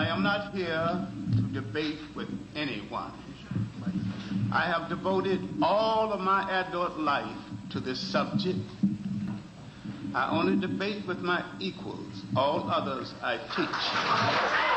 I am not here to debate with anyone. I have devoted all of my adult life to this subject. I only debate with my equals. All others I teach.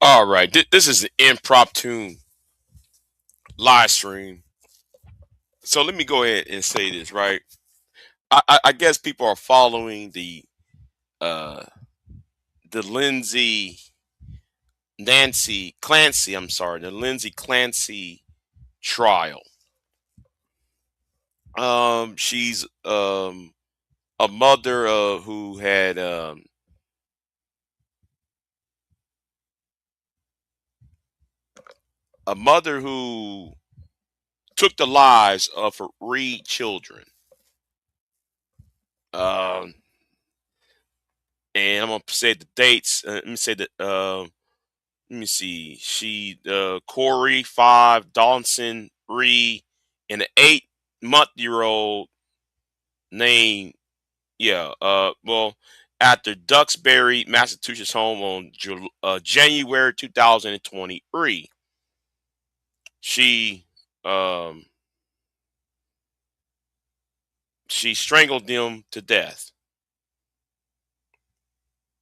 All right, this is an impromptu live stream. So let me go ahead and say this, right? I guess people are following uh the the Lindsay Clancy trial. She's a mother who had a mother who took the lives of her three children. Um, and I'm gonna say the dates. Let me say that. Let me see. She, Corey 5, Dawson 3, and an 8-month-year-old named well, at the Duxbury, Massachusetts home on January 2023. She um she strangled them to death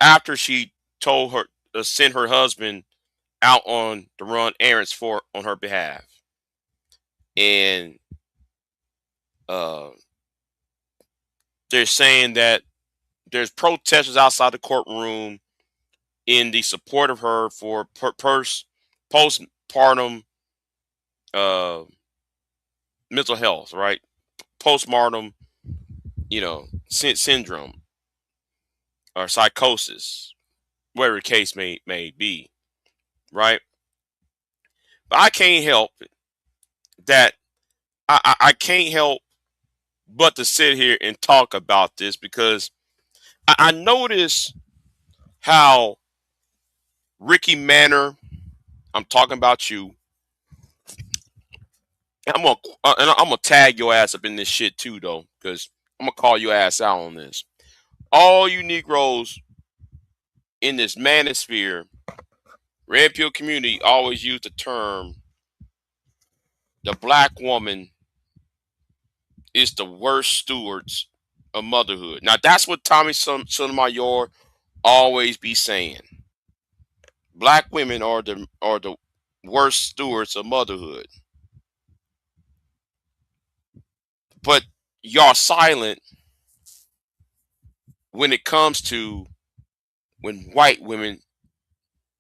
after she told her sent her husband out on to run errands for on her behalf. And uh they're saying that there's protesters outside the courtroom in the support of her for postpartum uh mental health, right? Postpartum, syndrome or psychosis, whatever the case may be, right? But I can't help it that I can't help but to sit here and talk about this because I notice how Ricky Manor, I'm talking about you. I'm gonna tag your ass up in this shit too, though, because I'm gonna call your ass out on this. All you Negroes in this manosphere, Red Pill community, always use the term the black woman is the worst stewards of motherhood. Now that's what Tommy Sotomayor always be saying. Black women are the worst stewards of motherhood. But y'all silent when it comes to when white women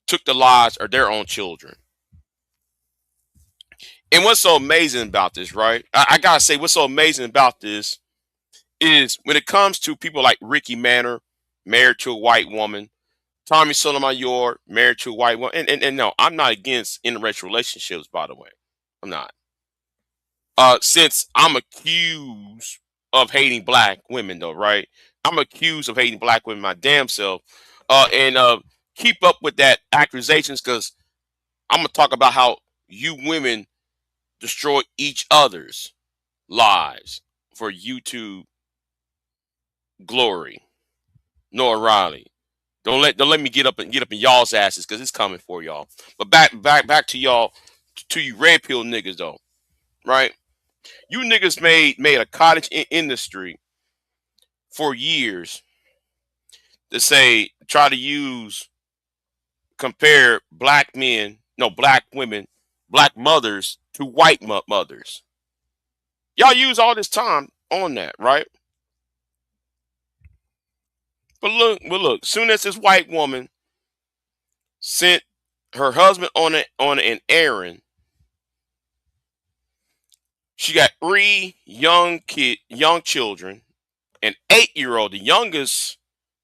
took the lives of their own children. And what's so amazing about this, right? I gotta say, what's so amazing about this is when it comes to people like Ricky Manor, married to a white woman, Tommy Sotomayor, married to a white woman, and no, I'm not against interracial relationships, by the way. I'm not. Since I'm accused of hating black women, though, right? I'm accused of hating black women my damn self. And keep up with that accusations because I'm gonna talk about how you women destroy each other's lives for YouTube glory. Noah Riley. Don't let me get up in y'all's asses because it's coming for y'all. But back to y'all to you red pill niggas though, right? You niggas made a cottage industry for years to say try to use compare black men, no black women, black mothers to white mothers. Y'all use all this time on that, right? But look, soon as this white woman sent her husband on an errand, she got three young children, an 8-year old. The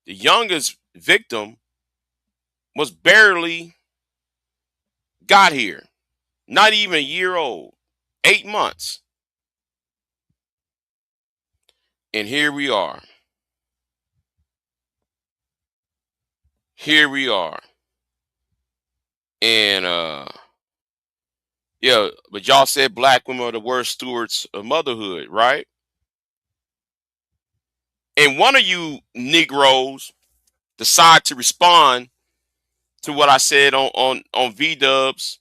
youngest victim was barely got here, not even a year old, 8 months, and here we are. Here we are, and yeah, but y'all said black women are the worst stewards of motherhood, right? And one of you Negroes decide to respond to what I said on V Dub's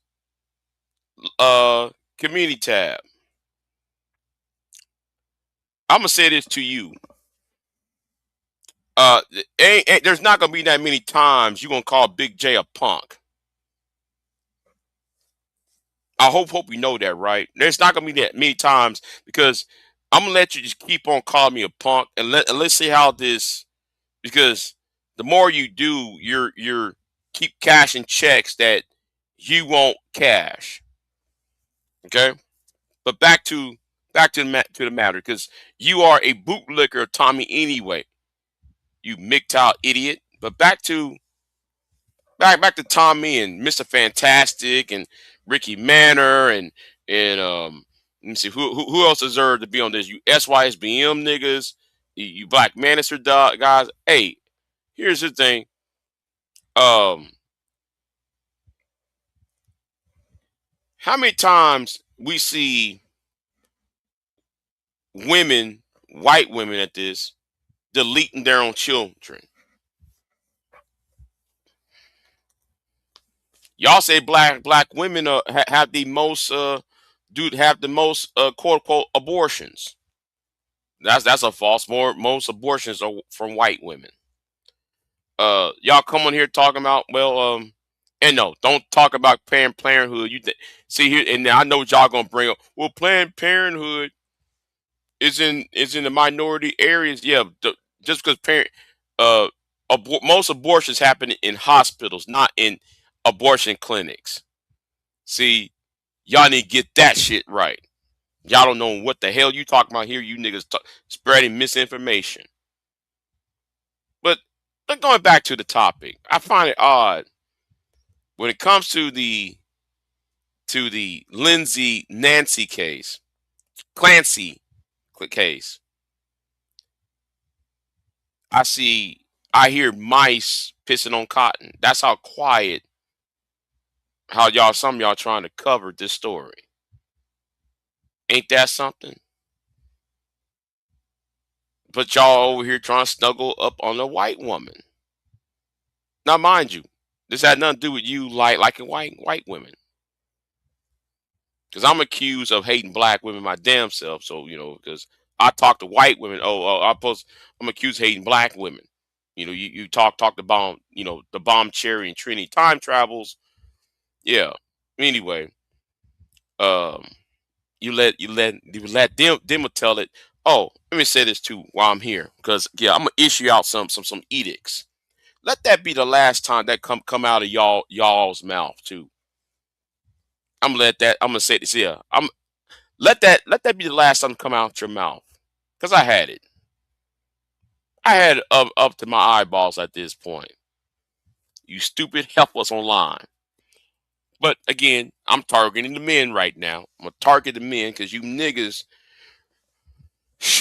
uh community tab. I'm gonna say this to you. There's not gonna be that many times you gonna call Big J a punk. I hope you know that, right? There's not gonna be that many times because I'm gonna let you just keep on calling me a punk and let's see how this because the more you do, you're keep cashing checks that you won't cash. Okay, but back to the matter because you are a bootlicker, Tommy. Anyway, you MGTOW idiot. But back to Tommy and Mr. Fantastic and Ricky Manor and let me see who else deserved to be on this. You SYSBM niggas, you Black Manister guys. Hey, here's the thing. Um, how many times we see women, white women at this, deleting their own children? Y'all say black women have the most have the most quote unquote abortions. That's a false. Most abortions are from white women. Y'all come on here talking about and no, don't talk about Planned Parenthood. See here, and now I know what y'all gonna bring up. Well, Planned Parenthood is in the minority areas. Yeah, just because uh most abortions happen in hospitals, not in abortion clinics. See, y'all need to get that shit right. Y'all don't know what the hell you talking about here. You niggas spreading misinformation. But going back to the topic, I find it odd when it comes to the Lindsay Nancy case, Clancy case. I hear mice pissing on cotton. That's how quiet how some of y'all trying to cover this story. Ain't that something? But y'all over here trying to snuggle up on a white woman. Now, mind you, this had nothing to do with you liking white women. Because I'm accused of hating black women my damn self. So, because I talk to white women. I'm accused of hating black women. You talk the bomb. The bomb cherry and Trinity time travels. Yeah. Anyway, um, you let them tell it. Oh, let me say this too while I'm here, because I'm gonna issue out some edicts. Let that be the last time that come out of y'all's mouth too. I'm gonna say this here. I'm let that be the last time come out your mouth, because I had it. I had it up to my eyeballs at this point. You stupid, help us online. But again, I'm targeting the men right now. I'm gonna target the men because you niggas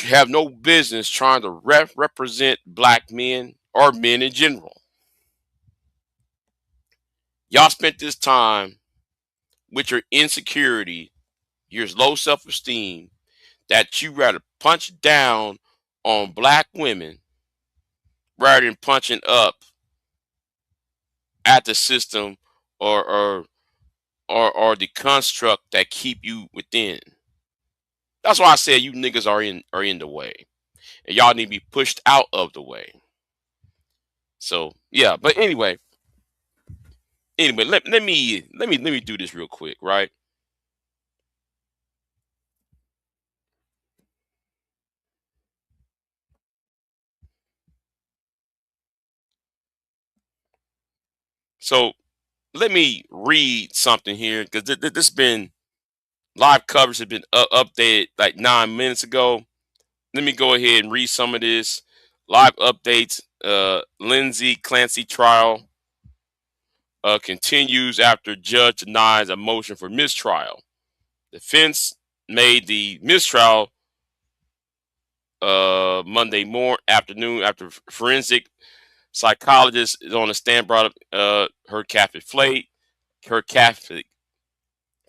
have no business trying to represent black men or men in general. Y'all spent this time with your insecurity, your low self-esteem, that you rather punch down on black women rather than punching up at the system, or or the construct that keep you within. That's why I said you niggas are in the way, and y'all need to be pushed out of the way. So yeah, but anyway, let me do this real quick, right? So let me read something here, because this been live coverage has been updated like 9 minutes ago. Let me go ahead and read some of this live updates. Lindsay Clancy trial continues after judge denies a motion for mistrial. Defense made the mistrial Monday afternoon after forensic psychologist is on the stand, brought up her Catholic faith. Her Catholic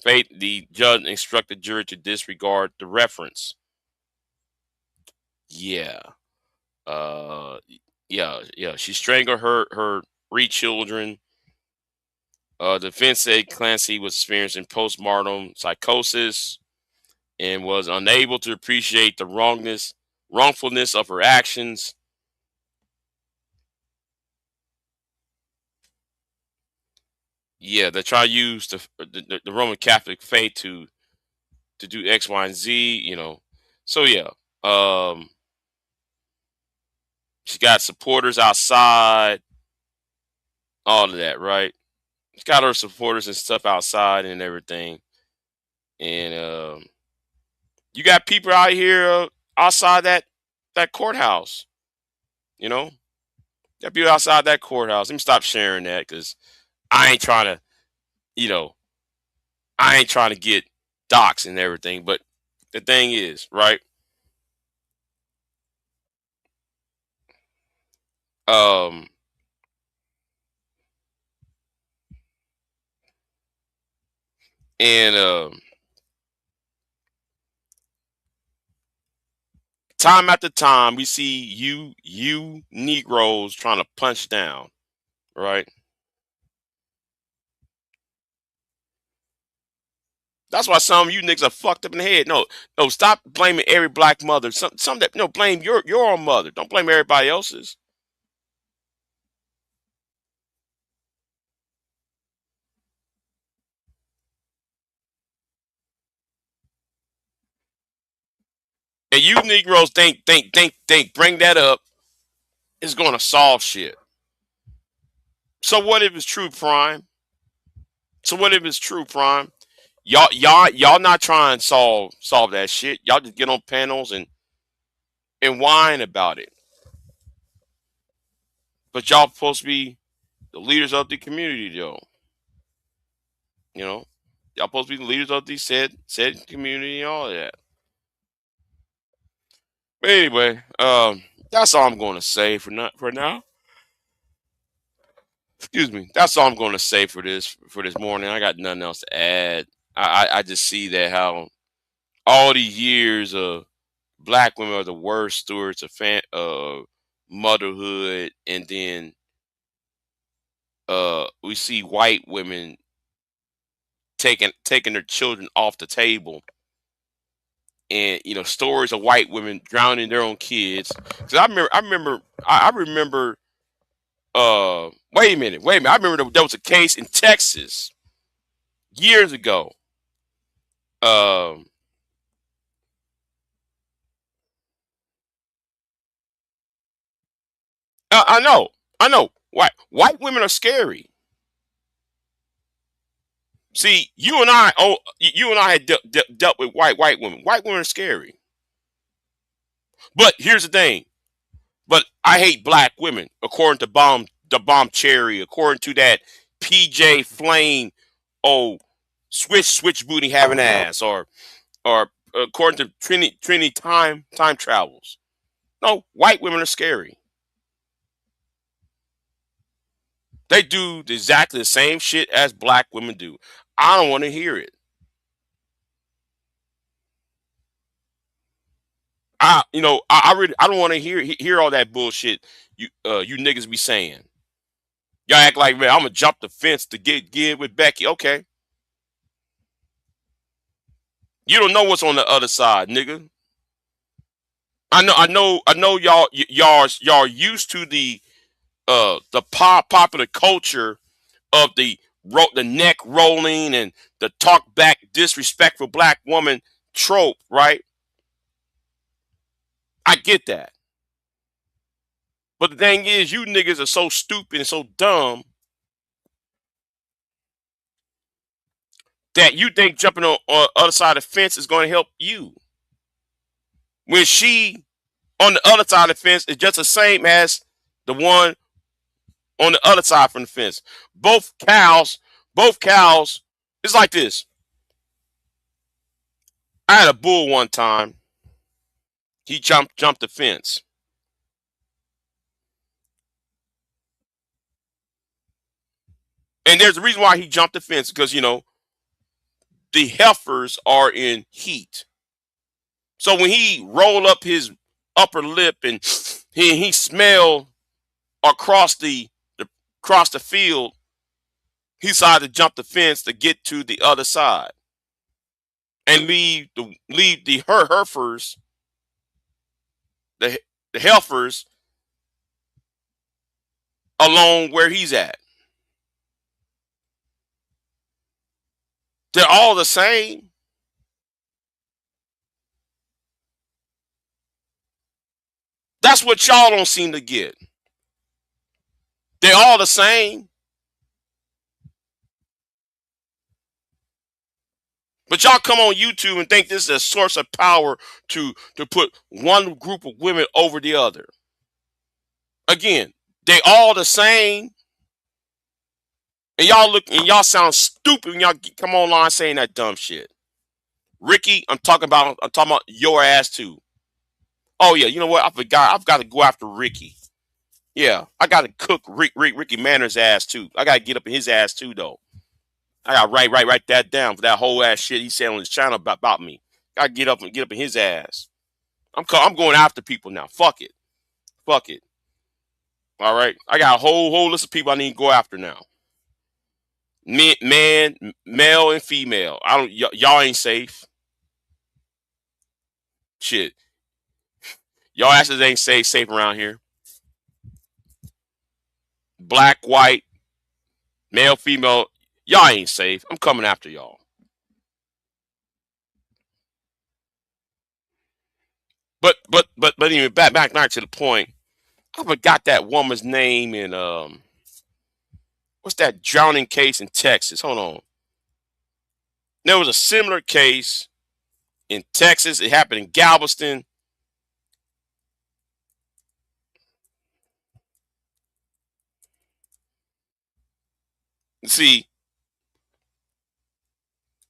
faith. The judge instructed jury to disregard the reference. Yeah. Uh. Yeah. Yeah. She strangled her three children. Defense said Clancy was experiencing postmortem psychosis and was unable to appreciate the wrongfulness of her actions. Yeah, they try to use the Roman Catholic faith to do X, Y, and Z. So yeah, um, she got supporters outside, all of that, right? She's got her supporters and stuff outside and everything, and you got people out here outside that courthouse. You know, got people outside that courthouse. Let me stop sharing that, because I ain't trying to, you know, I ain't trying to get docs and everything. But the thing is, right? Um, and time after time, we see you Negroes trying to punch down, right? That's why some of you niggas are fucked up in the head. No, no, stop blaming every black mother. Some that no blame your own mother. Don't blame everybody else's. And you Negroes think bring that up is going to solve shit. So what if it's true, Prime? So what if it's true, Prime? Y'all not trying to solve that shit. Y'all just get on panels and whine about it. But y'all supposed to be the leaders of the community, though. You know, y'all supposed to be the leaders of the said community and all of that. But anyway, that's all I'm going to say for now. Excuse me. That's all I'm going to say for this morning. I got nothing else to add. I just see that how all these years of black women are the worst stewards of motherhood, and then we see white women taking their children off the table, and stories of white women drowning their own kids. Because I remember. Wait a minute. I remember there was a case in Texas years ago. Um, I know, I know. White women are scary. See, you and I had dealt with white women. White women are scary. But here's the thing. But I hate black women, according to Bomb Cherry, according to that PJ Flame, oh, switch booty having ass, or according to Trinity time travels. No, white women are scary. They do exactly the same shit as black women do. I don't want to hear it. I don't want to hear all that bullshit you niggas be saying. Y'all act like, man, I'm gonna jump the fence to get with Becky. Okay, you don't know what's on the other side, nigga. I know. Y'all used to the popular culture of the neck rolling and the talk back disrespectful black woman trope, right? I get that. But the thing is, you niggas are so stupid and so dumb that you think jumping on the other side of the fence is going to help you. When she on the other side of the fence is just the same as the one on the other side from the fence. Both cows, it's like this. I had a bull one time. He jumped the fence. And there's a reason why he jumped the fence because, the heifers are in heat. So when he rolled up his upper lip and he smelled across across the field, he decided to jump the fence to get to the other side and leave the heifers, the the heifers alone where he's at. They're all the same. That's what y'all don't seem to get. They're all the same. But y'all come on YouTube and think this is a source of power to put one group of women over the other. Again, they all the same. And y'all sound stupid when y'all come online saying that dumb shit. Ricky, I'm talking about your ass too. Oh yeah, you know what? I forgot. I've got to go after Ricky. Yeah, I got to cook Ricky Manor's ass too. I got to get up in his ass too, though. I got to write that down for that whole ass shit he said on his channel about me. Got to get up in his ass. I'm going after people now. Fuck it. Fuck it. All right. I got a whole list of people I need to go after now. Man, male and female. Y'all ain't safe. Shit. Y'all asses ain't safe around here. Black, white, male, female. Y'all ain't safe. I'm coming after y'all. But even back to the point. I forgot that woman's name in what's that drowning case in Texas? Hold on. There was a similar case in Texas. It happened in Galveston. See,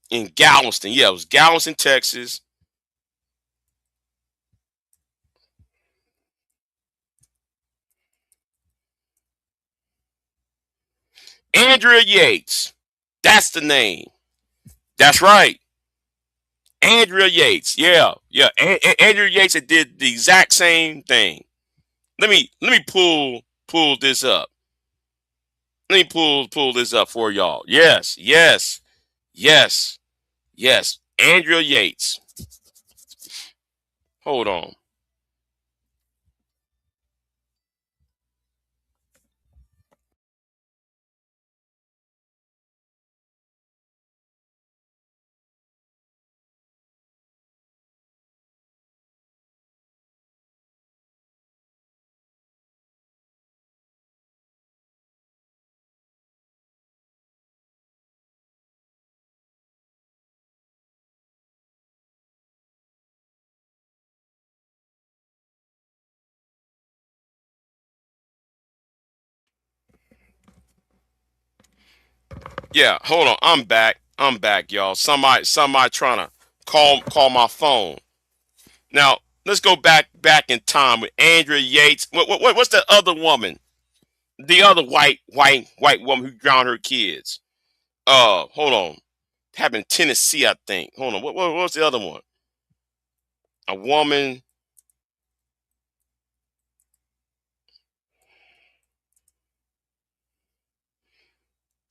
in Galveston. Yeah, it was Galveston, Texas. Andrea Yates. That's the name. That's right. Andrea Yates. Yeah, yeah. Andrea Yates did the exact same thing. Let me pull this up. Let me pull this up for y'all. Yes. Andrea Yates. Hold on. Yeah, hold on. I'm back. I'm back, y'all. Somebody trying to call my phone. Now, let's go back in time with Andrea Yates. What's the other woman? The other white woman who drowned her kids. Hold on. Happened in Tennessee, I think. Hold on. What's the other one? A woman.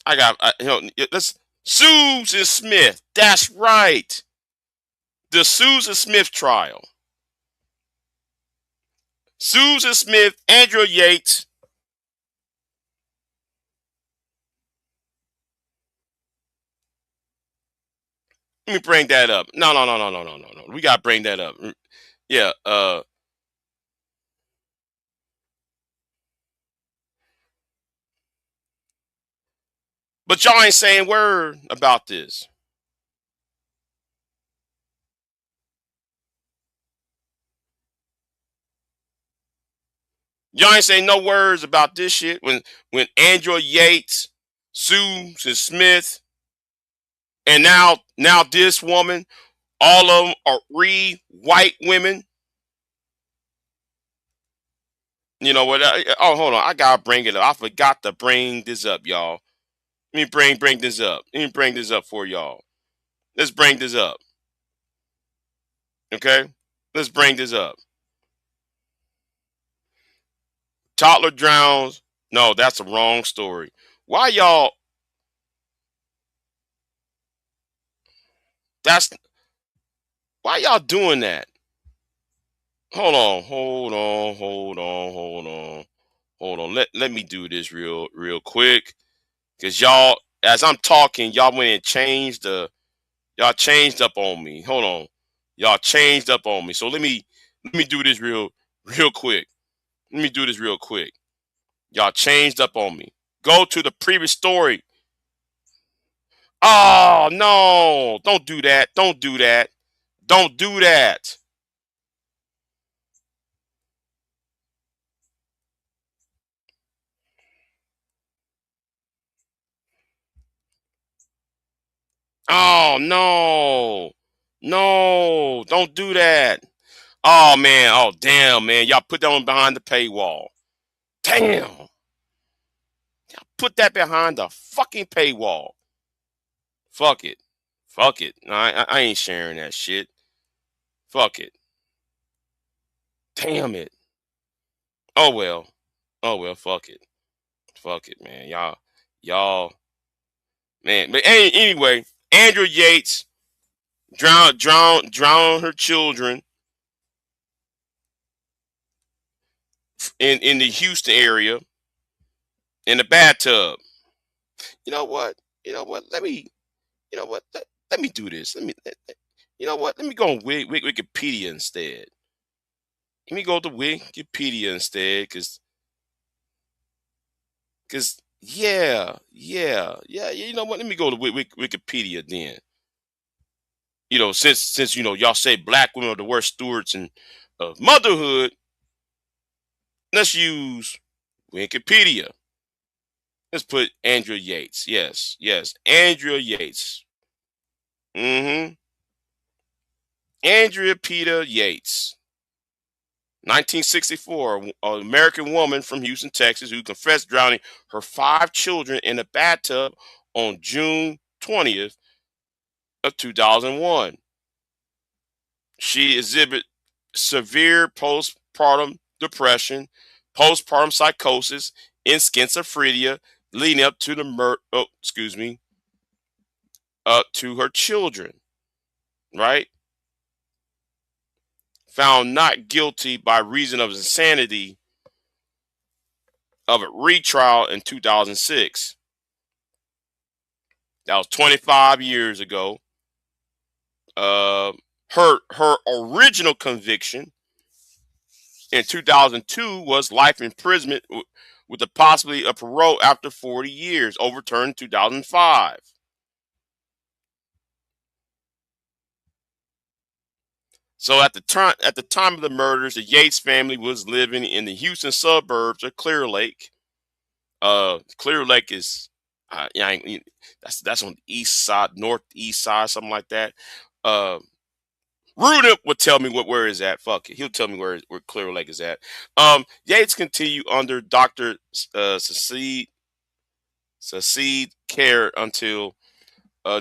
Let's Susan Smith. That's right. The Susan Smith trial. Susan Smith, Andrea Yates. Let me bring that up. No. We gotta bring that up. Yeah. But y'all ain't saying word about this. Y'all ain't saying no words about this shit. When Andrea Yates, Susan Smith, and now this woman, all of them are white women. You know what? Oh, hold on. I gotta bring it up. I forgot to bring this up, y'all. Let me bring this up. Let me bring this up for y'all. Let's bring this up. Okay? Let's bring this up. Toddler drowns. No, that's a wrong story. Why y'all? That's why y'all doing that? Hold on. Let me do this real quick. Cause y'all, as I'm talking, y'all went and y'all changed up on me. Hold on. Y'all changed up on me. So let me do this real quick. Let me do this real quick. Y'all changed up on me. Go to the previous story. Oh no. Don't do that. Don't do that. Don't do that. Oh no. No. Don't do that. Oh man. Oh damn, man. Y'all put that one behind the paywall. Damn. Put that behind the fucking paywall. Fuck it. Fuck it. No, I ain't sharing that shit. Fuck it. Damn it. Oh well. Oh well. Fuck it. Fuck it, man. Y'all, man. But anyway, Andrew Yates drowned her children in the Houston area in the bathtub. You know what? You know what? Let me. You know what? Let me do this. You know what? Let me go on Wikipedia instead. Let me go to Wikipedia instead, cause yeah. You know what? Let me go to Wikipedia then. You know, since y'all say black women are the worst stewards in motherhood, let's use Wikipedia. Let's put Andrea Yates. Yes, Andrea Yates. Mm-hmm. Andrea Peter Yates. 1964, an American woman from Houston, Texas, who confessed drowning her 5 children in a bathtub on June 20th of 2001. She exhibited severe postpartum depression, postpartum psychosis, and schizophrenia, leading up to the to her children. Right? found not guilty by reason of insanity of a retrial in 2006. That was 25 years ago. Her original conviction in 2002 was life imprisonment with the possibility of parole after 40 years, overturned in 2005. So at the time of the murders, the Yates family was living in the Houston suburbs of Clear Lake. Clear Lake is that's on the east side, northeast side, something like that. Uh, Ruda would tell me where is that. Fuck it, he'll tell me where Clear Lake is at. Yates continued under Doctor Succeed care until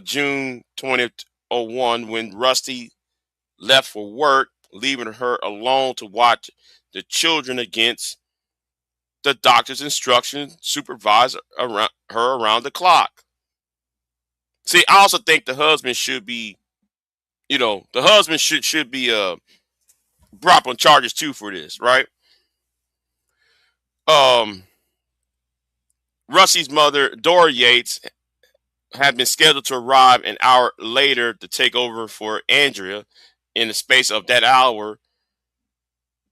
June 2001 when Rusty left for work, leaving her alone to watch the children against the doctor's instructions, supervise her around the clock. See, I also think the husband should be, the husband should be brought on charges too for this, right? Um, Rusty's mother, Dora Yates, had been scheduled to arrive an hour later to take over for Andrea. In the space of that hour,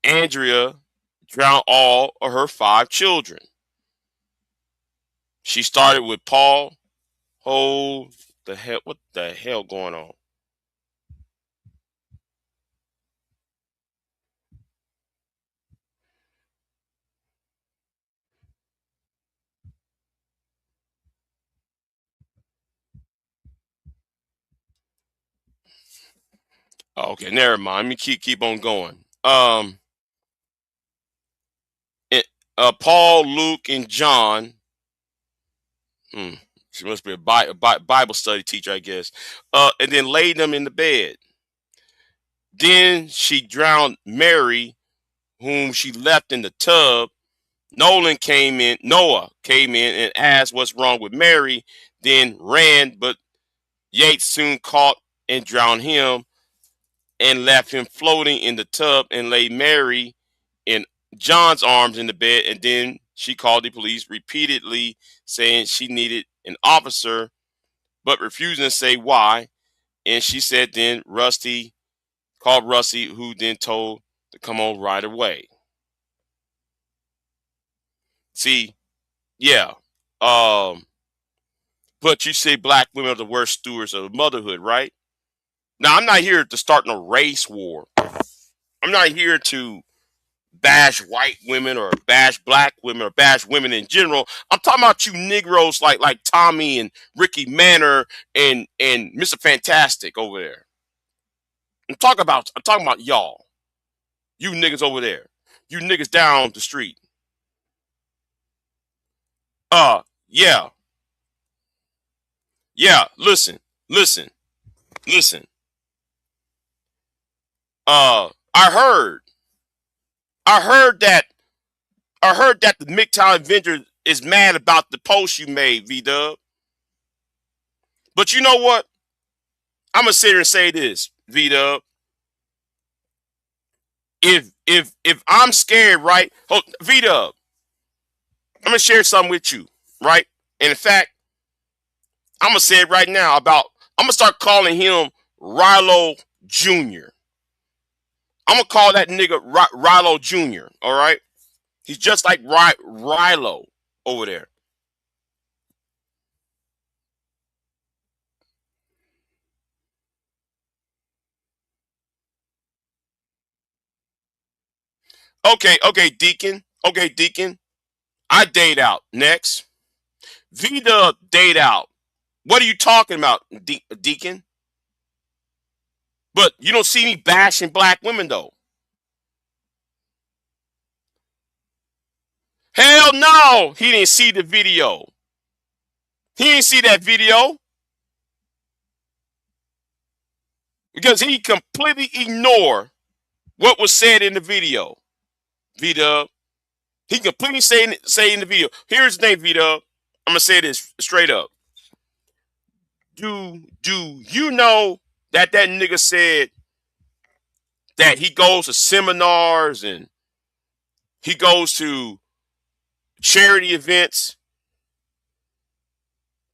Andrea drowned all of her 5 children. She started with Paul. Hold the hell, what the hell going on? Okay, never mind. Let me keep on going. It, Paul, Luke, and John. Hmm, she must be a Bible study teacher, I guess. And then laid them in the bed. Then she drowned Mary, whom she left in the tub. Noah came in and asked what's wrong with Mary, then ran, but Yates soon caught and drowned him and left him floating in the tub and laid Mary in John's arms in the bed. And then she called the police repeatedly, saying she needed an officer, but refusing to say why. And she said then Rusty called Rusty, who then told to come on right away. See, yeah. But you say black women are the worst stewards of motherhood, right? Now, I'm not here to start no race war. I'm not here to bash white women or bash black women or bash women in general. I'm talking about you Negroes like Tommy and Ricky Manor and Mr. Fantastic over there. I'm talking about y'all. You niggas over there. You niggas down the street. Yeah. Yeah, listen, listen. I heard that the MGTOW Avenger is mad about the post you made, V-Dub. But you know what? I'm gonna sit here and say this, V-Dub. If I'm scared, right? Oh, V-Dub, I'm gonna share something with you, right? And in fact, I'm gonna say it right now I'm gonna start calling him Rilo Jr. I'm gonna call that nigga Rilo Jr. All right? He's just like Rilo over there. Okay, Deacon. Okay, Deacon. I date out. Next. Vida date out. What are you talking about, Deacon? But you don't see me bashing black women, though. Hell no! He didn't see the video. He didn't see that video because he completely ignored what was said in the video. V-Dub. He completely say in the video. Here's the thing, V-Dub. I'm gonna say this straight up. Do you know that nigga said that he goes to seminars and he goes to charity events.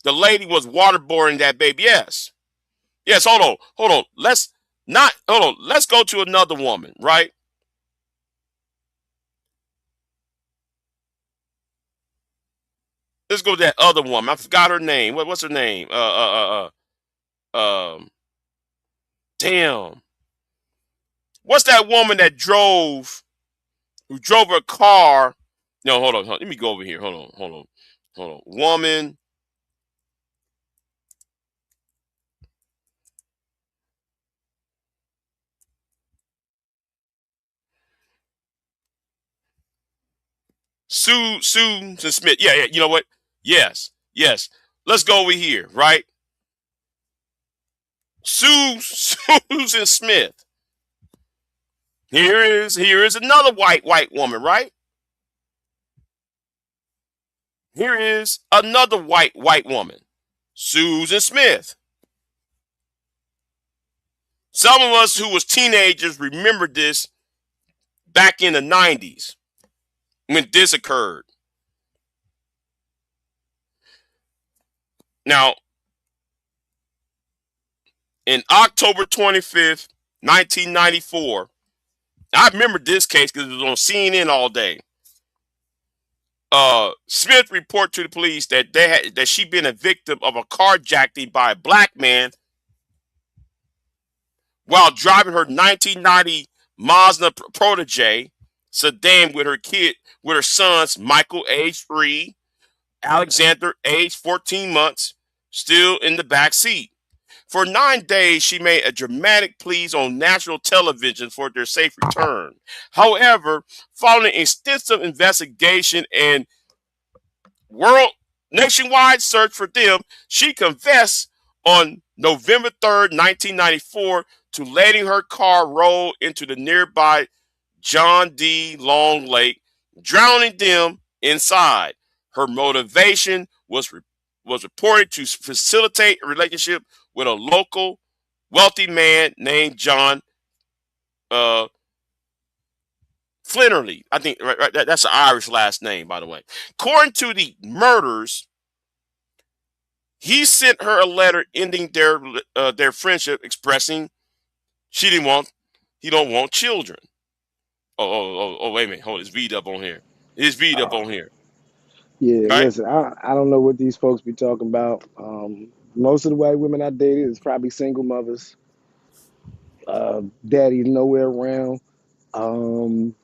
The lady was waterboarding that baby. Yes. Yes, hold on. Hold on. Let's go to another woman, right? Let's go to that other woman. I forgot her name. What's her name? Um, damn. What's that woman that who drove her car? No, hold on. Let me go over here. Hold on. Woman. Susan Smith. Yeah, yeah. You know what? Yes, yes. Let's go over here, right? Susan Smith. Here is another white woman, right? Here is another white woman, Susan Smith. Some of us who was teenagers remember this back in the 90s when this occurred. Now, in October 25th, 1994, I remember this case because it was on CNN all day. Smith reported to the police that she'd been a victim of a carjacking by a black man while driving her 1990 Mazda Protege sedan with her sons Michael, age 3, Alexander, age 14 months, still in the back seat. For 9 days, she made a dramatic pleas on national television for their safe return. However, following extensive investigation and world nationwide search for them, she confessed on November 3rd, 1994, to letting her car roll into the nearby John D. Long Lake, drowning them inside. Her motivation was reported to facilitate a relationship with a local wealthy man named John uh, Flinnerly. I think right, that's an Irish last name, by the way. According to the murders, he sent her a letter ending their friendship, expressing she didn't want he don't want children. Wait a minute, hold it. It's V'd up on here. It's V'd up on here, Yeah, right? listen, I don't know what these folks be talking about. Most of the white women I dated is probably single mothers. Daddy's nowhere around. Um,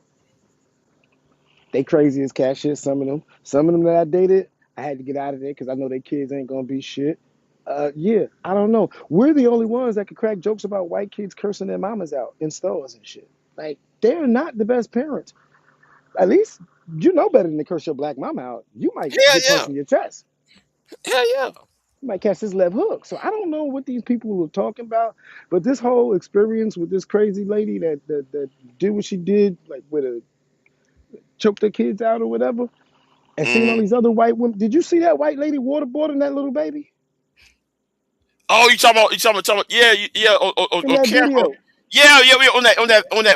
they crazy as cat shit. Some of them. Some of them that I dated, I had to get out of there because I know their kids ain't gonna be shit. Yeah, I don't know. We're the only ones that could crack jokes about white kids cursing their mamas out in stores and shit. Like they're not the best parents. At least you know better than to curse your black mama out. You might Hell get yeah, punched in your chest. hell yeah. You might catch this left hook. So I don't know what these people were talking about, but this whole experience with this crazy lady that did what she did, like with a choked her kids out or whatever, and seeing all Mm. these other white women. Did you see that white lady waterboarding that little baby Oh, you talking about yeah in on that camera. video? Yeah,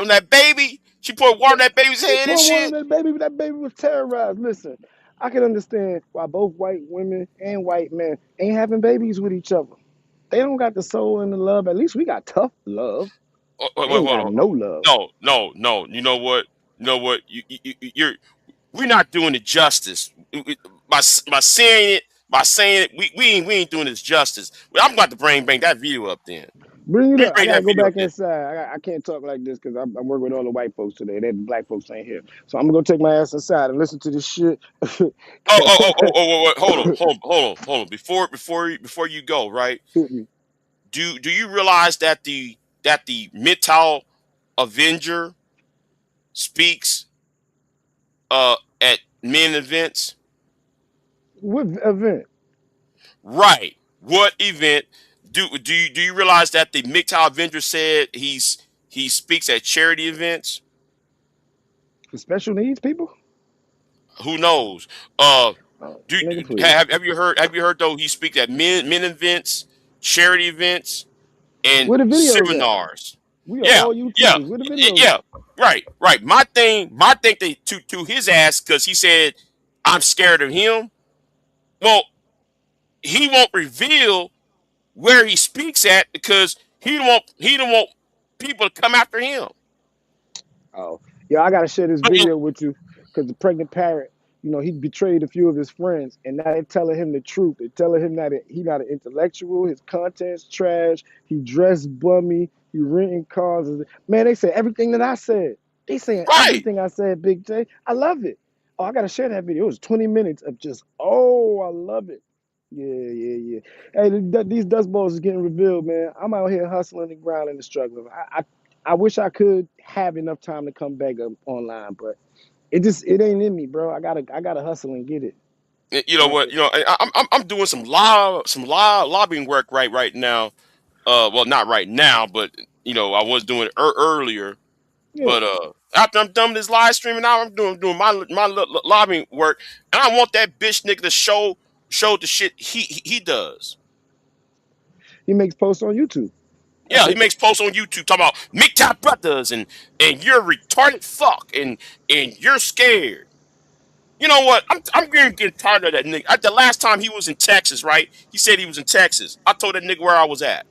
on that baby. She poured water on that baby's She head and poured water on shit. that baby, but that baby was terrorized. Listen, I can understand why both white women and white men ain't having babies with each other. They don't got the soul and the love. At least we got tough love. Wait, They wait, ain't hold got on. no love. No. You know what? You know what? You're we're not doing it justice by saying it. We ain't doing this justice. Well, I'm about to bring that video up then. Bring it Let me up. I bring gotta that go video up back then. inside. I can't talk like this because I'm working with all the white folks today. The black folks ain't here, so I'm gonna go take my ass inside and listen to this shit. Hold on. Before you go, right? Hit me. Do you realize that the Midtown Avenger speaks at men events? What event? Right. What event do you realize that the MGTOW Avenger said he speaks at charity events? For special needs people? Who knows? Uh, Oh, do nigga, please. have you heard though he speaks at men events, charity events, and Where the videos at? seminars? We are Yeah, all yeah, YouTubers. Where the videos yeah. at? Right. My thing to his ass because he said I'm scared of him. Well, he won't reveal where he speaks at because he don't want people to come after him. Oh, yeah, I gotta share this But video with you because the pregnant parent, he betrayed a few of his friends, and now they're telling him the truth. They're telling him that he not an intellectual, his content's trash, he dressed bummy, he renting cars. Man, they say everything that I said. They saying right, everything I said, Big J. I love it. Oh, I gotta share that video. It was 20 minutes of just, oh, I love it. Yeah. Hey, these dust balls is getting revealed, man. I'm out here hustling and grinding and struggling. I wish I could have enough time to come back up online, but it ain't in me, bro. I gotta hustle and get it. you know Uh, what? I'm doing some lobbying work right now. Well, not right now, but I was doing it earlier. yeah. But after I'm done with this live streaming, now I'm doing my lobbying work, and I want that bitch nigga to show the shit he does. He makes posts on YouTube. That's Yeah, he it. makes posts on YouTube talking about make top brothers and you're retarded fuck and you're scared. You know what? I'm getting tired of that nigga. The last time he was in Texas, right? He said he was in Texas. I told that nigga where I was at.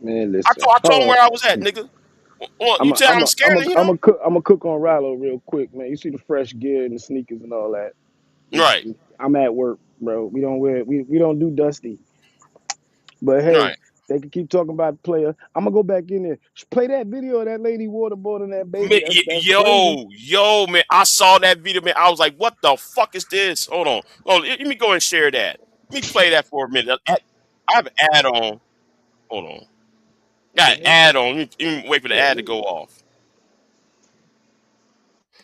Man, I listen. told I told him Hold where I was at, on. nigga. Well, I'm you a, tell I'm I'm a, I'm scared a, of I'm him, a cook. I'm a cook on Rallo real quick, man. You see the fresh gear and the sneakers and all that. right? I'm at work, bro. We don't do dusty. But hey, Right. they can keep talking about the player. I'm gonna go back in there. Play that video of that lady waterboarding that baby. That's crazy. Yo, man, I saw that video, man. I was like, what the fuck is this? Hold on. Let me go and share that. Let me play that for a minute. I have an ad on. Hold on. Got an Okay. ad on. Let me wait for the Yeah. ad to go off.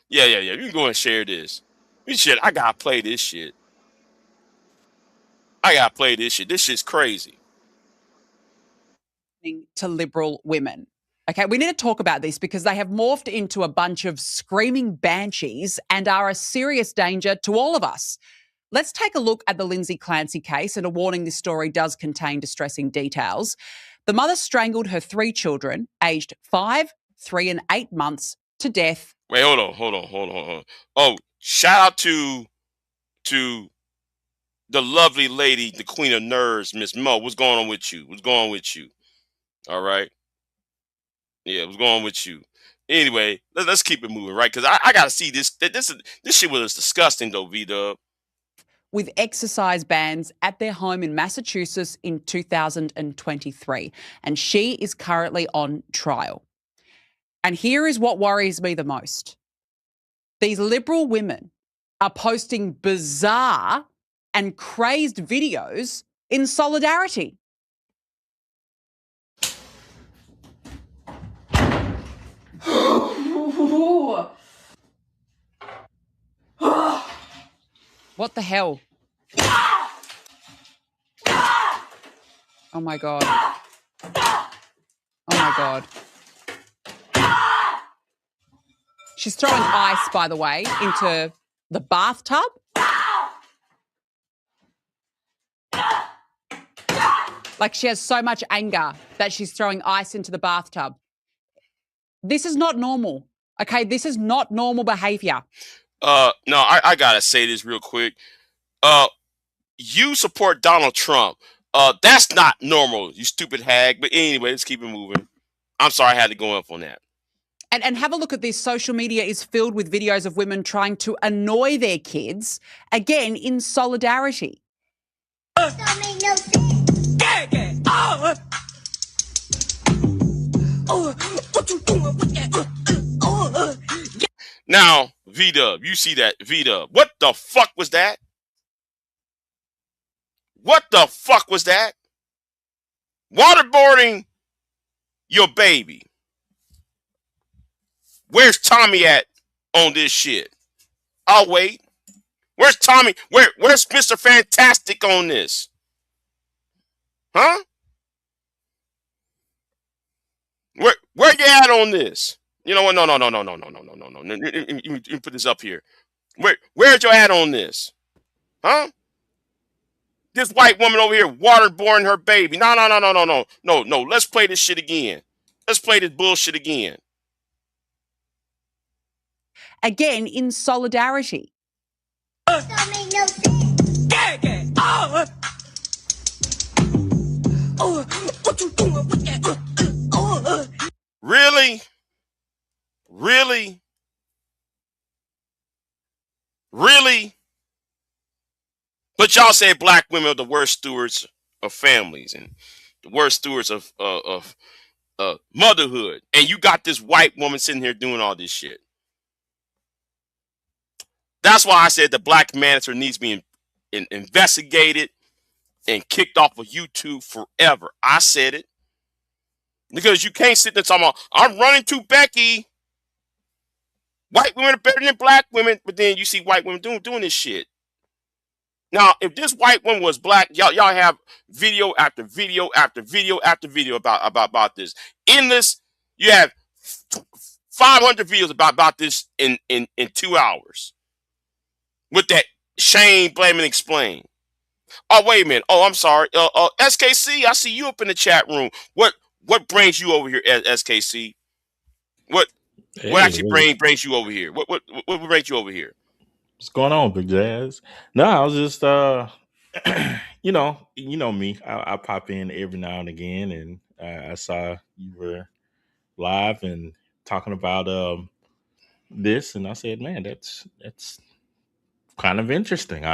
Yeah. You can go and share this. Shit, I gotta play this shit. I gotta play this shit. This shit's crazy. To liberal women. Okay, we need to talk about this because they have morphed into a bunch of screaming banshees and are a serious danger to all of us. Let's take a look at the Lindsay Clancy case, and a warning, this story does contain distressing details. The mother strangled her 3 children, aged 5, 3 and 8 months, to death. Wait, hold on. Oh, shout out to the lovely lady, the queen of nerves, Miss Mo. What's going on with you? What's going on with you? All right. Yeah, what's going on with you? Anyway, let's keep it moving, right? Because I gotta see this. This shit was disgusting, though, V Dub. With exercise bans at their home in Massachusetts in 2023. And she is currently on trial. And here is what worries me the most. These liberal women are posting bizarre and crazed videos in solidarity. What the hell? Oh my God. Oh my God. She's throwing ice, by the way, into the bathtub. Like she has so much anger that she's throwing ice into the bathtub. This is not normal. Okay, this is not normal behavior. No, I gotta say this real quick. Uh, you support Donald Trump. That's not normal, you stupid hag. But anyway, let's keep it moving. I'm sorry I had to go up on that. And have a look at this. Social media is filled with videos of women trying to annoy their kids, again, in solidarity. Now, V-Dub, you see that, V-Dub. What the fuck was that? What the fuck was that? Waterboarding your baby. Where's Tommy at on this shit? I'll wait. Where's Tommy? Where's Mr. Fantastic on this? Huh? Where you at on this? You know what? No. Let me put this up here. Where's your at on this? Huh? This white woman over here waterboarding her baby. No. Let's play this shit again. Let's play this bullshit again. Again, in solidarity. Really? Really? Really? But y'all say black women are the worst stewards of families and the worst stewards of motherhood. And you got this white woman sitting here doing all this shit. That's why I said the black manager needs to be investigated and kicked off of YouTube forever. I said it. Because you can't sit there talking about, I'm running to Becky. White women are better than black women. But then you see white women doing this shit. Now, if this white woman was black, y'all have video after video after video after video about this. Endless. You have 500 videos about this in 2 hours. With that shame, blame, and explain. Oh, wait a minute. Oh, I'm sorry. SKC, I see you up in the chat room. What brings you over here, SKC? What actually brings you over here? What brings you over here? What's going on, Big Jazz? No, I was just you know me. I pop in every now and again, and I saw you were live and talking about this, and I said, man, that's kind of interesting.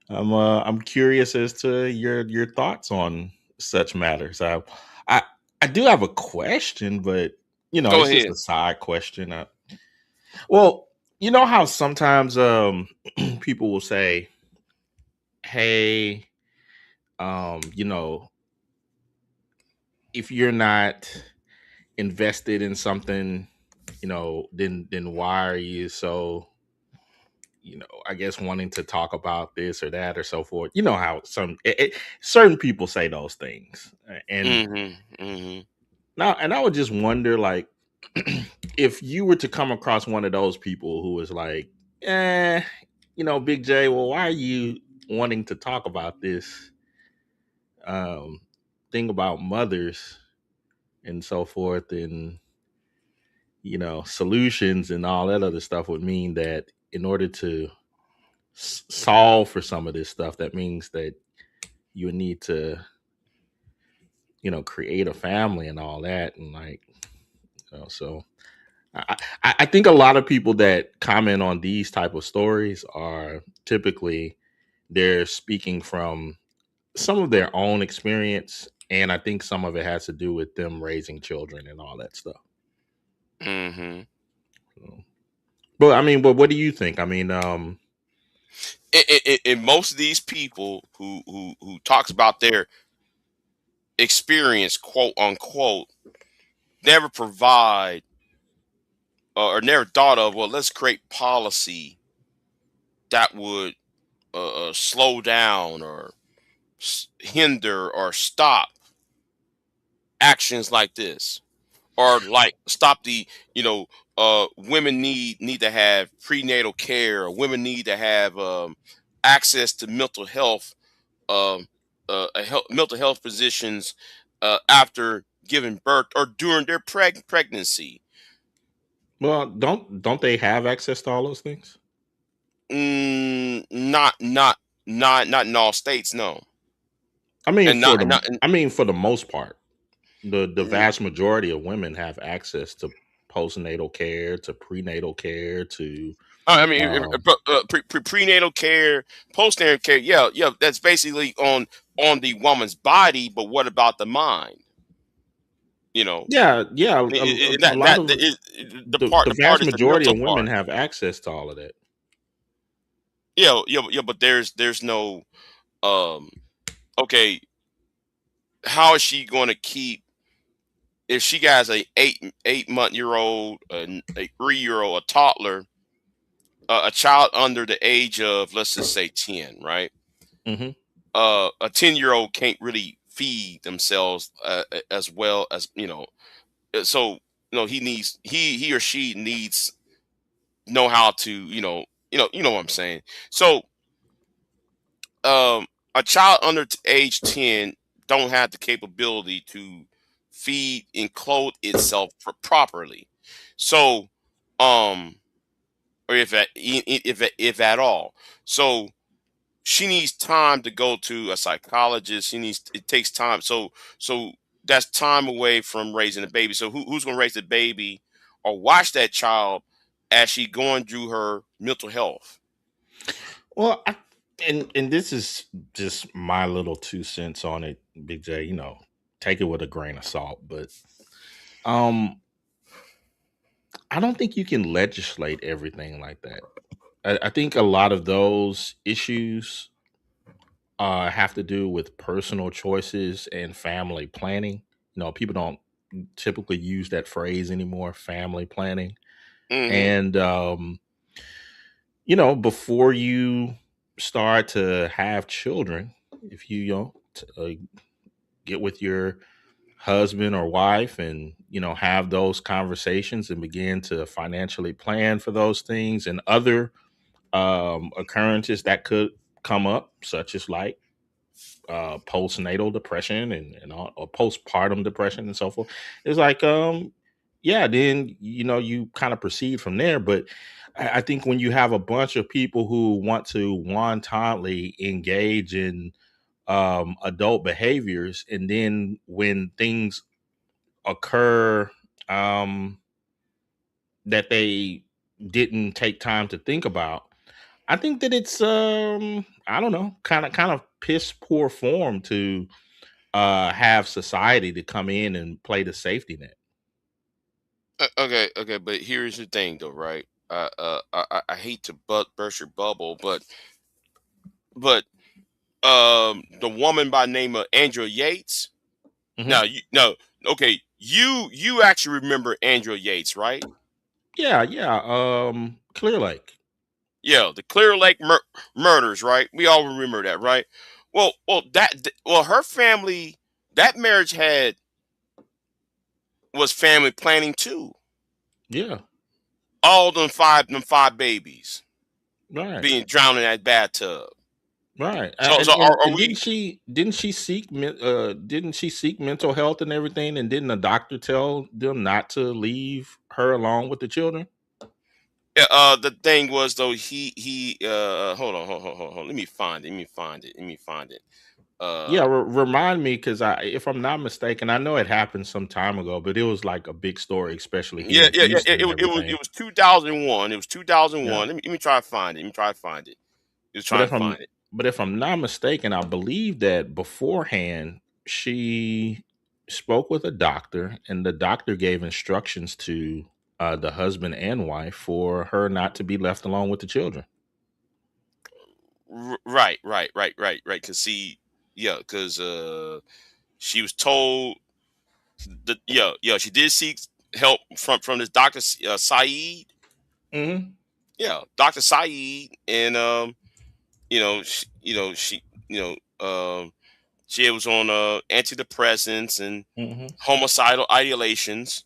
I'm curious as to your thoughts on such matters. I do have a question, but Go it's just ahead. a side question. Well, you know how sometimes people will say, hey, if you're not invested in something, then why are you so, I guess wanting to talk about this or that or so forth. You know how certain people say those things. And now, and I would just wonder, like, if you were to come across one of those people who was like, Big J, well, why are you wanting to talk about this thing about mothers and so forth, and solutions and all that other stuff would mean that in order to solve for some of this stuff, that means that you would need to create a family and all that, and like so I think a lot of people that comment on these type of stories are typically they're speaking from some of their own experience, and I think some of it has to do with them raising children and all that stuff. Mm-hmm. But what do you think? I mean, and most of these people who talks about their experience, quote unquote, never provide or never thought of, well, let's create policy that would slow down or hinder or stop actions like this, or like stop the women need to have prenatal care, or women need to have access to mental health mental health positions after giving birth or during their pregnancy. well, don't they have access to all those things? Not in all states, no. I mean, And not for the most part, the vast majority of women have access to postnatal care, to prenatal care, to I mean, prenatal care, postnatal care. Yeah, that's basically on the woman's body. But what about the mind? yeah. A lot That of is the the part vast is the majority mental of women part. have access to all of that. Yeah. But there's no okay. How is she going to keep if she has a 8-month-year-old, a 3-year-old, a toddler, a child under the age of, let's just say, 10, right? Mm-hmm. A 10-year-old can't really feed themselves as well as so he or she needs know how to what I'm saying. So a child under age 10 don't have the capability to feed, and clothe itself properly. So, or if at all. So she needs time to go to a psychologist. It takes time. So that's time away from raising the baby. So who's going to raise the baby or watch that child as she going through her mental health? Well, and this is just my little 2 cents on it, Big J. Take it with a grain of salt, but um, I don't think you can legislate everything like that. I think a lot of those issues have to do with personal choices and family planning. People don't typically use that phrase anymore, family planning. Hmm. And before you start to have children, if get with your husband or wife and have those conversations and begin to financially plan for those things and other occurrences that could come up, such as like postnatal depression and all, or postpartum depression and so forth. It's like yeah, then you kind of proceed from there. But I think when you have a bunch of people who want to wantonly engage in adult behaviors, and then when things occur um that they didn't take time to think about, I think that it's I don't know, kind of piss poor form to have society to come in and play the safety net. Okay, but here's the thing, though, right? I hate to burst your bubble, but the woman by name of Andrea Yates. Hmm. Now, okay, you actually remember Andrea Yates, right? Yeah, yeah. Clear Lake. Yeah, the Clear Lake murders, right? We all remember that, right? Well, her family, that marriage was family planning too. Yeah, All them five babies right, being drowned in that bathtub. right. So are And we? didn't she seek mental health and everything? And didn't the doctor tell them not to leave her along with the children? The thing was though he hold on, hold on. Let me find it. Yeah, Uh, remind me, because if I'm not mistaken, I know it happened some time ago, but it was like a big story, especially here yeah, in yeah. Houston and It everything. was 2001. It was Yeah, 2001. Let me try to find it. Let me try to find it. He was but trying to find it. if I'm not mistaken, I believe that beforehand she spoke with a doctor, and the doctor gave instructions to the husband and wife for her not to be left alone with the children. Right. Cause see, yeah, cause she was told that she did seek help from this doctor Saeed. Hmm. Yeah, Doctor Saeed, and she she was on antidepressants and Hmm. homicidal ideations.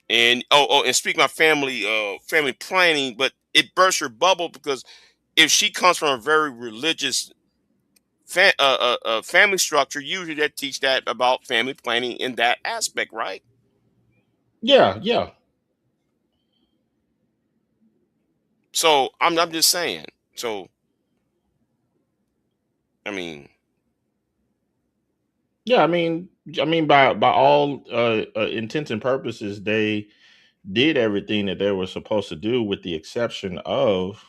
And and speaking of family planning, but it burst her bubble because if she comes from a very religious family structure, usually they teach that about family planning in that aspect, right? Yeah, yeah, So I'm just saying. So I mean, yeah. I mean, by all intents and purposes, they did everything that they were supposed to do, with the exception of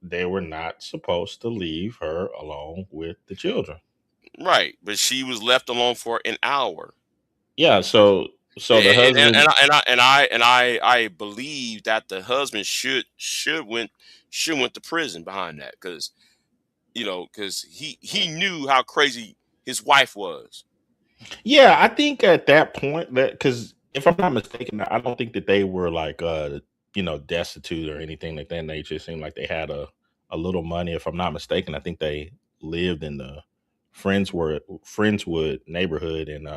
they were not supposed to leave her alone with the children. right, but she was left alone for an hour. Yeah, so the husband. I believe that the husband should went to prison behind that because because he knew how crazy his wife was. Yeah, I think at that point, that because if I'm not mistaken, I don't think that they were like destitute or anything like that nature. It seemed like they had a little money. If I'm not mistaken, I think they lived in the Friendswood neighborhood in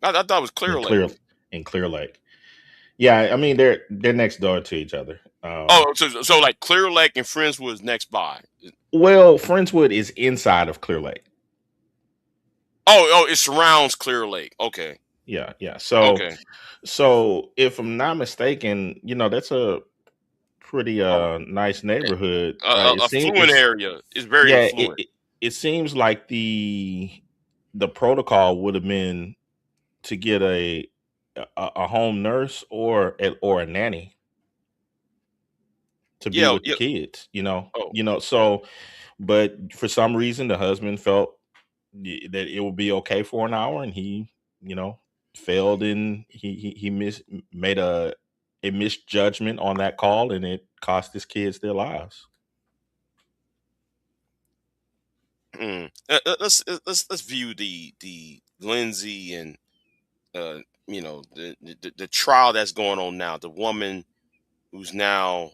I thought it was in Clear Clear Lake. in Clear Lake. Yeah, I mean they're next door to each other. Oh, so like Clear Lake and Friends was next by. Well, Friendswood is inside of Clear Lake. Oh, it surrounds Clear Lake. Okay. Yeah. So Okay. if I'm not mistaken, that's a pretty Um, nice neighborhood. affluent area is very Yeah, affluent. it seems like the protocol would have been to get a home nurse or a nanny to be Yeah. with the Yeah. kids. Oh. Yeah. So, but for some reason the husband felt that it would be okay for an hour, and he you know failed, and he made a misjudgment on that call, and it cost his kids their lives. Let's view the Lindsay and uh the trial that's going on now. The woman who's now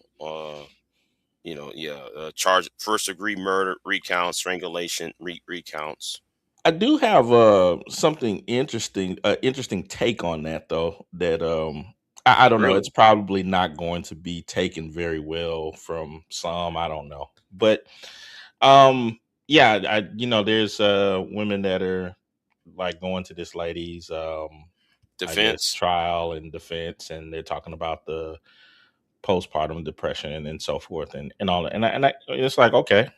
charged first degree murder, recounts, strangulation, recounts. I do have something interesting take on that, though. That I don't know. Really? It's probably not going to be taken very well from some. I don't know, but um, yeah, there's women that are like going to this lady's I guess Defense. trial and defense, and they're talking about the postpartum depression and so forth, and all that. And it's like, okay.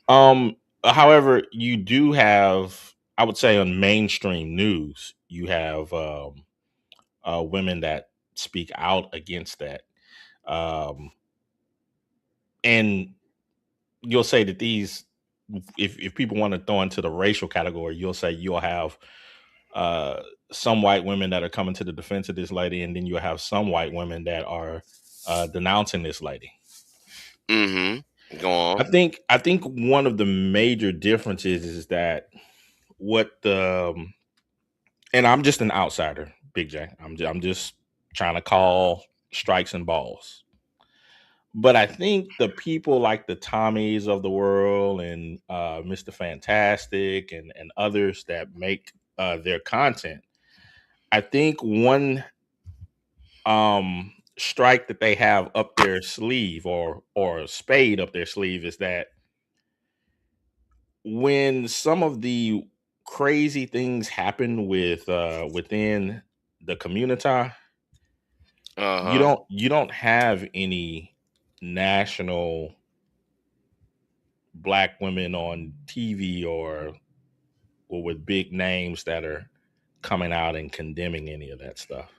Um, However, you do have, I would say, on mainstream news, you have women that speak out against that, um, and you'll say that these, if people want to throw into the racial category, you'll say you'll have uh, some white women that are coming to the defense of this lady, and then you'll have some white women that are denouncing this lady. Go on. I think one of the major differences is that what the and I'm just an outsider, Big J. I'm just trying to call strikes and balls. But I think the people like the Tommies of the world and Mr. Fantastic and others that make their content, I think one strike that they have up their sleeve, or spade up their sleeve, is that when some of the crazy things happen within the community, Uh-huh. you don't have any national black women on TV, or with big names that are coming out and condemning any of that stuff.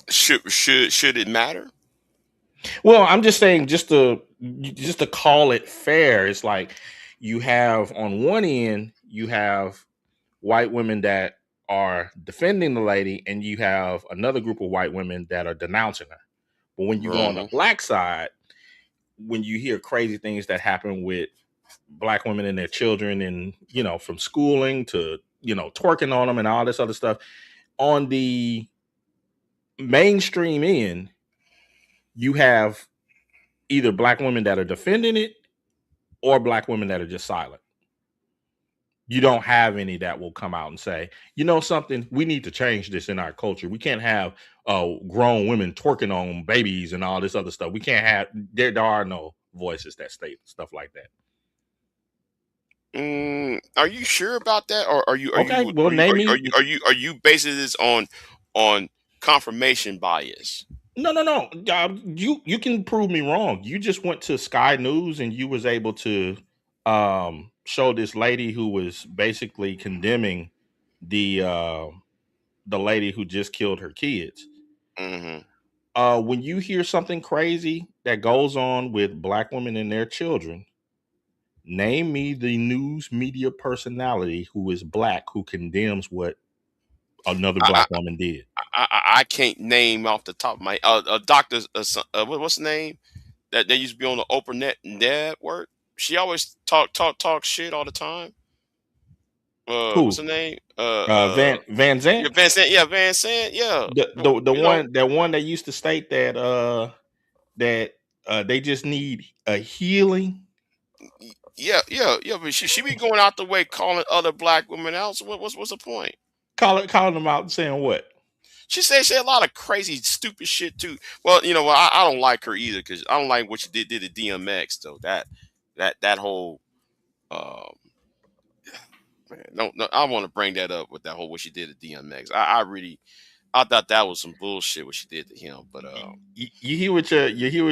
Should it matter? Well, I'm just saying, just to call it fair, it's like you have, on one end, you have white women that are defending the lady, and you have another group of white women that are denouncing her. But when you go on the Mhm. black side, when you hear crazy things that happen with black women and their children, and from schooling to twerking on them and all this other stuff, on the mainstream end, you have either black women that are defending it, or black women that are just silent. You don't have any that will come out and say, something, we need to change this in our culture. We can't have grown women twerking on babies and all this other stuff. We can't have, there are no voices that state stuff like that. Are you sure about that, or are you are Okay, you well, are you name are you are me. you are you, are you basing this on confirmation bias? No. You can prove me wrong. You just went to Sky News, and you was able to show this lady who was basically condemning the uh, the lady who just killed her kids. Hmm. When you hear something crazy that goes on with black women and their children, name me the news media personality who is black who condemns what another I, black woman did. I can't name off the top of my doctor. What's the name that they used to be on the Oprah network? She always talk shit all the time. What's Who? her name? Van Yeah, Zant? Van Sant. Yeah, Van Sant. Yeah, The you know. one that used to state that they just need a healing. Yeah. But she be going out the way calling other black women out. So what's the point? Calling them out and saying what? She had a lot of crazy, stupid shit too. Well, I don't like her either, because I don't like what she did to DMX though. That whole um, man. No, I want to bring that up with that whole what she did to DMX. I thought that was some bullshit what she did to him. But You hear what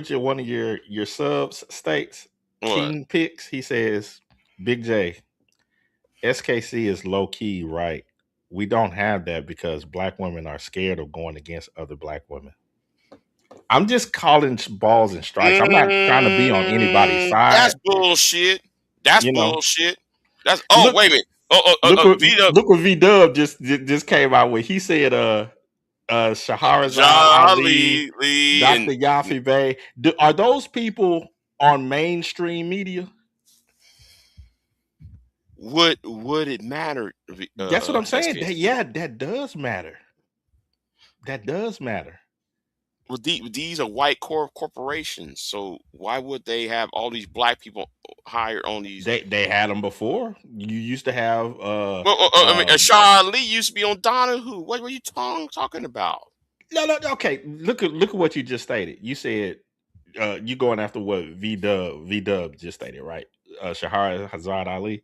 your one of your subs states, what? King Picks. He says, Big J, SKC is low key, right? We don't have that because black women are scared of going against other black women. I'm just calling balls and strikes. I'm not trying to be on anybody's That's side. bullshit. That's You know, bullshit. That's look, wait a minute. Vita look what V Dub just came out with. He said, Shahrazad Ali, Jolly Lee Dr. and Yafi Bey. Are those people on mainstream media? would it matter? That's what I'm saying. SKC? That does matter. That does matter. Well, these are white corporations, so why would they have all these black people hired on these? They had them before. You used to have Well, I mean, Shah Ali used to be on Donahue. What were you talking about? no. Okay, look at what you just stated. You said you going after what V Dub just stated, right? Shahar Hazard Ali,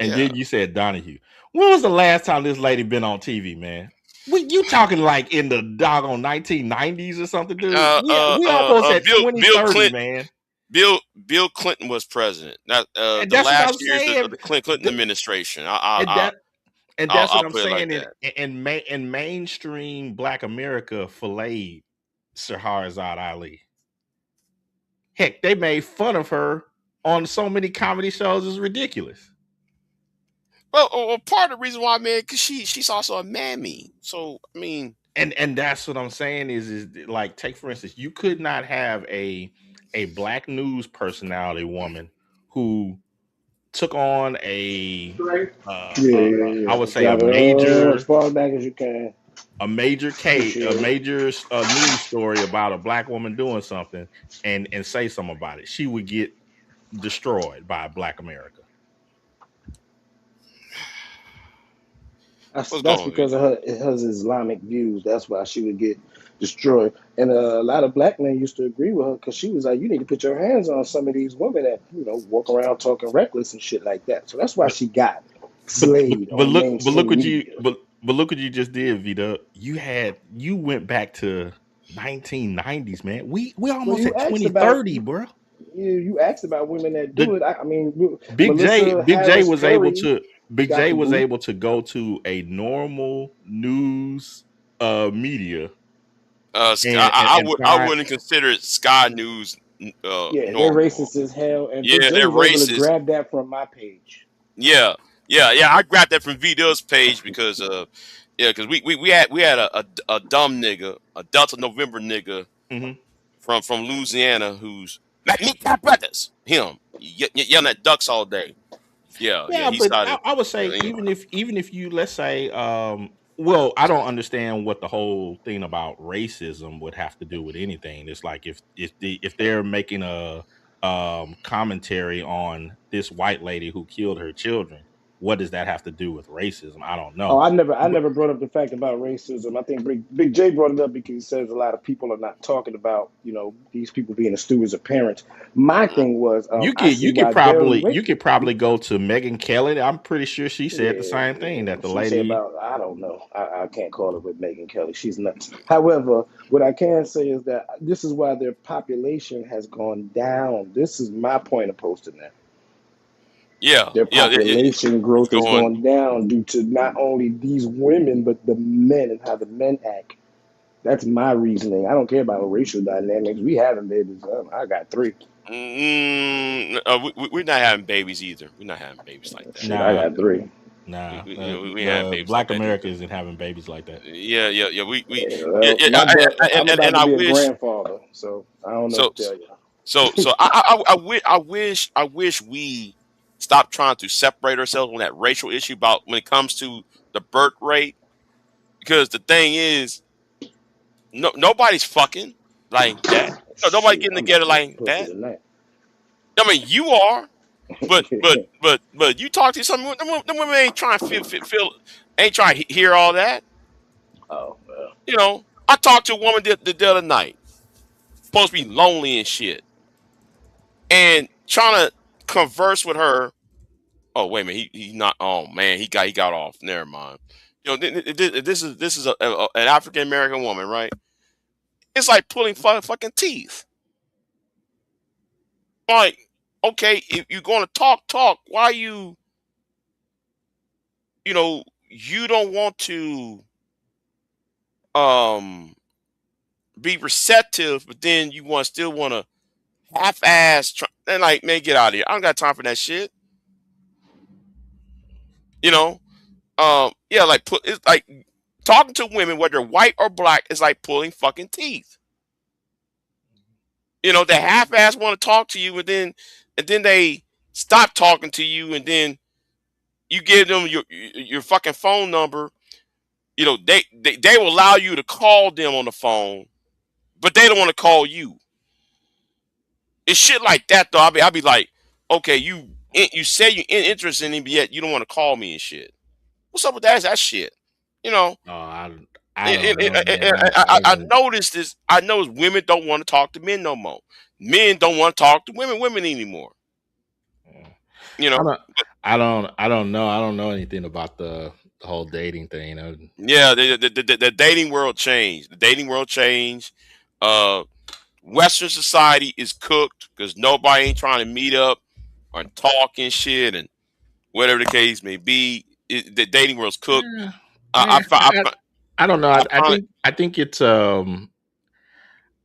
and Yeah. then you said Donahue. When was the last time this lady been on TV, man? You talking like in the doggone 1990s or something, dude? We almost at 2030, Clinton, man. Bill Clinton was president. Not the That's what I'm last years saying. of the Clinton administration. And that's what I'll I'm put it like saying. that. In mainstream Black America filleted Shahrazad Ali. Heck, they made fun of her on so many comedy shows. It's ridiculous. Well, part of the reason why, man, because she's also a mammy. So I mean, and that's what I'm saying is like, take for instance, you could not have a black news personality woman who took on I would say Drop it as far back as you can. a major news story about a black woman doing something and say something about it. She would get destroyed by Black America. That's because of her Islamic views. That's why she would get destroyed. And a lot of black men used to agree with her because she was like, you need to put your hands on some of these women that, walk around talking reckless and shit like that. So that's why she got slayed on mainstream media. But look what you just did, Vita. You went back to 1990s, man. We almost at 2030, bro. You asked about women that do it. I mean, Big J was able to go to a normal news media. I wouldn't consider it Sky News. They're normal. racist as hell, and yeah, Big J was able to grab that from my page. Yeah. I grabbed that from V-Dub's page because because we had a dumb nigga, a Delta November nigga from Louisiana who's like meet my brothers. Him yelling at ducks all day. Yeah. He But started. I would say even if you, let's say, well, I don't understand what the whole thing about racism would have to do with anything. It's like if they're making a commentary on this white lady who killed her children, what does that have to do with racism? I don't know. Oh, I never brought up the fact about racism. I think Big J brought it up because he says a lot of people are not talking about, these people being the stewards of parents. My thing was, you could probably go to Megyn Kelly. I'm pretty sure she said the same thing that the lady. I don't know. I can't call it with Megyn Kelly. She's nuts. However, what I can say is that this is why their population has gone down. This is my point of posting that. Their population growth is going down due to not only these women, but the men and how the men act. That's my reasoning. I don't care about racial dynamics. We having babies. I got 3. We're not having babies either. We're not having babies like that. I got 3. Nah, we have babies. Black like America that isn't having babies like that. I'm about to be a grandfather, so I don't know what to tell you. So I wish we stop trying to separate ourselves on that racial issue about when it comes to the birth rate, because the thing is, nobody's fucking like that. Nobody getting together like that. I mean, you are, but you talk to some the women ain't trying to feel ain't trying to hear all that. Oh, well. I talked to a woman the other night, supposed to be lonely and shit, and trying to converse with her Oh wait a minute, he not. Oh man, he got off. Never mind. You know, this is an African American woman, right? It's like pulling fucking teeth. Like, okay, if you're going to talk, why you don't want to um be receptive, but then you still want to half-ass and like, man, get out of here. I don't got time for that shit. You know, yeah, like it's like talking to women, whether white or black, is like pulling fucking teeth. You know, they half-ass want to talk to you, and then they stop talking to you, and then you give them your fucking phone number. You know, they will allow you to call them on the phone, but they don't want to call you. It's shit like that though. I'll be like, okay, you say you're interested in me, but yet you don't want to call me and shit. What's up with that? Is that shit? You know, Oh, I don't know, man. I noticed this. I noticed women don't want to talk to men no more. Men don't want to talk to women anymore. You know. I don't know. I don't know anything about the whole dating thing. Yeah, the dating world changed. The dating world changed. Western society is cooked because nobody ain't trying to meet up or talk and shit and whatever the case may be. The dating world's cooked. I don't know. I think it's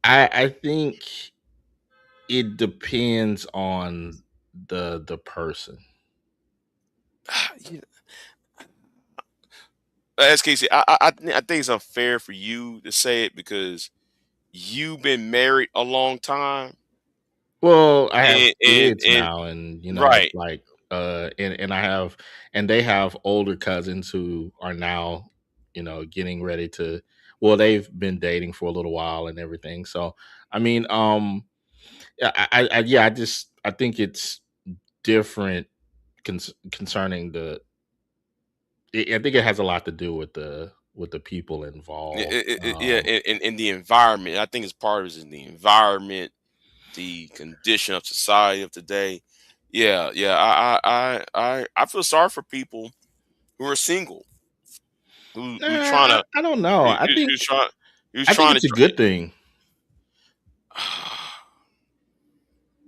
I think it depends on the person. As Casey, I think it's unfair for you to say it because you've been married a long time. Well, I have And kids and now, and it's right. like and they have older cousins who are now, getting ready to. Well, they've been dating for a little while and everything. So, I mean, yeah, I think it's different concerning I think it has a lot to do with the people involved. Yeah, in the environment. I think it's part of it is in the environment, the condition of society of today. Yeah, yeah. I feel sorry for people who are single, who trying to I don't know. who's I think trying to it's a good thing.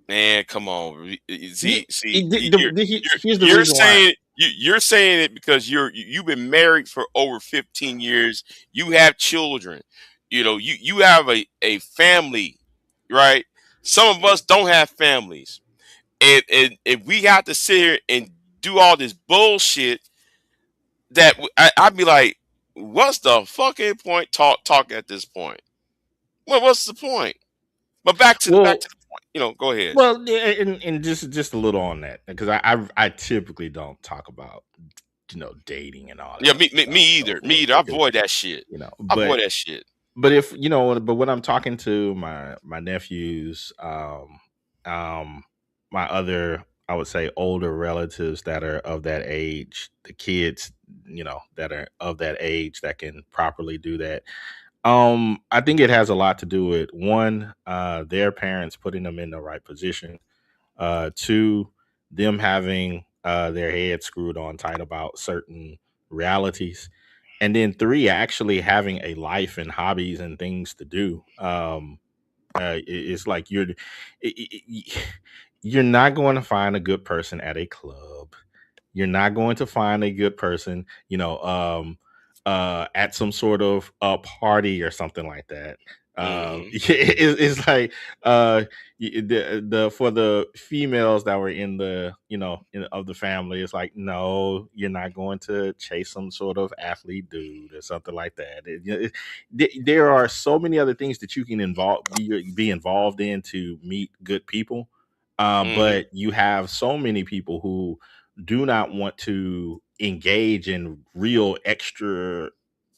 Man, come on. He, See, he- the- the- he- here's the you're reason why. saying you're saying it because you've been married for over 15 years. You have children. You know, you have a family, right? Some of us don't have families, and we have to sit here and do all this bullshit. I'd be like, what's the fucking point? Talk at this point. Well, what's the point? But back Well, to the point. Go ahead. well, yeah, and just a little on that, because I typically don't talk about dating and all Yeah, that me stuff and so either. Me forth, either. I because avoid that shit. I avoid but that shit. if but when I'm talking to my nephews, um my other, I would say, older relatives that are of that age, the kids, that are of that age that can properly do that. I think it has a lot to do with, one, their parents putting them in the right position. Two, them having their head screwed on tight about certain realities. And then three, actually having a life and hobbies and things to do. It's like you're not going to find a good person at a club. You're not going to find a good person, at some sort of party or something like that. Hmm. It's like the for the females that were in the of the family, it's like, no, you're not going to chase some sort of athlete dude or something like that. There are so many other things that you can be involved in to meet good people, Hmm. but you have so many people who do not want to engage in real extra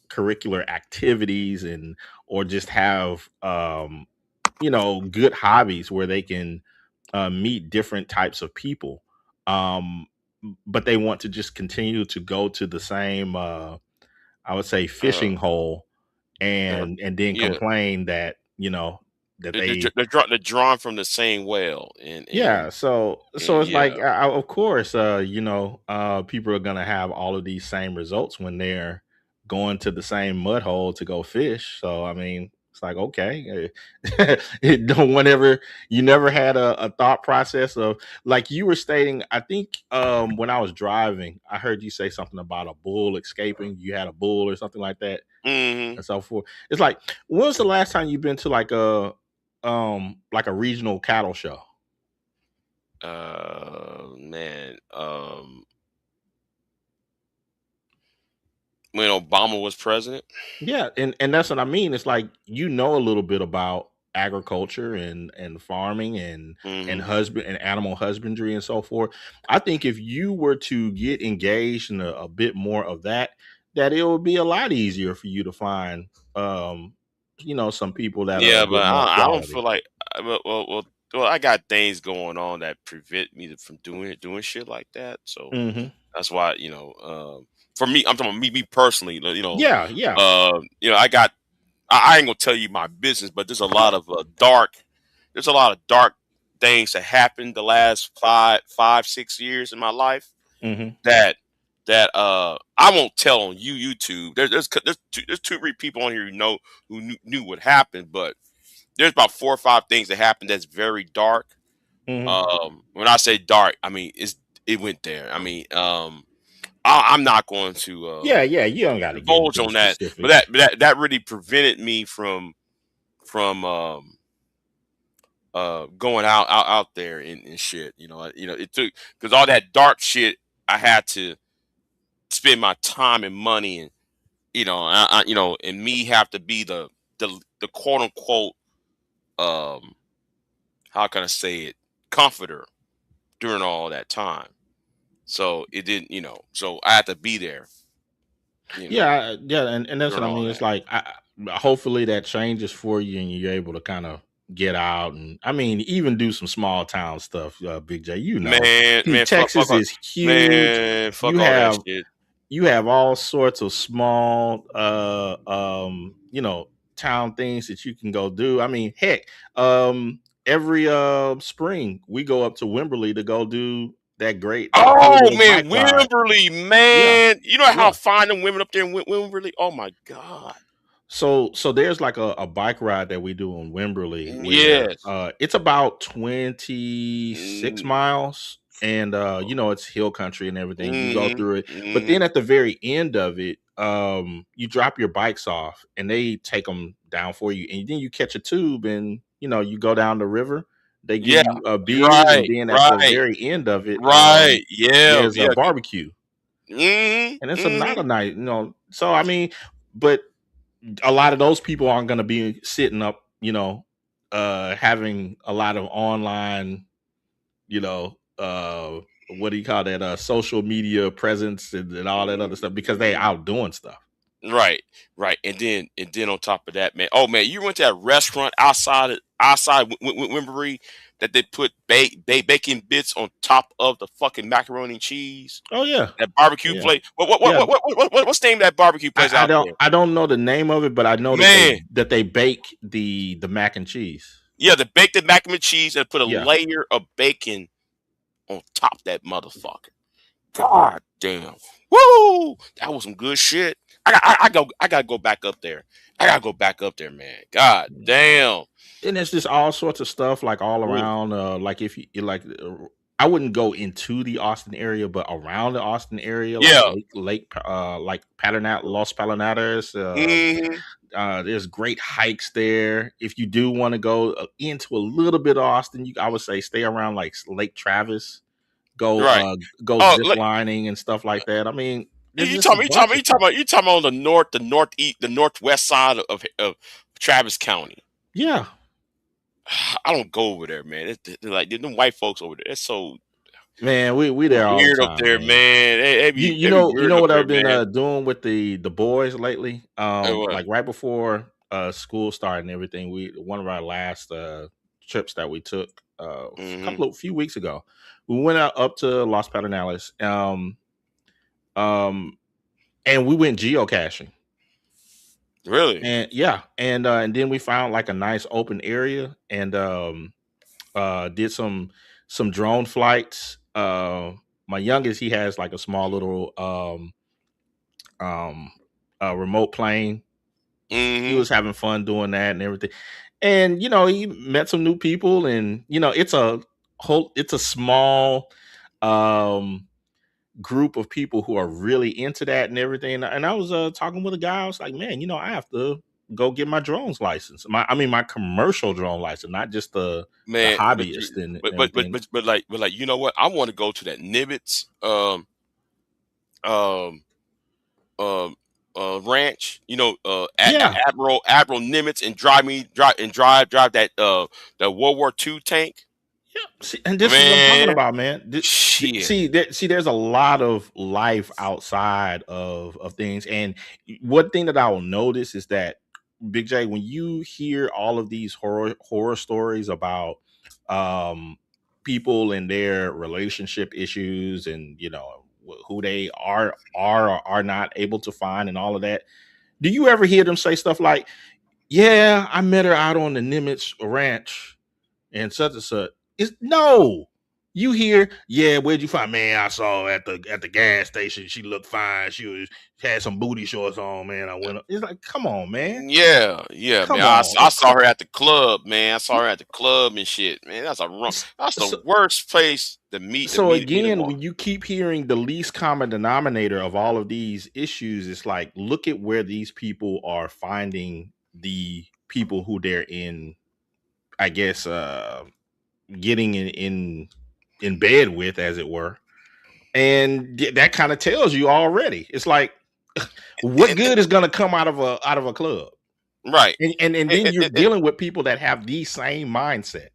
curricular activities, and or just have good hobbies where they can meet different types of people, um but they want to just continue to go to the same, I would say, Uh, fishing hole, uh, and then yeah. complain that that they they're drawn from the same well, yeah, so it's yeah. like of course people are gonna have all of these same results when they're going to the same mud hole to go fish. So I mean, it's like okay, it don't whenever you never had a thought process of like you were stating. I think when I was driving, I heard you say something about a bull escaping. You had a bull or something like that, Hmm. and so forth. It's like when was the last time you've been to like a regional cattle show? Man, when Obama was president. Yeah, and that's what I mean. It's like you know a little bit about agriculture and farming and Hmm. husband and animal husbandry and so forth. I think if you were to get engaged in a bit more of that, that it would be a lot easier for you to find some people that are a Yeah, but bit more I don't feel quality. like well, I got things going on that prevent me from doing shit like that. So Hmm. that's why for me, I'm talking about me personally. Yeah, yeah. I got. I ain't gonna tell you my business, but there's a lot of dark things that happened the last 5, 6 years in my life Hmm. that I won't tell on YouTube. There's 2, 3 people on here who knew what happened, but there's about 4 or 5 things that happened that's very dark. Hmm. When I say dark, I mean it went there. I mean, I'm not going to Yeah, yeah. You don't got to get divulge into the on that, but specifics. that really prevented me from going out there and shit. It took because all that dark shit I had to spend my time and money and and me have to be the quote unquote um how can I say it comforter during all that time. So it didn't, so I had to be there, Yeah, and that's during what I all mean. It's that. like hopefully that changes for you, and you're able to kind of get out, and I mean, even do some small town stuff. Big J, Man, man, Texas is huge. fuck You all that have shit. you have all sorts of small, town things that you can go do. I mean, heck, every spring we go up to Wimberley to go do that cool Oh little man, bike ride. Wimberley, Yeah, man. You know how yeah. fine them women up there in Wimberley? Oh my God. So there's like a bike ride that we do in Wimberley where Yes. it's about 26 Mm, miles and it's hill country and everything. You go mm-hmm, through it. But then mm-hmm. at the very end of it, you drop your bikes off and they take them down for you. And then you catch a tube and you go down the river. They give Yeah. you a You're beer and right. then at the Right. very end of it, Right. Yeah. there's a Yeah. barbecue. Mm-hmm. And it's not a Mm-hmm. night, So I mean, but a lot of those people aren't going to be sitting up, having a lot of online, you know, uh, what do you call that? Social media presence and all that other stuff because they out doing stuff. Right, right, and then on top of that, man. Oh man, you went to that restaurant outside Wimberley that they put bacon bits on top of the fucking macaroni and cheese. Oh yeah, That barbecue yeah, place. yeah. What's the name of that barbecue place I out don't there? I don't know the name of it, but I know that they Man, that they bake the mac and cheese. yeah, the baked the macaroni and cheese and put a Yeah, layer of bacon on top of that motherfucker. God damn. Woo! That was some good shit. I gotta go back up there. I gotta go back up there, man. God damn. and it's just all sorts of stuff like all Ooh. around. Like if you like, I wouldn't go into the Austin area, but around the Austin area, like Yeah. like Paternat, Los Palonares. Hmm. There's great hikes there. If you do want to go into a little bit of Austin, I would say stay around like Lake Travis. Go Right. go Oh, zip lining and stuff like that. I mean, there's you just a talking bunch of stuff. you talking on the northeast, the northwest side of Travis County. Yeah, I don't go over there, man. They're like them white folks over there. It's so man, we there all the weird up time, there, man. man. They be You weird know up what there, I've been man. doing with the boys lately? What? Like right before school started and everything, we one of our last trips that we took Hmm. few weeks ago, we went out up to Los Pedernales, um, and we went geocaching. Really? And yeah, and then we found like a nice open area, and did some drone flights. My youngest, he has like a small little um remote plane. He Mm-hmm. was having fun doing that and everything. And he met some new people, and it's a small um group of people who are really into that and everything. And I was talking with a guy. I was like, man, I have to go get my drones license. My commercial drone license, not just the Man, hobbyist and everything. but you know what? I want to go to that Nimitz um ranch. Yeah. Admiral Nimitz, and drive that World War II tank. Yeah. See, and this is what I'm talking Man, about, man. shit. There's a lot of life outside of things, and one thing that I will notice is that, Big J, when you hear all of these horror stories about um people and their relationship issues, and who they or are not able to find and all of that, do you ever hear them say stuff like, "Yeah, I met her out on the Nimitz Ranch and such and such"? It's no. You hear, yeah, where'd you find, man? I saw her at the gas station. She looked fine. Had some booty shorts on, man. I went up. It's like, come on, man. Yeah, man. Come I, on. I saw her at the club, man. I saw her at the club and shit, man. That's the So, worst place to meet so a again, woman. when you keep hearing the least common denominator of all of these issues, it's like, look at where these people are finding the people who they're in, I guess, getting in bed with, as it were. And that kind of tells you already. It's like, what And, good is going to come out of a club? right. And And, then you're and, and, dealing with people that have the same mindset.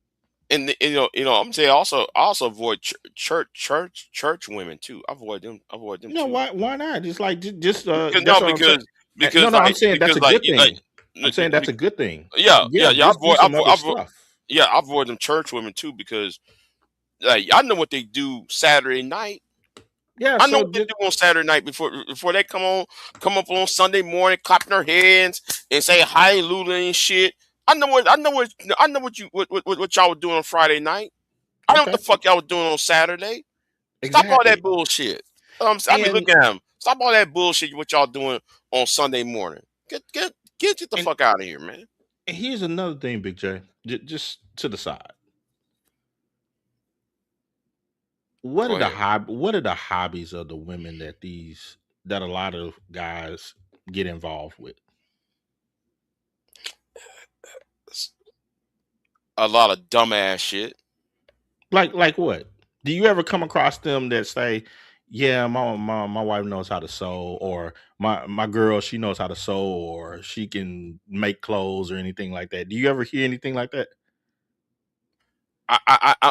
I'm saying I also avoid church women too. Avoid them too. Why not? It's like, just Because that's no, what I'm saying. because No, I'm like saying that's because a good like thing. I'm saying that's a good thing. yeah, Yeah, I just do avoid, some other stuff. I avoid them church women too, because like I know what they do Saturday night. Yeah, I know so what they just, do on Saturday night before they come up on Sunday morning, clapping their hands and say hallelujah and shit. I know what y'all were doing on Friday night. I know what okay, the fuck y'all was doing on Saturday. Stop all that exactly. bullshit. I mean, And look at him. Stop all that bullshit. What y'all doing on Sunday morning? Get the and, fuck out of here, man. and here's another thing, Big J. Just to the side. What Go are the ahead. hobbies of the women that a lot of guys get involved with? It's a lot of dumbass shit. Like what? Do you ever come across them that say, "Yeah, my wife knows how to sew," or my girl, she knows how to sew, or she can make clothes, or anything like that? Do you ever hear anything like that?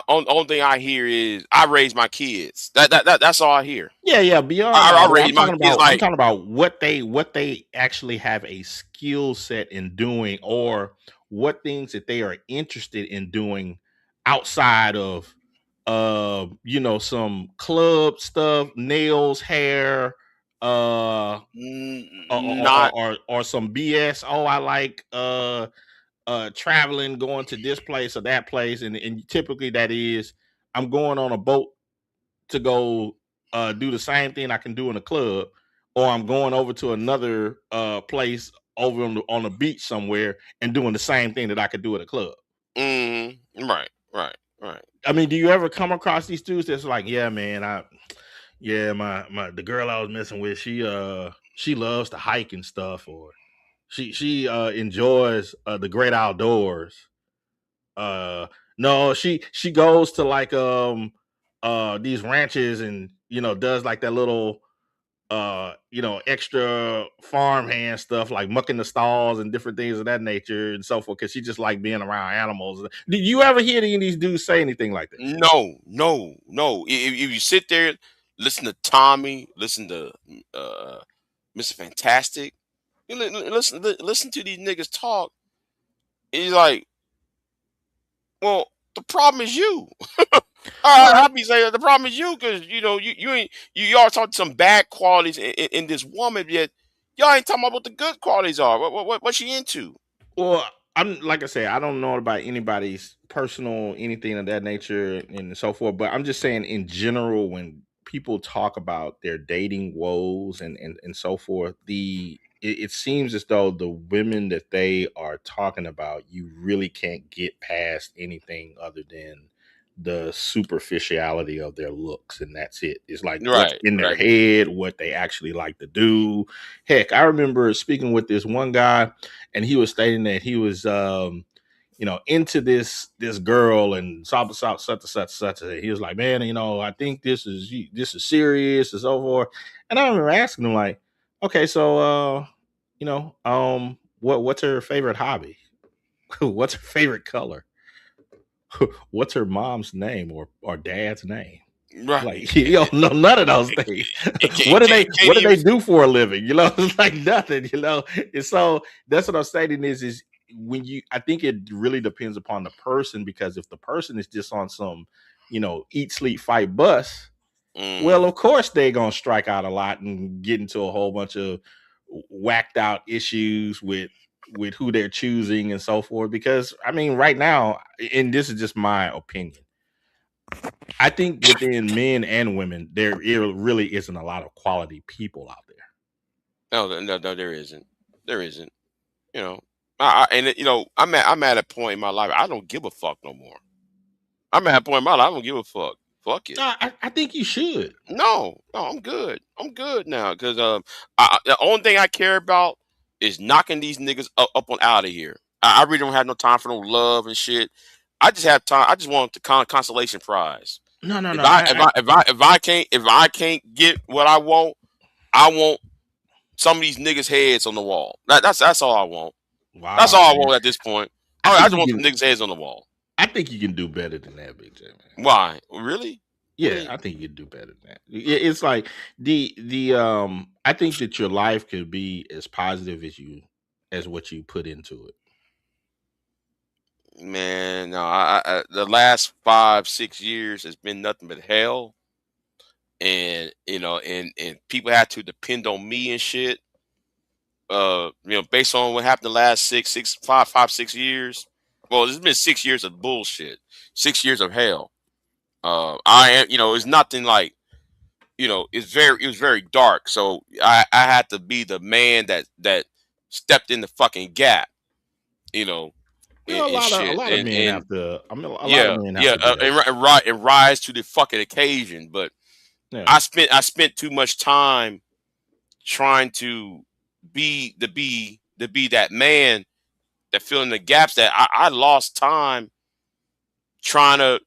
Only thing I hear is I raise my kids. That's all I hear. Yeah. Beyond all I that, raise my kids I'm like talking about what they actually have a skill set in doing, or what things that they are interested in doing outside of some club stuff, nails, hair, not. or some BS. Oh, I like traveling, going to this place or that place, and typically that is, I'm going on a boat to go do the same thing I can do in a club, or I'm going over to another place over on the beach somewhere and doing the same thing that I could do at a club. Right. I mean, do you ever come across these dudes that's like, yeah, man, my the girl I was messing with, she loves to hike and stuff, or she enjoys the great outdoors. No, she goes to like these ranches, and does like that little extra farmhand stuff, like mucking the stalls and different things of that nature and so forth, because she just like being around animals. Did you ever hear any of these dudes say anything like that? No. If you sit there, listen to Tommy, listen to Mr. Fantastic, listen to these niggas talk. He's like, well, the problem is you. Well, I'll be saying the problem is you, because you ain't you are talking some bad qualities in this woman, yet Y'all ain't talking about what the good qualities are. What she into? Well, I'm like I said, I don't know about anybody's personal anything of that nature and so forth, but I'm just saying in general when people talk about their dating woes and so forth, it seems as though the women that they are talking about, you really can't get past anything other than the superficiality of their looks, and that's it. It's like what's Right, in their right. head, what they actually like to do. Heck, I remember speaking with this one guy, and he was stating that he was into this girl and such. He was like, man, I think this is serious and so forth. And I remember asking him like, okay, so what's her favorite hobby? What's her favorite color? What's her mom's name or dad's name? Right. Like you don't know none of those things. It what do they can't what do even. they do for a living? It's like nothing. And so that's what I'm stating is when I think it really depends upon the person, because if the person is just on some, eat, sleep, fight, bus, well, Mhm. of course they're gonna strike out a lot and get into a whole bunch of whacked out issues with who they're choosing and so forth. Because I mean, right now, and this is just my opinion, I think within men and women, really isn't a lot of quality people out there. No, there isn't. There isn't. You know, I'm at a point in my life I don't give a fuck no more. I'm at a point in my life I don't give a fuck. Fuck it. I think you should. No, I'm good. I'm good now because the only thing I care about is knocking these niggas up on out of here. I really don't have no time for no love and shit. I just have time. I just want the consolation prize. No, no, If no. I if I if I if I can't get what I want some of these niggas' heads on the wall. That's all I want. That's Wow, all I man. want at this point. I I think just you want some can. niggas' heads on the wall. I think you can do better than that, Big J, man. Why? Really? Yeah, I think you can do better than that. It's like the. I think that your life could be as positive as what you put into it. Man, no. The last 5, 6 years has been nothing but hell, and and people had to depend on me and shit. Based on what happened the last 6 years. Well, it's been 6 years of bullshit, 6 years of hell. I am, it's nothing like, it was very dark. So I had to be the man that stepped in the fucking gap, you know, Well, and a shit, lot of men and have to. I mean, a lot of yeah, men have yeah, to do that. and rise to the fucking occasion. But Yeah. I spent too much time trying to be that man that fill in the gaps that I lost time trying to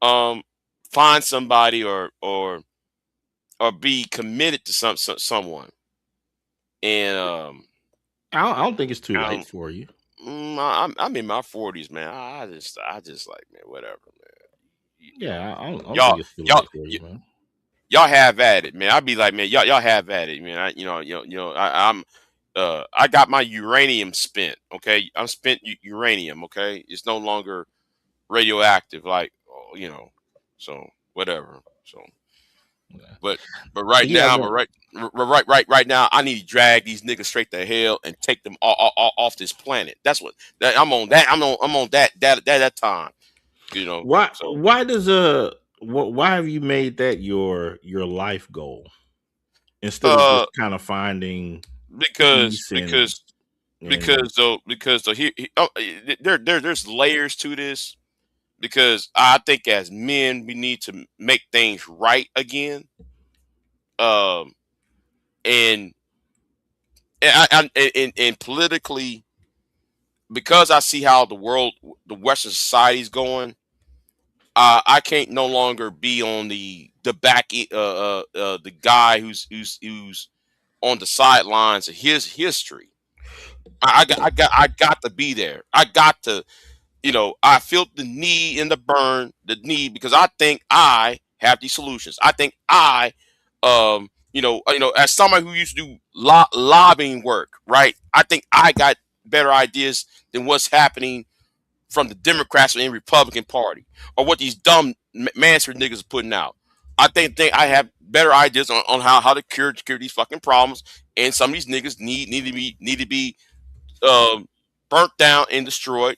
um find somebody or be committed to someone. And I don't think it's too late I'm for you. I'm in my 40s, man. I just like, man, whatever, man. Yeah, I don't Y'all think it's too y'all late for you, y- man. y'all have at it, man. I'd be like, man, y'all have at it, man. I got my uranium spent. Okay, I'm spent uranium. Okay, it's no longer radioactive, like, so whatever. So Yeah. but but right Yeah, now, man. right now, I need to drag these niggas straight to hell and take them off this planet. That's what I'm on. I'm on that time. So Why does why have you made that your life goal instead of uh just kind of finding because peace because and because though there's layers to this, because I think as men we need to make things right again. Um and and politically, because I see how the Western society is going. I can't no longer be on the guy who's on the sidelines of his history. I got to be there. I got to, I felt the need and the need, because I think I have these solutions. I think as somebody who used to do lobbying work, right? I think I got better ideas than what's happening from the Democrats and Republican Party, or what these dumb Mansford niggas are putting out. I think I have better ideas on how to cure these fucking problems, and some of these niggas need to be um, burnt down and destroyed,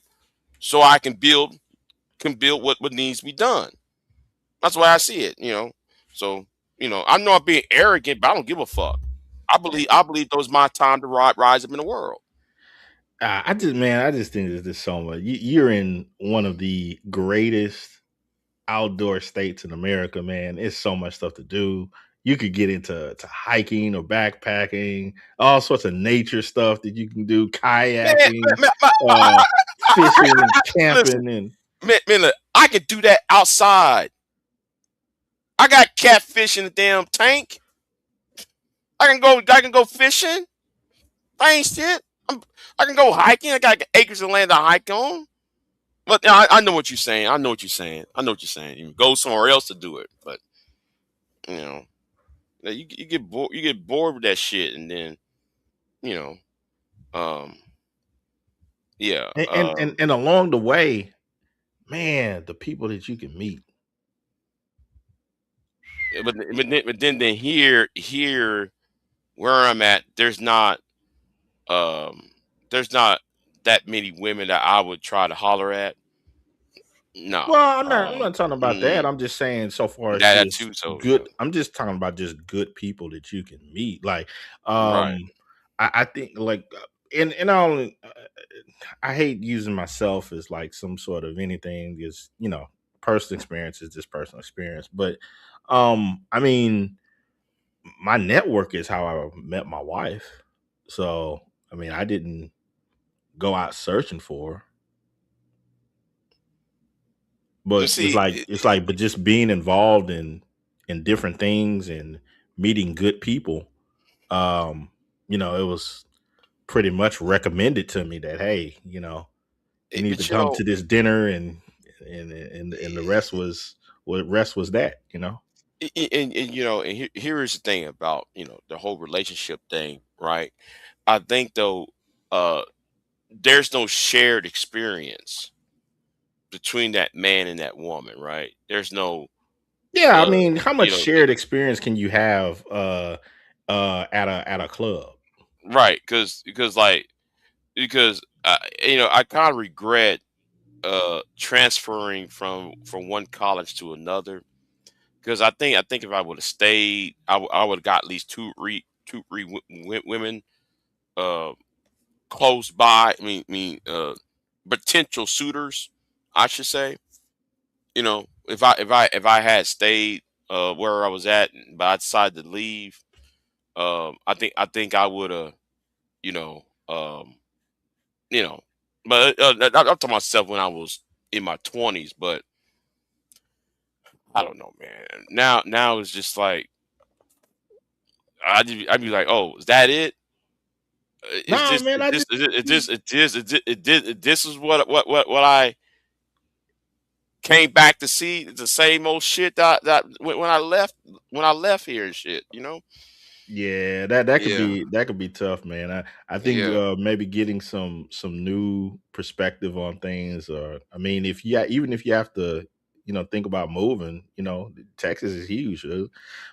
so I can build what needs to be done. That's why I see it, you know. So I know I'm being arrogant, but I don't give a fuck. I believe those my time to rise up in the world. I just think there's just so much. You're in one of the greatest outdoor states in America, man. It's so much stuff to do. You could get into hiking or backpacking, all sorts of nature stuff that you can do, Man, kayaking, man, uh, fishing and listen, camping, and look, I can do that outside. I got catfish in the damn tank. I can go fishing. I ain't shit. I can go hiking. I got acres of land to hike on. But I know what you're saying. I know what you're saying. I know what you're saying. You go somewhere else to do it. But you know, you get bored. You get bored with that shit, and then you know, um, yeah. and along the way, man, the people that you can meet. But then here where I'm at, um there's not that many women that I would try to holler at. No. Well, I'm not talking about that. Mm, I'm just saying so far as that just too. So yeah, good. I'm just talking about just good people that you can meet. Like, right. I think like, and I only, I hate using myself as like some sort of anything. Is personal experience is just personal experience. But, I mean, my network is how I met my wife. So, I mean, I didn't go out searching for her. You But see, but just being involved in different things and meeting good people, it was pretty much recommended to me that, hey, you need to but come to this dinner, and the rest was that. and here is the thing about the whole relationship thing, right? I think though, uh, there's no shared experience between that man and that woman, right? There's no, Yeah, I uh, mean, how much you know, shared experience can you have at a club? right? Because I kind of regret transferring from one college to another, because I think if I would have stayed, I would have got at least women uh close by. Potential suitors, I should say. If I had stayed where I was at, but I decided to leave, I think I would have, you know, um, you know. But I'm talking myself when I was in my 20s. But I don't know, man. Now it's just like I'd be like, oh, is that it? Is No, this man, is I this just is it, this is what I came back to see? The same old shit that when I left here and shit. Yeah, that could Yeah, be tough, man. I think yeah, maybe getting some new perspective on things, or I mean, even if you have to, think about moving, Texas is huge,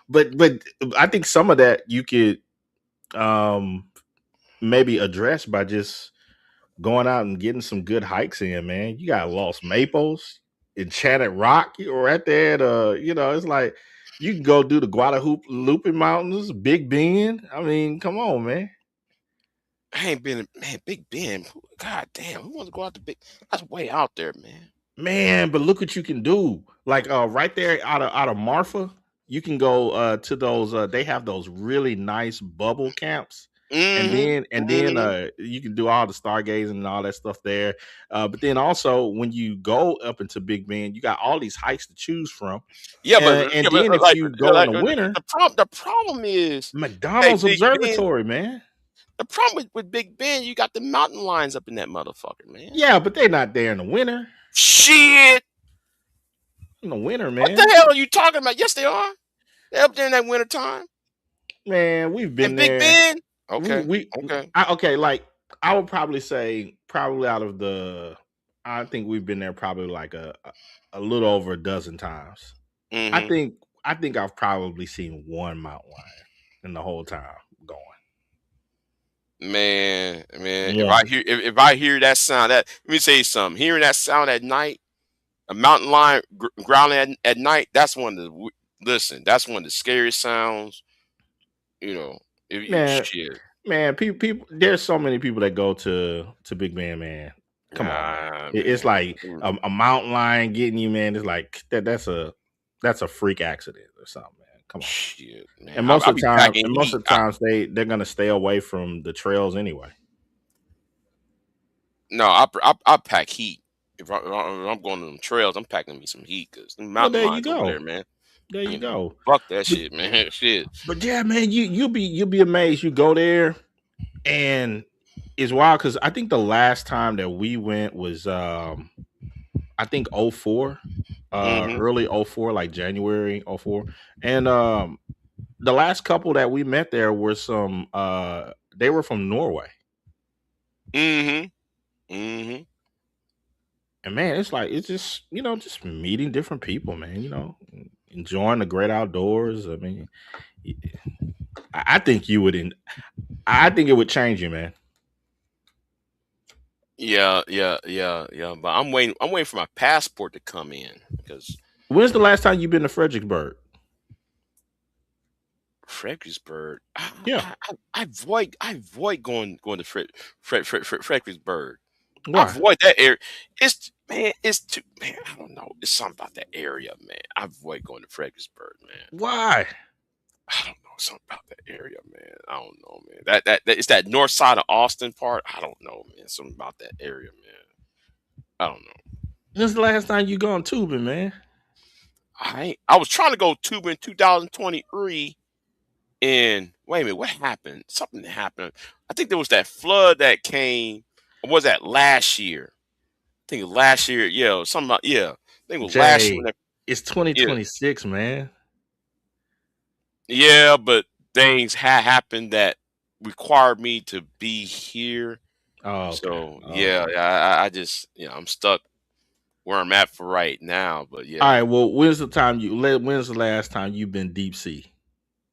but I think some of that you could um maybe address by just going out and getting some good hikes in, man. You got Lost Maples, Enchanted Rock, you're right there. It's like you can go do the Guadalupe Mountains, Big Bend. I mean, come on, man. I ain't been, man. Big Ben, god damn, who wants to go out to Big? That's way out there, man. Man, but look what you can do. Like right there out of Marfa, you can go to those they have those really nice bubble camps. And Mm-hmm. then Mm-hmm. you can do all the stargazing and all that stuff there. But then also when you go up into Big Bend, you got all these hikes to choose from. Yeah, but And then if you go in the winter, the problem is, hey, McDonald's Big Ben. Observatory, man. The problem with Big Ben, you got the mountain lions up in that motherfucker, man. Yeah, but they're not there in the winter. Shit, In the winter, what the man. hell are you talking about? Yes, they are. They're up there in that winter time. Man, we've And been Big there. Ben. Okay, We okay. okay, like I would probably say probably out of the I think we've been there probably like a little over a dozen times. I Mm-hmm. think I think I've probably seen one mountain lion in the whole time going. Man, One. if I hear that sound, that let me tell you something. Hearing that sound at night, a mountain lion growling at night, that's one of the listen. That's one of the scariest sounds. You know, if you Man, shit. people. There's so many people that go to Big Band, man. Come on, man. Nah, It's man. like a mountain lion getting you, man. It's like that's a freak accident or something, man. Come on. Shit, man. And I'll be packing most heat. of the times they're gonna stay away from the trails anyway. No, I pack heat. If I'm going to them trails, I'm packing me some heat because the Well, mountain there you lions over go. there, man. There you go. Fuck that But shit, man. Shit. but yeah, man, you'll be amazed. You go there and it's wild because I think the last time that we went was I think '04, Mm-hmm. early '04, like January '04. And the last couple that we met there were some they were from Norway. Mm-hmm. Mm-hmm. And man, it's like it's just, just meeting different people, man, enjoying the great outdoors. I mean, I think I think it would change you, man. Yeah. But I'm waiting for my passport to come in because When's the last time you've been to Fredericksburg? Fredericksburg. Yeah. I avoid going to Fredericksburg. I Why? avoid that area. It's too man. I don't know. It's something about that area, man. I avoid going to Fredericksburg, man. Why? I don't know something about that area, man. I don't know, man. That it's that north side of Austin part. I don't know, man. Something about that area, man. I don't know. When's the last time you gone tubing, man? I was trying to go tuba in 2023, and wait a minute, what happened? Something happened. I think there was that flood that came. Or was that last year? I think last year. Yeah, something about yeah. I think it was last year. Jay, it's Yeah, 2026, man. yeah, but things had happened that required me to be here. Oh, okay. So yeah, Okay. I just I'm stuck where I'm at for right now. But All yeah, right. Well, when's the last time you've been deep sea?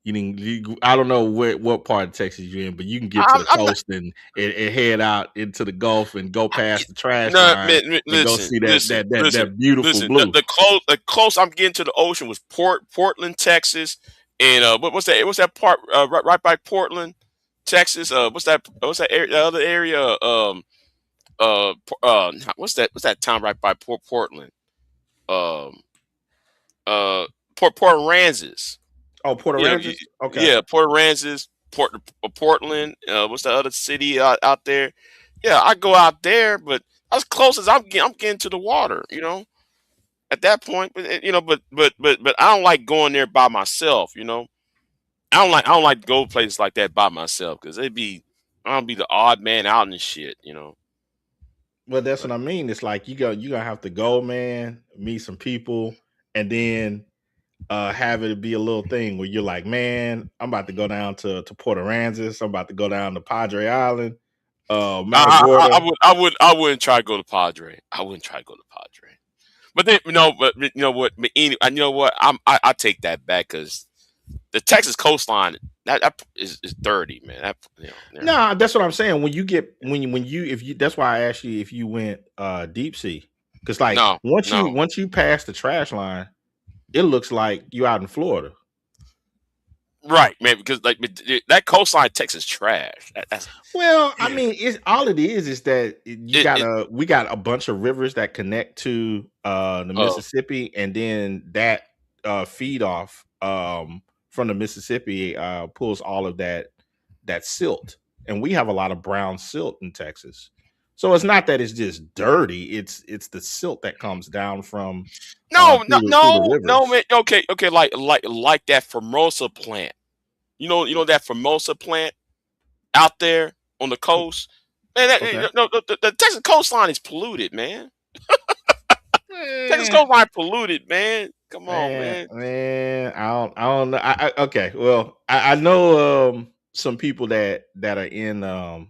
I don't know what part of Texas you're in, but you can get to the I'm not. coast and head out into the Gulf and go I, past the trash no, line and go listen, see listen. that beautiful blue. The close I'm getting to the ocean was Portland, Texas, and what's that? What's that part right by Portland, Texas? What's that area? The other area? What's that town right by Portland? Um, Port Aransas. Oh, Port You know, Aransas. Okay. yeah, Port Aransas, Portland. What's the other city out there? Yeah, I go out there, but as close as I'm getting to the water. At that point, but but I don't like going there by myself. I don't like to go places like that by myself because I'll be the odd man out and shit. Well, that's what But I mean. It's like you gonna have to go, man, meet some people, and then have it be a little thing where you're like, man, I'm about to go down to Port Aransas. I'm about to go down to Padre Island, Matagorda. I wouldn't try to go to Padre. I wouldn't try to go to Padre. But then but you know what? You know what? I take that back because the Texas coastline that is dirty, man. Never mind. No, that's what I'm saying. When you if you that's why I asked you if you went deep sea. Because like No, no. once you pass the trash line, it looks like you out in Florida. Right, man, because like that coastline Texas trash. That's Well, I yeah. mean, it's all it is that It we got a bunch of rivers that connect to the uh Mississippi, and then that feed off from the Mississippi pulls all of that silt, and we have a lot of brown silt in Texas. So it's not that it's just dirty; it's the silt that comes down from through the no, rivers. man. Okay, like that Formosa plant. You know that Formosa plant out there on the coast. Man, Okay. no, the Texas coastline is polluted, man. Texas Eh, coastline polluted, man. Come on, man. I don't know. Okay, well, I know some people that are in the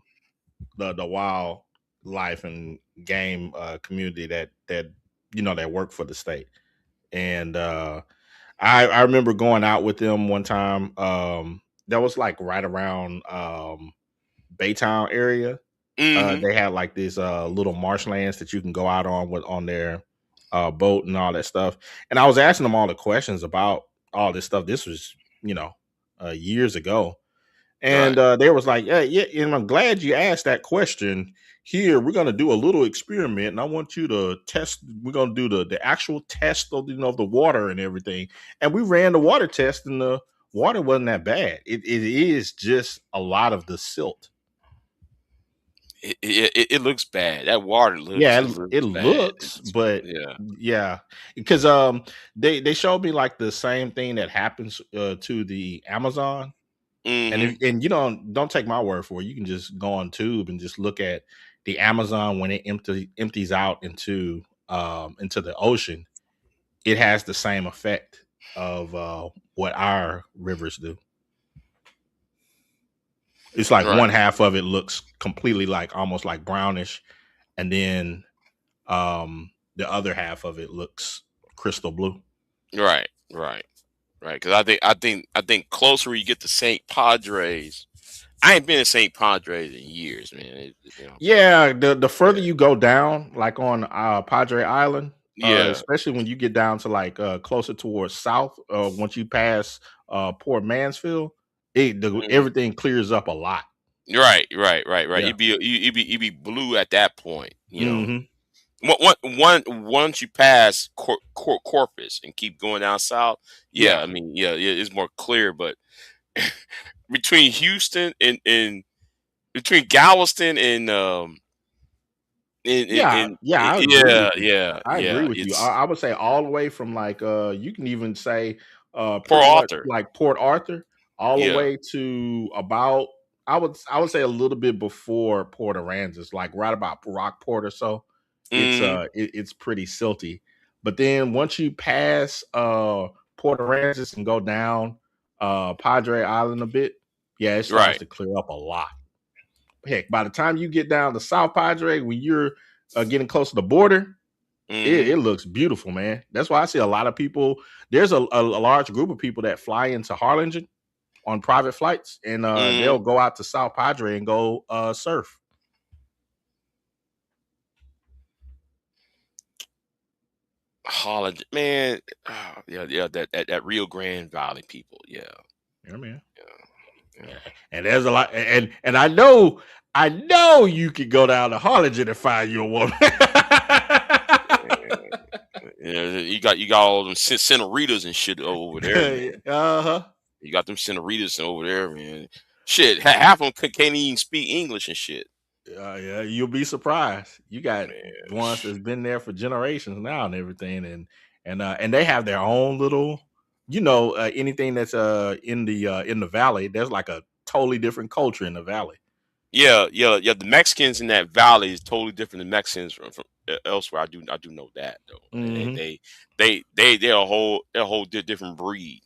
wildlife and game community that that work for the state, and I remember going out with them one time. That was like right around Baytown area. Hmm. They had like these little marshlands that you can go out on with on their boat and all that stuff. And I was asking them all the questions about all this stuff. This was, you know, years ago. And Right. they was like, yeah, yeah, and I'm glad you asked that question. Here, we're gonna do a little experiment, and I want you to test. We're gonna do the actual test of of the water and everything. And we ran the water test, and the water wasn't that bad. It is just a lot of the silt. It looks bad. That water looks Yeah, it it looks bad. looks, but Yeah. yeah, because they showed me like the same thing that happens to the Amazon. And Hmm. if, and you don't take my word for it. You can just go on Tube and just look at the Amazon when it empties out into the ocean. It has the same effect of what our rivers do. It's like Right. one half of it looks completely like almost like brownish, and then the other half of it looks crystal blue. Right. Right. Right. Because I think closer you get to St. Padres. I ain't been to St. Padres in years, man. Yeah, the Yeah. further you go down, like on Padre Island, Yeah. especially when you get down to like closer towards south, once you pass Port Mansfield, Mhm. everything clears up a lot. Right. Right. Right. Right. Yeah. You'd be blue at that point. Hmm. Once you pass Corpus and keep going down south, yeah, Yeah. I mean, yeah, yeah, it's more clear. But between Houston and between Galveston and Yeah. Yeah. I agree yeah, with you. yeah, I agree yeah, with you. it's I would say all the way from like you can even say Port pretty much Arthur. like Port Arthur all the Yeah. way to about I would say a little bit before Port Aransas, like right about Rockport or so. Hmm. It's pretty silty. But then once you pass Port Aransas and go down Padre Island a bit, yeah, it starts Right. to clear up a lot. Heck, by the time you get down to South Padre, when you're getting close to the border, it Hmm. looks beautiful, man. That's why I see a lot of people. There's a large group of people that fly into Harlingen on private flights, and Hmm. they'll go out to South Padre and go surf. Holiday, man. Yeah, yeah. That Rio Grande Valley people. Yeah, Yeah, man. yeah, Yeah. And there's a lot, and I know you could go down to Harlingen and find you a woman. yeah. Yeah, you got all them Centeritas and shit over there, man. Uh-huh. You got them Centeritas over there, man. Shit, half of them can't even speak English and shit. Yeah, you'll be surprised. You got Man. ones that's been there for generations now and everything, and they have their own little, anything that's in the valley. There's like a totally different culture in the valley. Yeah, yeah, yeah. The Mexicans in that valley is totally different than Mexicans from elsewhere. I do know that though. They Hmm. they they're a whole different breed.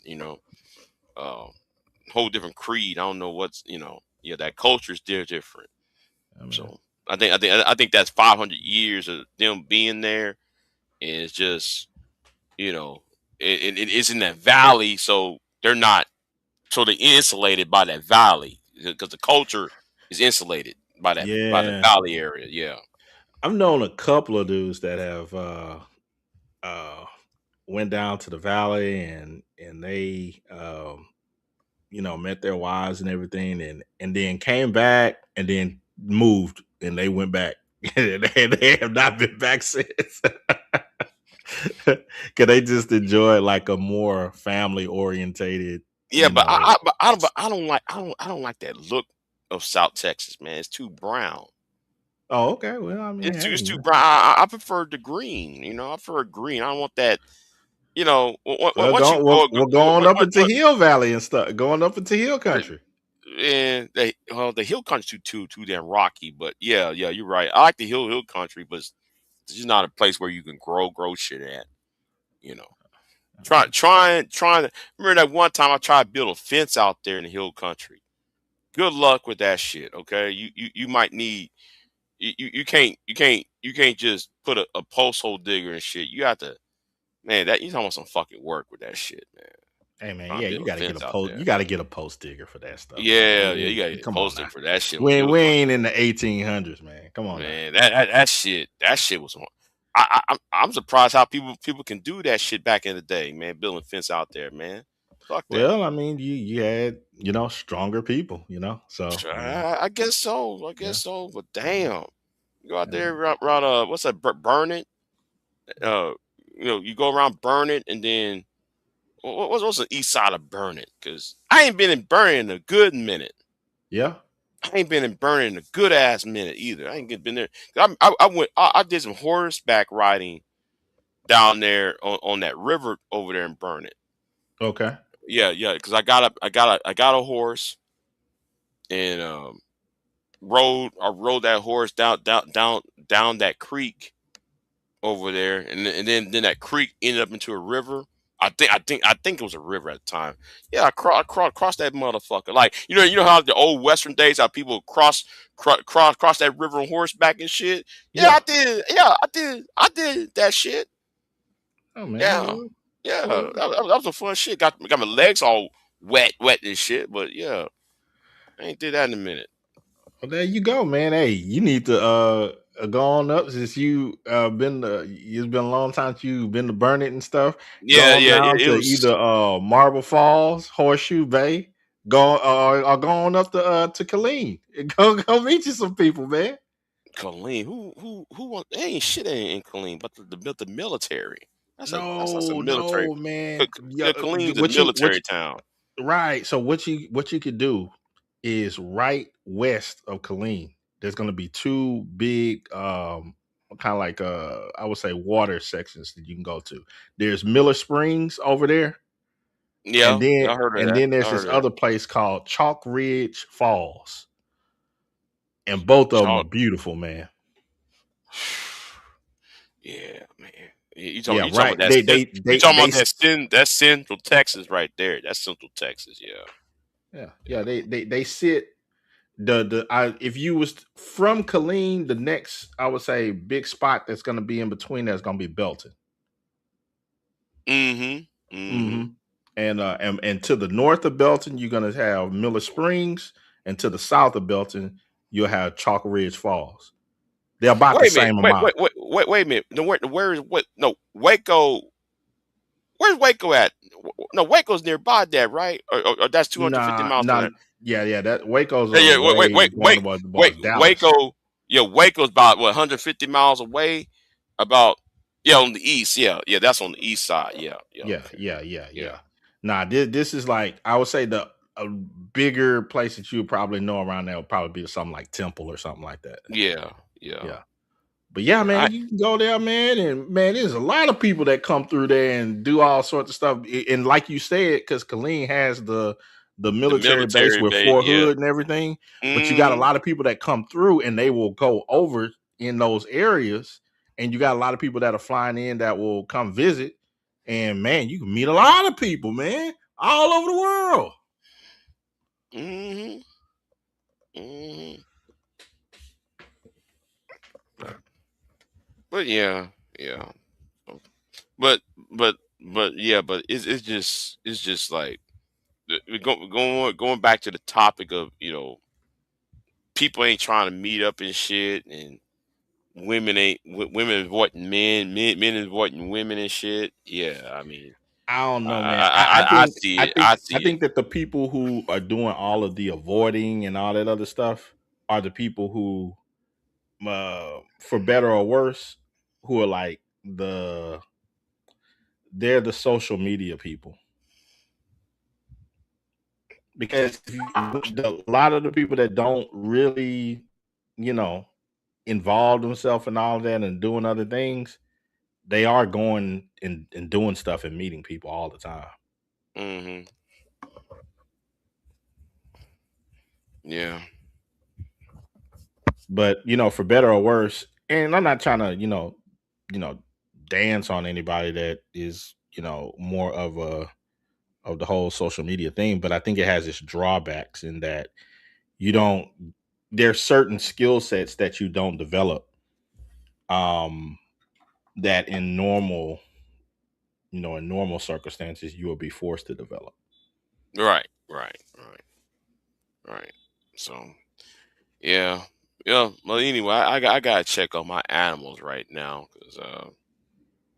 Uh, whole different creed. I don't know what's yeah. That culture is different. I mean, So I think that's 500 years of them being there, and it's just you know it's in that valley, so they're not so they're insulated by that valley because the culture is insulated by the yeah, valley area. Yeah. I've known a couple of dudes that have uh went down to the valley and they met their wives and everything, and then came back and then moved and they went back. They have not been back since. Cause they just enjoy like a more family orientated, Yeah, but I don't like that look of South Texas, man. It's too brown. Oh, okay. Well, I mean, It's hey, too brown. I prefer the green. I prefer green. I don't want that. well, Once you go on up into Hill Valley and stuff. Going up into Hill Country. and the hill country too damn rocky. But yeah, yeah, you're right. I like the hill country, but it's just not a place where you can grow shit at. You know, trying to remember that one time I tried to build a fence out there in the hill country. Good luck with that shit. Okay, you might need you can't just put a post hole digger and shit. You have to Man, that you talking about some fucking work with that shit, man. Hey man, Trying yeah, to you build a gotta get fence a out post. there. You gotta get a post digger for that stuff, man. Yeah, you gotta get Come on posted now. for that shit. We When ain't, you we was ain't in the 1800s, man. Come on now. man, that shit was. I'm surprised how people can do that shit back in the day, man. Building fence out there, man. Fuck that. Well, I mean, you had stronger people, So Sure, I mean, I guess so. I yeah, guess so. But damn, you go out yeah. there around what's that? Burn it. Uh, you go around burn it, and then what's the east side of burn it? Because I ain't been in burn in a good minute. Yeah. I ain't been in burn in a good ass minute either. I ain't been there. I did some horseback riding down there on that river over there in burn it. Okay. Yeah. Because I got a horse and rode that horse down that creek over there, and then that creek ended up into a river. I think it was a river at the time. Yeah, crossed that motherfucker. Like you know how the old Western days, how people cross that river on horseback and shit. Yeah, Yeah. I did. Yeah, I did that shit. Oh man. Yeah, Well, yeah, well, that was some fun shit. Got my legs all wet and shit. But yeah, I ain't did that in a minute. well, there you go, man. Hey, you need to go on up since you been it's been a long time since you've been to burn it and stuff. Yeah, Go on yeah, down it to was either Marble Falls, Horseshoe Bay. Go or go on up to Killeen. Go meet you some people, man. Colleen. Ain't shit in Colleen, but the military. That's a No, military. no, man. Yeah, Colleen's a what military town. right. So what you could do is right west of Killeen. There's going to be two big kind of like I would say water sections that you can go to. There's Miller Springs over there, and Yeah, then I heard of and that. then I there's heard this of that. other place called Chalk Ridge Falls, and both of them are Chalk. beautiful, man. Yeah, man. You talking Yeah, you talking right. about that? They they You they talking they about that's Central Texas right there. That's Central Texas. Yeah, yeah, they sit if you was from Killeen, the next I would say big spot that's going to be in between that's going to be Belton. yeah. Mm-hmm. Mm-hmm. hmm and to the north of Belton, you're going to have Miller Springs, and to the south of Belton, you'll have Chalk Ridge Falls. They're about the Wait a minute. same Wait, amount. wait, wait, wait, wait a minute. No, where is what? No, Waco. Where's Waco at? No, Waco's nearby that, right? Or that's 250 Nah, miles from nah, there. yeah. That Waco's Yeah, yeah. Wait, wait, way wait, going wait, towards Dallas. Waco. Yeah, Waco's about what 150 miles away. About on the east. Yeah, yeah. That's on the east side. Yeah, yeah. Yeah, Okay. yeah, yeah, Yeah, yeah. Nah, this is like I would say the a bigger place that you would probably know around there would probably be something like Temple or something like that. yeah, yeah, Yeah. But yeah, yeah. man, you can go there, man, and man, there's a lot of people that come through there and do all sorts of stuff. And like you said, because Killeen has the The military base military with base. Fort Yeah. Hood and everything, but you got a Mm-hmm. lot of people that come through and they will go over in those areas, and you got a lot of people that are flying in that will come visit. And man, you can meet a lot of people, man, all over the world. Mm-hmm. Mm-hmm. But yeah, yeah. But yeah. But it's just like going back to the topic of people ain't trying to meet up and shit, and women avoiding men avoiding women and shit. Yeah, I mean, I don't I know, man. I I, I, I think see I it. think I I see it. think that the people who are doing all of the avoiding and all that other stuff are the people who, for better or worse, who are like they're the social media people. Because a lot of the people that don't really, you know, involve themselves in all that and doing other things, they are going and doing stuff and meeting people all the time. Hmm. Yeah. But for better or worse, and I'm not trying to you know dance on anybody that is more of the whole social media thing, but I think it has its drawbacks in that you don't there's certain skill sets that you don't develop, um that in normal in normal circumstances you will be forced to develop. Right, right, right, right. So yeah, yeah. Well, anyway, I gotta check on my animals right now, cause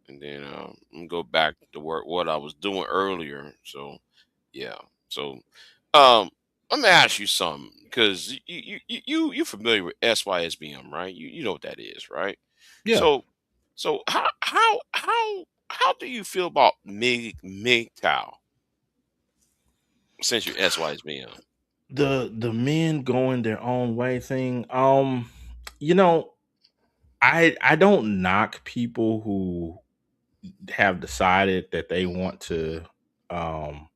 and then I'm gonna go back to work what I was doing earlier. So yeah. So um, let me ask you something, because you familiar with SYSBM, right? You know what that is, right? Yeah. So how do you feel about MGTOW since you're SYSBM? The men going their own way thing. You know, I don't knock people who have decided that they want to um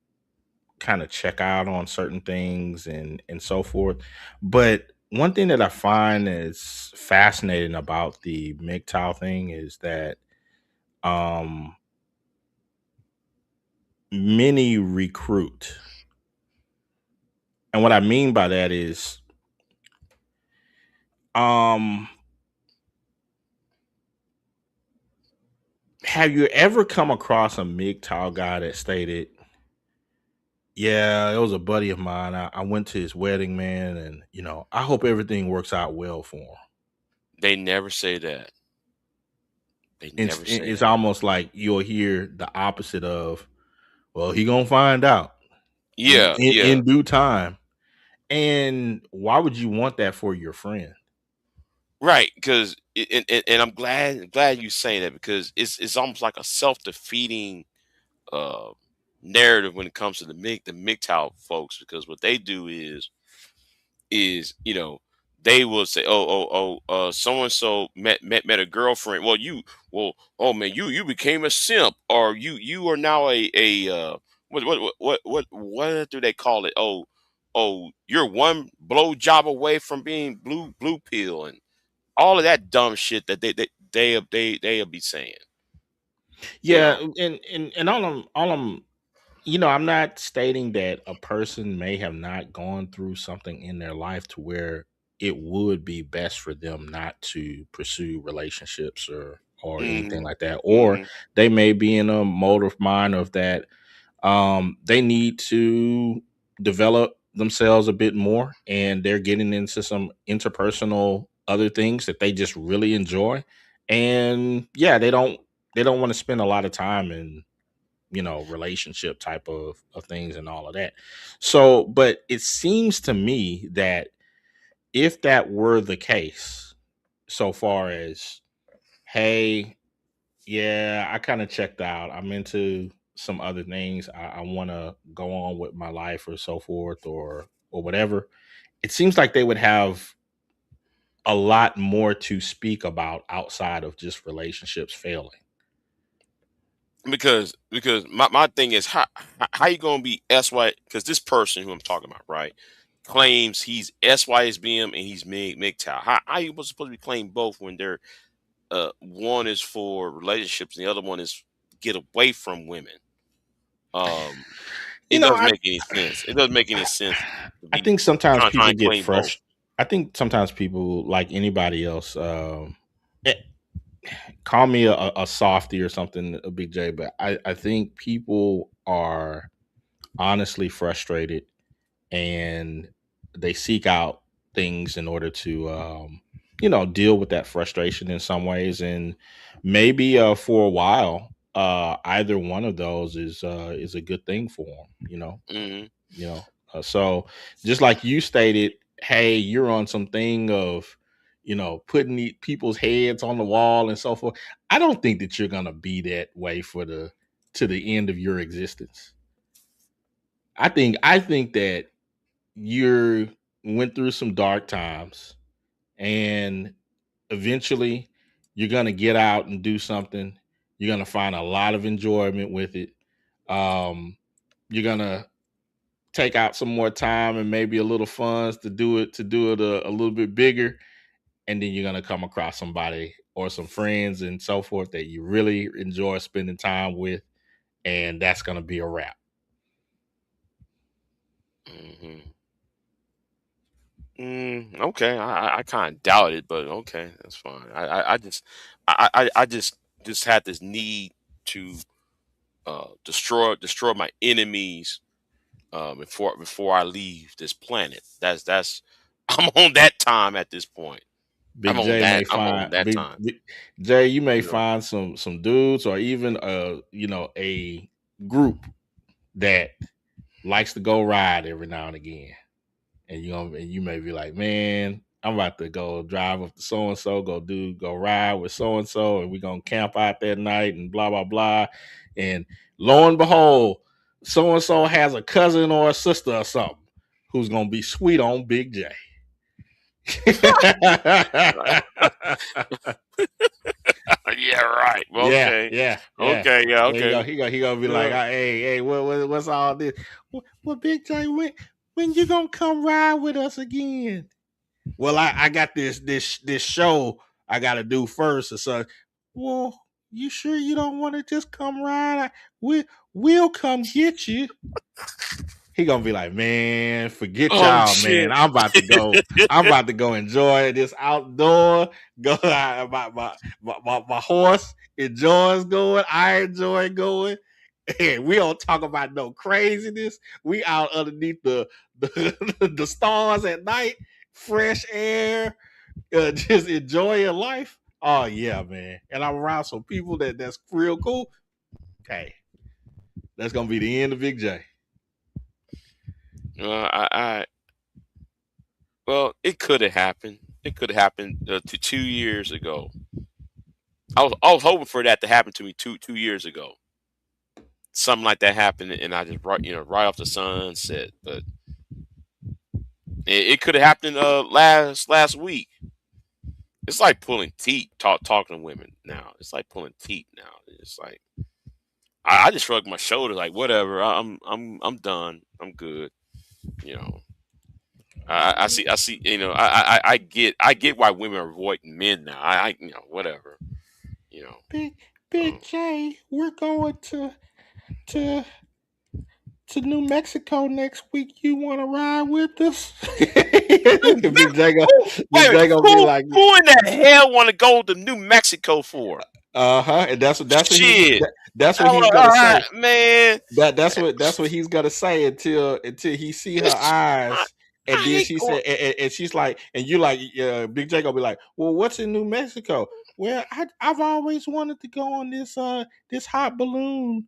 kind of check out on certain things and so forth. But one thing that I find is fascinating about the MGTOW thing is that um many recruit. And what I mean by that is um have you ever come across a MGTOW guy that stated, yeah, it was a buddy of mine. I went to his wedding, man, and I hope everything works out well for him. They never say that. They never say It's that. almost like you'll hear the opposite of, well, he gonna find out Yeah, yeah. in due time. And why would you want that for your friend? Right, because and I'm glad you saying that, because it's almost like a self defeating uh narrative when it comes to the MGTOW folks, because what they do is they will say, so and so met a girlfriend. Oh man, you became a simp, or you are now a what do they call it? You're one blow job away from being blue pill, and all of that dumb shit that they'll be saying. You Yeah, know. and I'm not stating that a person may have not gone through something in their life to where it would be best for them not to pursue relationships or anything Hmm. like that, or Hmm. they may be in a mode of mind of that they need to develop themselves a bit more, and they're getting into some interpersonal other things that they just really enjoy. And yeah, they don't want to spend a lot of time in relationship type of things and all of that. So but it seems to me that if that were the case, so far as, hey, yeah, I kind of checked out. I'm into some other things. I want to go on with my life or so forth or whatever. It seems like they would have a lot more to speak about outside of just relationships failing. Because my thing is, how you gonna be SY? Because this person who I'm talking about, right, claims he's SYSBM and he's MGTOW. How you supposed to be claiming both when they're one is for relationships and the other one is get away from women? Um, You it know, doesn't make any sense. It doesn't make any sense to I be think sometimes trying people to get claim both. fresh. I think sometimes people, like anybody else, eh, call me a softy or something, a big J, but I think people are honestly frustrated, and they seek out things in order to deal with that frustration in some ways. And maybe for a while either one of those is a good thing for them. Hmm. you know so just like you stated, hey, you're on some thing of putting people's heads on the wall and so forth. I don't think that you're gonna be that way for the to the end of your existence. I think that you went through some dark times, and eventually you're going to get out and do something. You're going to find a lot of enjoyment with it. You're going to take out some more time and maybe a little funds to do it a little bit bigger, and then you're going to come across somebody or some friends and so forth that you really enjoy spending time with, and that's going to be a wrap. Hmm. Okay, I kind of doubt it, but okay, that's fine. I just had this need to destroy my enemies before I leave this planet. That's I'm on that time at this point. Big J may I'm on find that time. Big J. You may You know. find some dudes or even a group that likes to go ride every now and again, and you may be like, man, I'm about to go drive up to so and so, go ride with so and we gonna camp out that night and blah blah blah, and lo and behold, so and so has a cousin or a sister or something who's gonna be sweet on Big J. Yeah, right. Well, Yeah, okay. yeah, yeah. Okay, yeah, There you go. okay. He gonna be like, Yeah. hey, what's all this? Well, Big J, when you gonna come ride with us again? Well, I got this show I gotta do first. So, well, you sure you don't want to just come ride? We'll come get you. He gonna be like, man, forget Oh y'all, man. shit. I'm about to go. I'm about to go enjoy this outdoor. Go my horse enjoys going. I enjoy going. And we don't talk about no craziness. We out underneath the stars at night, fresh air, just enjoying life. Oh yeah, man. And I'm around some people that's real cool. Hey, that's gonna be the end of Big J. I well, it could have happened. It could have happened to 2 years ago. I was hoping for that to happen to me two years ago. Something like that happened, and I just right off the sunset. But it could have happened last week. It's like pulling teeth talking to women now. It's like pulling teeth now. It's like I just shrug my shoulders like whatever. I'm done. I'm good. You know. I see. You know. I get why women are avoiding men now. Whatever. You know. Big J, we're going to to New Mexico next week. You want to ride with us? Big J go, Who, Big J gonna be like, who in the hell want to go to New Mexico for? and Shit. that's what I'm he's like, gonna all say. right, man. That's what he's gonna say until he see her I, eyes, and I then ain't she going. said, and she's like, and you like, Big J gonna be like, well, what's in New Mexico? Well, I've always wanted to go on this hot balloon.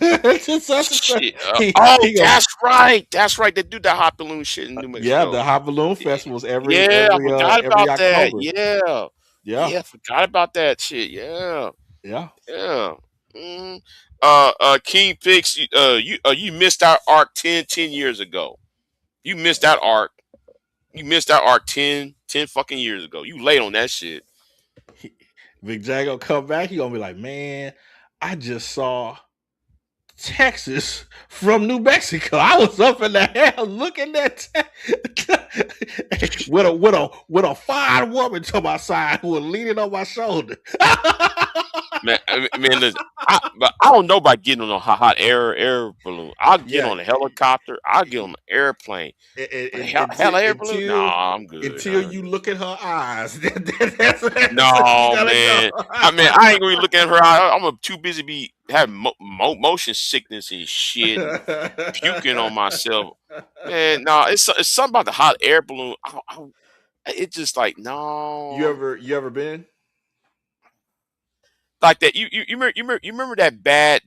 Just such and such. Shit. Oh, He go, that's right. That's right. They do that hot balloon shit in New yeah, Mexico. the hot balloon festivals Yeah, I forgot every about that. October. Yeah. Yeah, Yeah, forgot about that shit. Yeah. yeah. Yeah. Mm. King Fix, you missed our arc 10 years ago. You missed that arc. You missed that arc 10 fucking years ago. You late on that shit. Big J gonna come back. He gonna be like, man, I just saw Texas from New Mexico. I was up in the hell looking at with a fine woman to my side who was leaning on my shoulder. Man, listen, but I don't know about getting on a hot air balloon. I'll get Yeah, on a helicopter. I'll get on an airplane. But hell air balloon? No, I'm good. until you look at her eyes, that's what you No, gotta man. I mean, go. I ain't gonna be looking at her. I'm too busy be having motion sickness and shit and puking on myself. Man, no, it's something about the hot air balloon. It's just like no, You ever been? like that. You remember that bad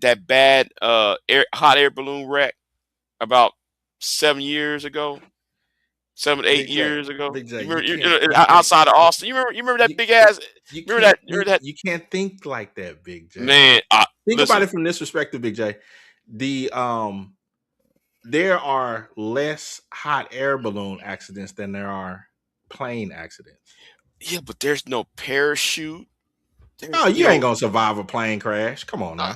hot air balloon wreck about 7 years ago, 7 8 Big J, years ago. Big J, You remember outside of Austin. You remember that you, big ass. you Remember can't that? Remember that you can't think like that, Big J. man? Think about Listen. it from this perspective, Big J. The there are less hot air balloon accidents than there are plane accidents. Yeah, but there's no parachute. Oh, There's you ain't gonna survive a plane crash. Come on now.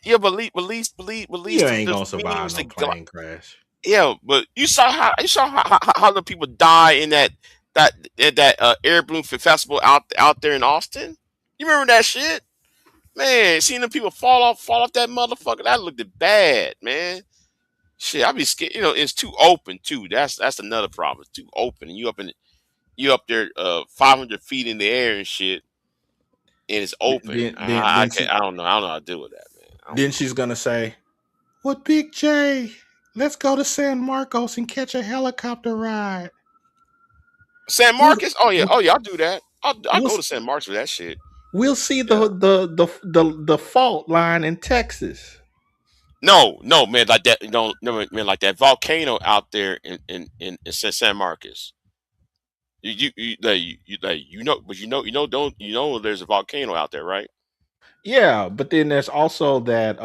yeah, but at You least ain't the gonna survive means no to plane crash. yeah, but you saw how the people die in that air balloon festival out there in Austin. You remember that shit, man? Seeing them people fall off that motherfucker, that looked bad, man. Shit, I'd be scared. It's too open too. That's another problem. It's too open, and you up there 500 feet in the air and shit, and it's open. Then I can't. I don't know how to deal with that, man. Then she's gonna say, "Well, Big J, let's go to San Marcos and catch a helicopter ride." San We'll, Marcos? Oh yeah, I'll do that. I'll we'll, go to San Marcos for that shit. we'll see Yeah. the fault line in Texas. No, man, like that. No, man, like that volcano out there in San Marcos. But you know, there's a volcano out there, right? Yeah, but then there's also that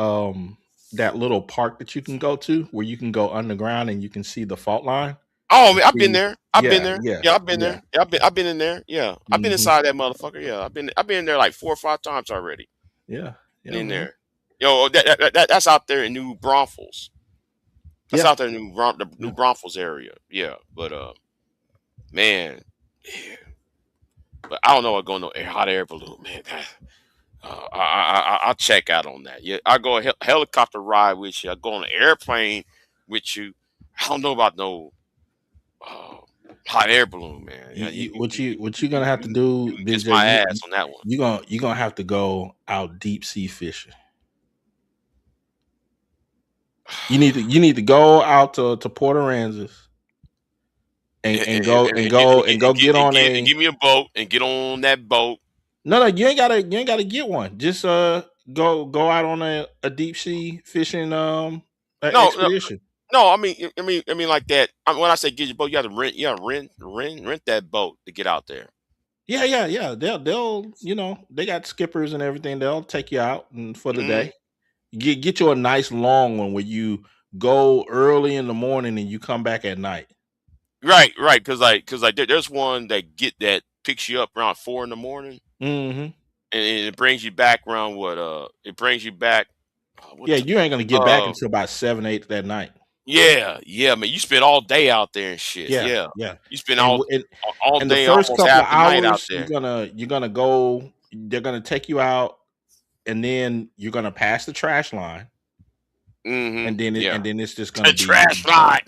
little park that you can go to where you can go underground and you can see the fault line. Oh And man, I've been see, there. I've been yeah, there. yeah, Yeah, I've been yeah. there. Yeah, I've been in there. Yeah, I've been Hmm. inside that motherfucker. Yeah, I've been there like 4 or 5 times already. Yeah, yeah, In man. there. Yo, that's out there in New Braunfels. That's Yeah. out there in the New Yeah. Braunfels area. Yeah, but man, yeah. But I don't know what going on hot air balloon, man. I'll check out on that. Yeah, I go a helicopter ride with you. I go on an airplane with you. I don't know about no uh, hot air balloon, man. Yeah, What you gonna have to do, you can Big kiss J? my ass on that one. You gonna have to go out deep sea fishing. You need to go out to Port Aransas and go get on And a. give me a boat and get on that boat. No, you ain't gotta get one. Just go out on a deep sea fishing No, no, expedition. no. I mean like that. When I say get your boat, you have to rent. You have to rent that boat to get out there. Yeah. They'll they got skippers and everything. They'll take you out and for the Hmm. day. Get you a nice long one where you go early in the morning and you come back at night. Right. Cause like there's one that picks you up around 4 in the morning, Hmm. and it brings you back around it brings you back. What Yeah, the, you ain't gonna get back until about 7, 8 that night. yeah, man. You spend all day out there and shit. Yeah, Yeah, yeah. you spend And all and the day, first almost couple of half the night out hours, there. you're gonna go. They're gonna take you out, and then you're gonna pass the trash line, Hmm. Yeah, and then it's just the gonna be. trash line.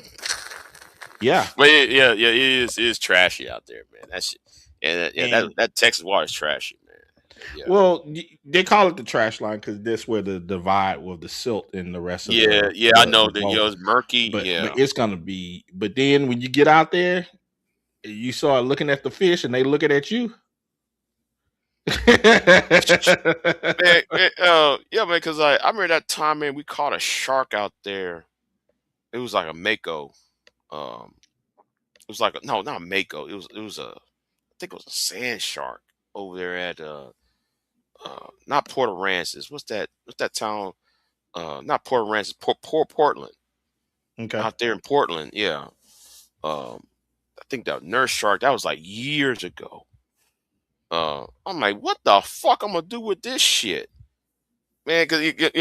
Yeah. But it is trashy out there, man. That shit. Yeah, And that Texas water is trashy, man. Yeah. well, they call it the trash line because that's where the divide with the silt and the rest of Yeah, I know the that. Gulf. It's murky. But Yeah. it's gonna be. But then when you get out there, you start looking at the fish, and they looking at you. Yeah, man. Because I remember that time, man. We caught a shark out there. It was like a mako. Um, it was like no, not a mako. It was a, I think it was a sand shark over there at not Port Aransas. What's that town? Not Port Aransas. Portland. Okay. Out there in Portland. Yeah. Um, I think that nurse shark. That was like years ago. I'm like, what the fuck I'm gonna do with this shit, man? Because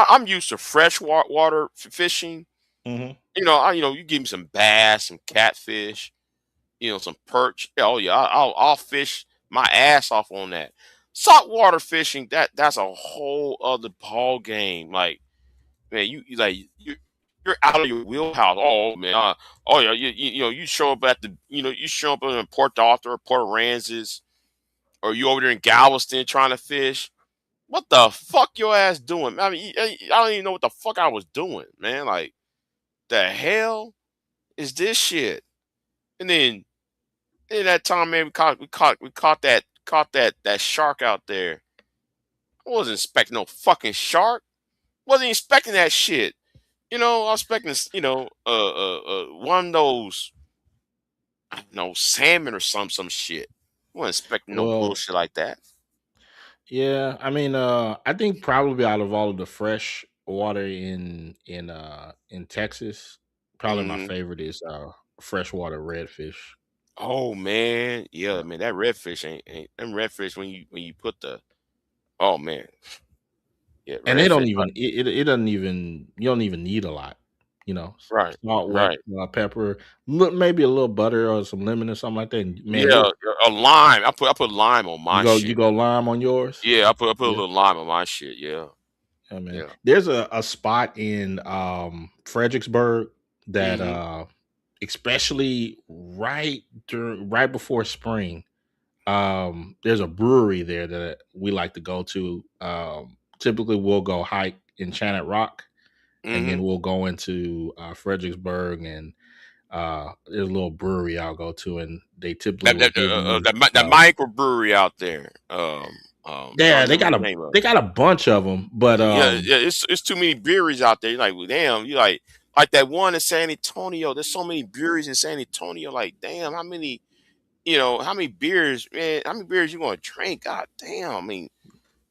I'm used to fresh water fishing. Hmm. You give me some bass, some catfish, some perch. Oh yeah, I'll fish my ass off on that. Saltwater fishing, that's a whole other ball game. Like, man, you're out of your wheelhouse. Oh man, oh yeah, you show up you show up in Port Arthur or Port Aransas, or you over there in Galveston trying to fish. What the fuck your ass doing? I mean, I don't even know what the fuck I was doing, man. Like, the hell is this shit? And then in that time, man, we caught that shark out there. I wasn't expecting no fucking shark. Wasn't expecting that shit. I was expecting one of those, I don't know, salmon or some shit. Wasn't expecting no Well, bullshit like that. yeah. I mean, I think probably out of all of the fresh water in Texas, probably my Hmm. favorite is freshwater redfish. Oh man, yeah, Yeah. man, that redfish ain't them redfish when you put the, oh man, yeah, And they don't redfish. even it doesn't even you don't even need a lot, Right, salt, right. pepper, look, maybe a little butter or some lemon or something like that. And, man, Yeah, a lime. I put lime on my you shit. go lime on yours. Yeah, I put a Yeah, little lime on my shit. Yeah, yeah, man. yeah. There's a spot in Fredericksburg that Hmm. especially right before spring, there's a brewery there that we like to go to. typically we'll go hike in Enchanted Rock, and then Mm-hmm. we'll go into Fredericksburg, and there's a little brewery I'll go to, and they typically That will that give you. that microbrewery out there. I'm trying Yeah, to remember the name of they got a bunch of them, but it. Yeah, yeah. It's too many breweries out there. You're like, well, damn. You like that one in San Antonio. There's so many breweries in San Antonio. Like, damn, how many? How many beers, man? How many beers you gonna drink? God damn. I mean,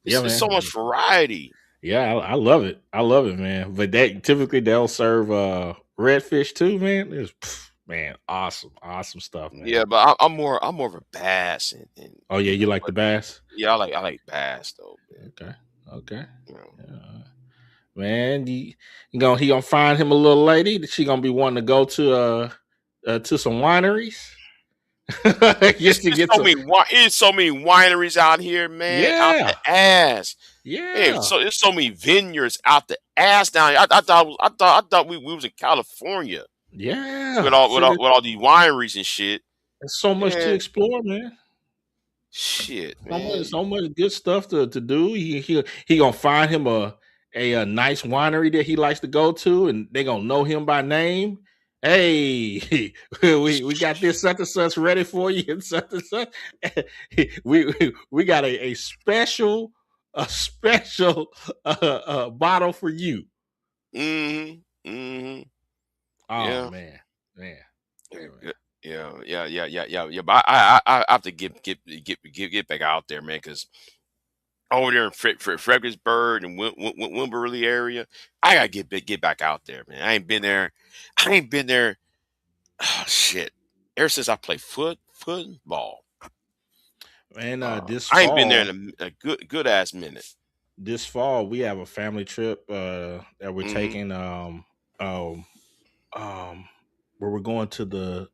yeah, it's so much man. variety. Yeah, I love it. I love it, man. But that typically they'll serve redfish too, man. Man, awesome stuff, man. Yeah, but I'm more of a bass Oh yeah, you like the but bass? yeah, I like bass though, man. Okay, okay. You know. Man, he gonna find him a little lady that she gonna be wanting to go to some wineries It's, just to it's get so some. many it's so many wineries out here, man, out the Yeah, ass. Man, yeah, so it's so many vineyards out the ass down here. I thought we was in California with yeah. all with So all, with all these wineries and shit. there's so much to Man, explore, man. shit, man. So much good stuff to do. He gonna find him a nice winery that he likes to go to, and they gonna know him by name. Hey, we got this such and such ready for you, and such and such. We got a special bottle for you. Mm-hmm. Oh Yeah. man, man, Yeah, yeah, man. yeah. But I have to get back out there, man, because over there in Fredericksburg and Wimberley area, I gotta get back out there, man. I ain't been there. I ain't been there. Oh shit! Ever since I played football, And I ain't been there in a good ass minute. this fall we have a family trip that we're Hmm. taking. Um, where we're going to the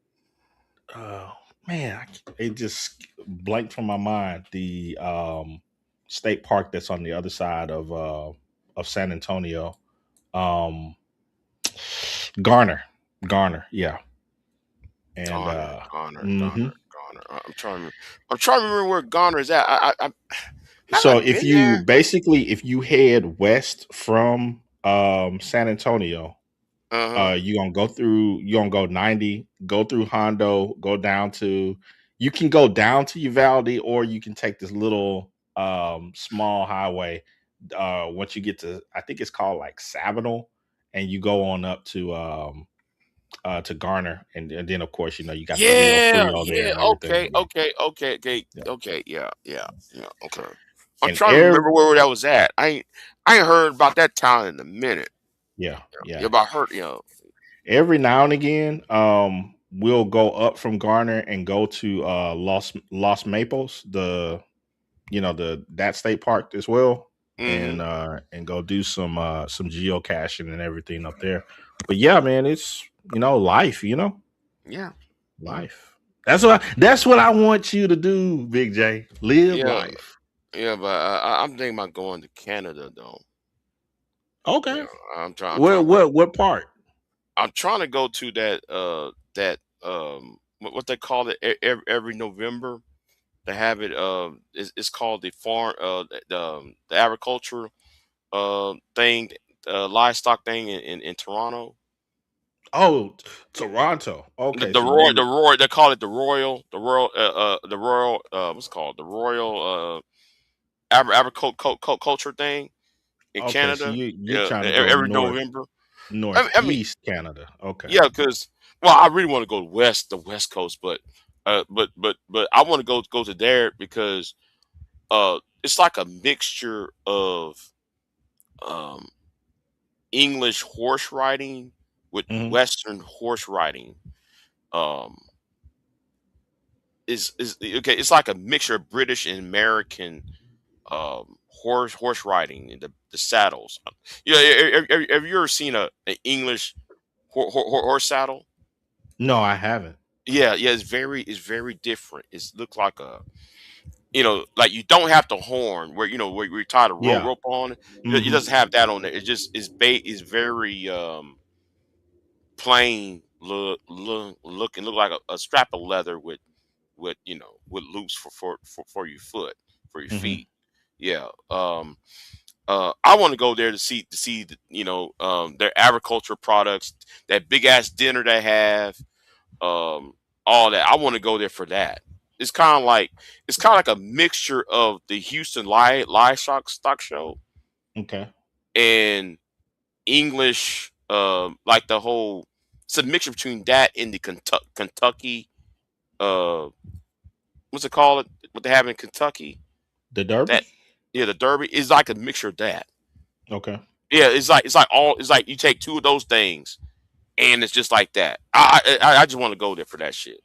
uh man, it just blanked from my mind. The state park that's on the other side of San Antonio. Um, Garner, Garner, yeah, and mhm. Garner. I'm trying to remember where Garner is at. I have I So if been you there? basically if you head west from San Antonio, Uh huh. you gonna go 90, go through Hondo, go down to you can go down to Uvalde, or you can take this little small highway once you get to, I think it's called like Sabinal, and you go on up to Garner, and then of course you got the Rio Yeah, Frio there yeah. and everything. Okay, Yeah. okay, okay, okay, Yeah. okay. Yeah. Okay. I'm And trying to remember where that was at. I ain't heard about that town in a minute. yeah, Yeah, yeah. but I heard, Every now and again, we'll go up from Garner and go to Los Maples, the that state park as well, Mm-hmm. and go do some geocaching and everything up there. But yeah, man, it's life, Yeah, yeah, life. That's what I want you to do, Big J. Live yeah, life. yeah. But I'm thinking about going to Canada though. Okay. Yeah, I'm trying. I'm What trying. what what part? I'm trying to go to that what they call it every November. They have it. It's called the farm. The agriculture thing, livestock thing in Toronto. Oh, Toronto. Okay, The so Roy, you the Roy, they call it what's it called the Royal agriculture thing in okay, so Canada. you're Yeah, trying to go every November. I mean, northeast Canada. Okay. yeah, because I really want to go the West Coast, but I want to go to there because it's like a mixture of um English horse riding with Hmm. Western horse riding. Um, is okay. It's like a mixture of British and American horse riding in the saddles. Yeah, have you ever seen an English horse saddle? No, I haven't. Yeah. It's very different. It's look like like you don't have the horn where where you tie the Yeah. rope on. It Hmm. doesn't have that on there. It just is very plain looking. Look like a strap of leather with loops for your foot for your Hmm. feet. Yeah. I want to go there to see their agriculture products, that big ass dinner they have, all that. I want to go there for that. It's kind of like a mixture of the Houston livestock stock show Okay. and English, like the whole. It's a mixture between that and the Kentucky, uh, what's it called? What they have in Kentucky? The Derby. That the Derby is like a mixture of that. Okay. Yeah, it's like you take two of those things, and it's just like that. I just want to go there for that shit.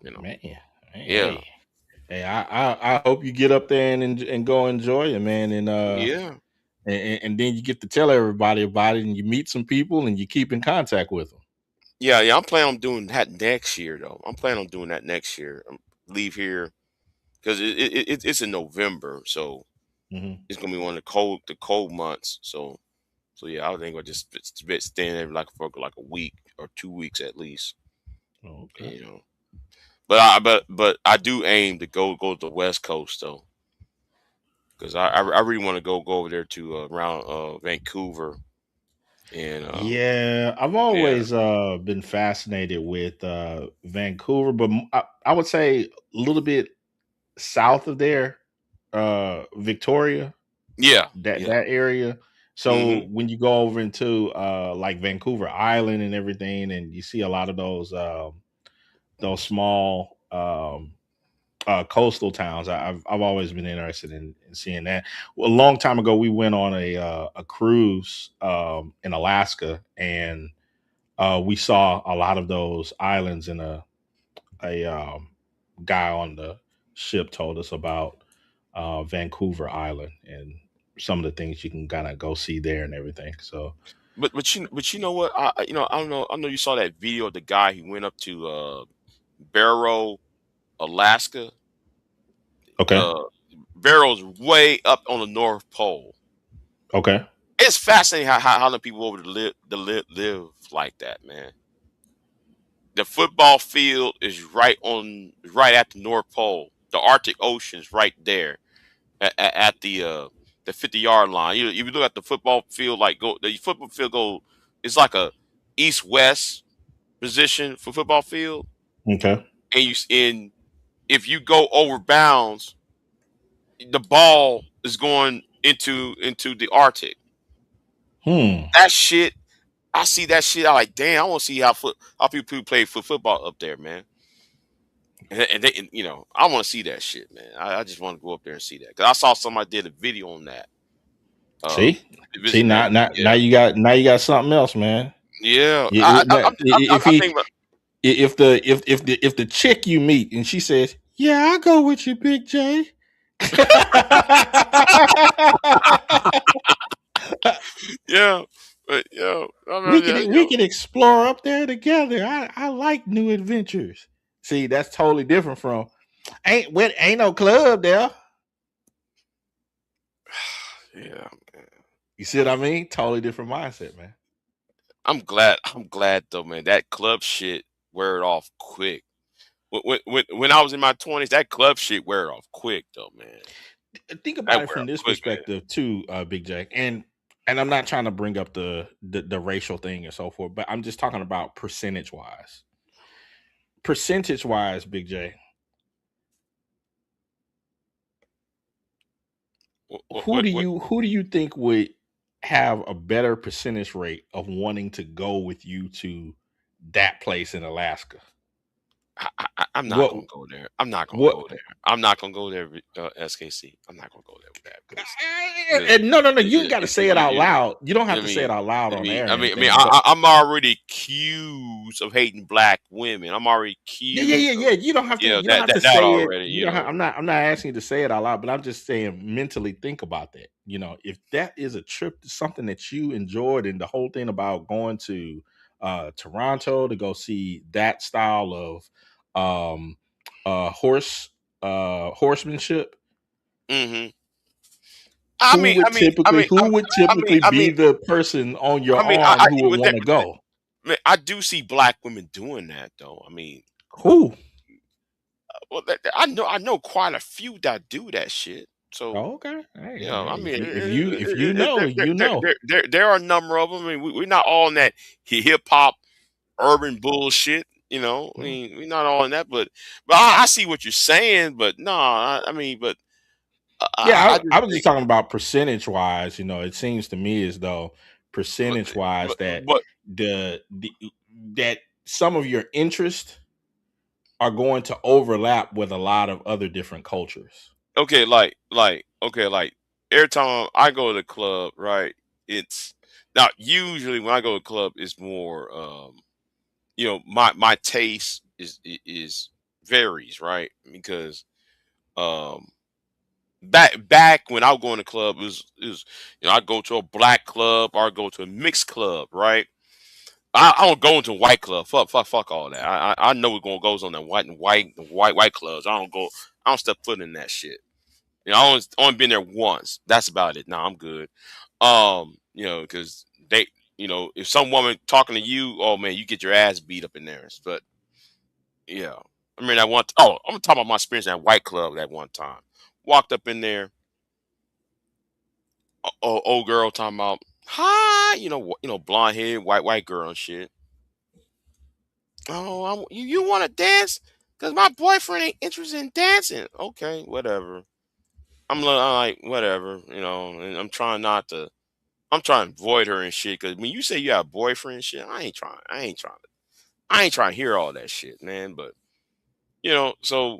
You know. Man, Yeah. hey, I hope you get up there and go enjoy it, man, Yeah. and then you get to tell everybody about it, and you meet some people, and you keep in contact with them. Yeah. I'm planning on doing that next year, though. I'm planning on doing that next year. Leave here because it's in November, so Mm-hmm. it's gonna be one of the cold months. So yeah, I think I'll just staying there like for like a week or 2 weeks at least. Okay. You know, but I do aim to go to the West Coast though, because I really want to go over there to around Vancouver and Yeah, I've yeah. always been fascinated with Vancouver, but I would say a little bit south of there, Victoria, Yeah, that yeah. area. So Hmm. when you go over into like Vancouver Island and everything, and you see a lot of those small coastal towns, I've always been interested in seeing that. Well, a long time ago, we went on a cruise in Alaska, and we saw a lot of those islands, and a guy on the ship told us about Vancouver Island and some of the things you can kind of go see there and everything. So But you know what? I don't know. I know you saw that video of the guy who went up to Barrow, Alaska. okay, Uh, Barrow's way up on the North Pole. okay, It's fascinating how the people over there live like that, man. The football field is right at the North Pole. The Arctic Ocean is right there at the 50-yard line. You look at the football field, like the football field it's like a east west position for football field, okay. and if you go over bounds, the ball is going into the Arctic. Hmm. That shit, I see that shit. I like, damn. I want to see how people play football up there, man. I want to see that shit, man. I just want to go up there and see that because I saw somebody did a video on that. Uh, See, see Visiting that. now Yeah, you got something else, man. yeah. If I he think, if the chick you meet and she says, "Yeah, I'll go with you, Big J." yeah, but yeah, I we mean, yeah, can we can explore up there together. I like new adventures. See, that's totally different from ain't no club there. yeah. You see what I mean? Totally different mindset, man. I'm glad though, man. That club shit wear it off quick. When I was in my 20s, that club shit wear it off quick though, man. Think about That it wear from off this quick, man. perspective too, Big Jack. And I'm not trying to bring up the racial thing and so forth, but I'm just talking about percentage wise. Percentage wise, Big J, What? who do you think would have a better percentage rate of wanting to go with you to that place in Alaska? I'm not What gonna go there. I'm not gonna what go there. I'm not gonna go there, SKC. I'm not gonna go there with that because no, you ain't got to say it out loud. You don't have I to say it mean, out loud on air and I mean, anything, but I'm already accused of hating black women. I'm already accused of You don't have to. You don't have to that say it. already. You don't. I'm not asking you to say it out loud, but I'm just saying mentally think about that. You know, if that is a trip, something that you enjoyed, and the whole thing about going to Toronto to go see that style of horsemanship, Hmm. who would typically be the person on your arm who would want to go? I do see black women doing that though. I mean, Who? well, I know quite a few that do that shit. So, Oh, okay. Hey, I hey, mean, if you know, you know. there are a number of them. I mean, we're not all in that hip hop urban bullshit. I Mm. mean, we're not all in that, but I see what you're saying. But no, I mean, but Yeah, I I just was just think, talking about percentage wise. It seems to me as though but, percentage wise but, that but the that some of your interests are going to overlap with a lot of other different cultures. okay, okay, like every time I go to the club, right? It's now usually when I go to the club, it's more, my taste is varies, right? Because um back when I was going to club, it was I go to a black club or I go to a mixed club, right? I don't go into a white club. Fuck all that. I know what goes on that white clubs. I don't step foot in that shit. I only been there once. That's about it. Nah, I'm good. Because they, if some woman talking to you, oh man, you get your ass beat up in there. But yeah, I mean, I'm gonna talk about my experience at White Club that one time. Walked up in there, old girl talking about hi, blonde head, white girl and shit. Oh, you want to dance? Cause my boyfriend ain't interested in dancing. Okay, whatever. I'm like whatever, and I'm trying not to. I'm trying to avoid her and shit. Cause when you say you have a boyfriend and shit, I ain't trying to hear all that shit, man. But so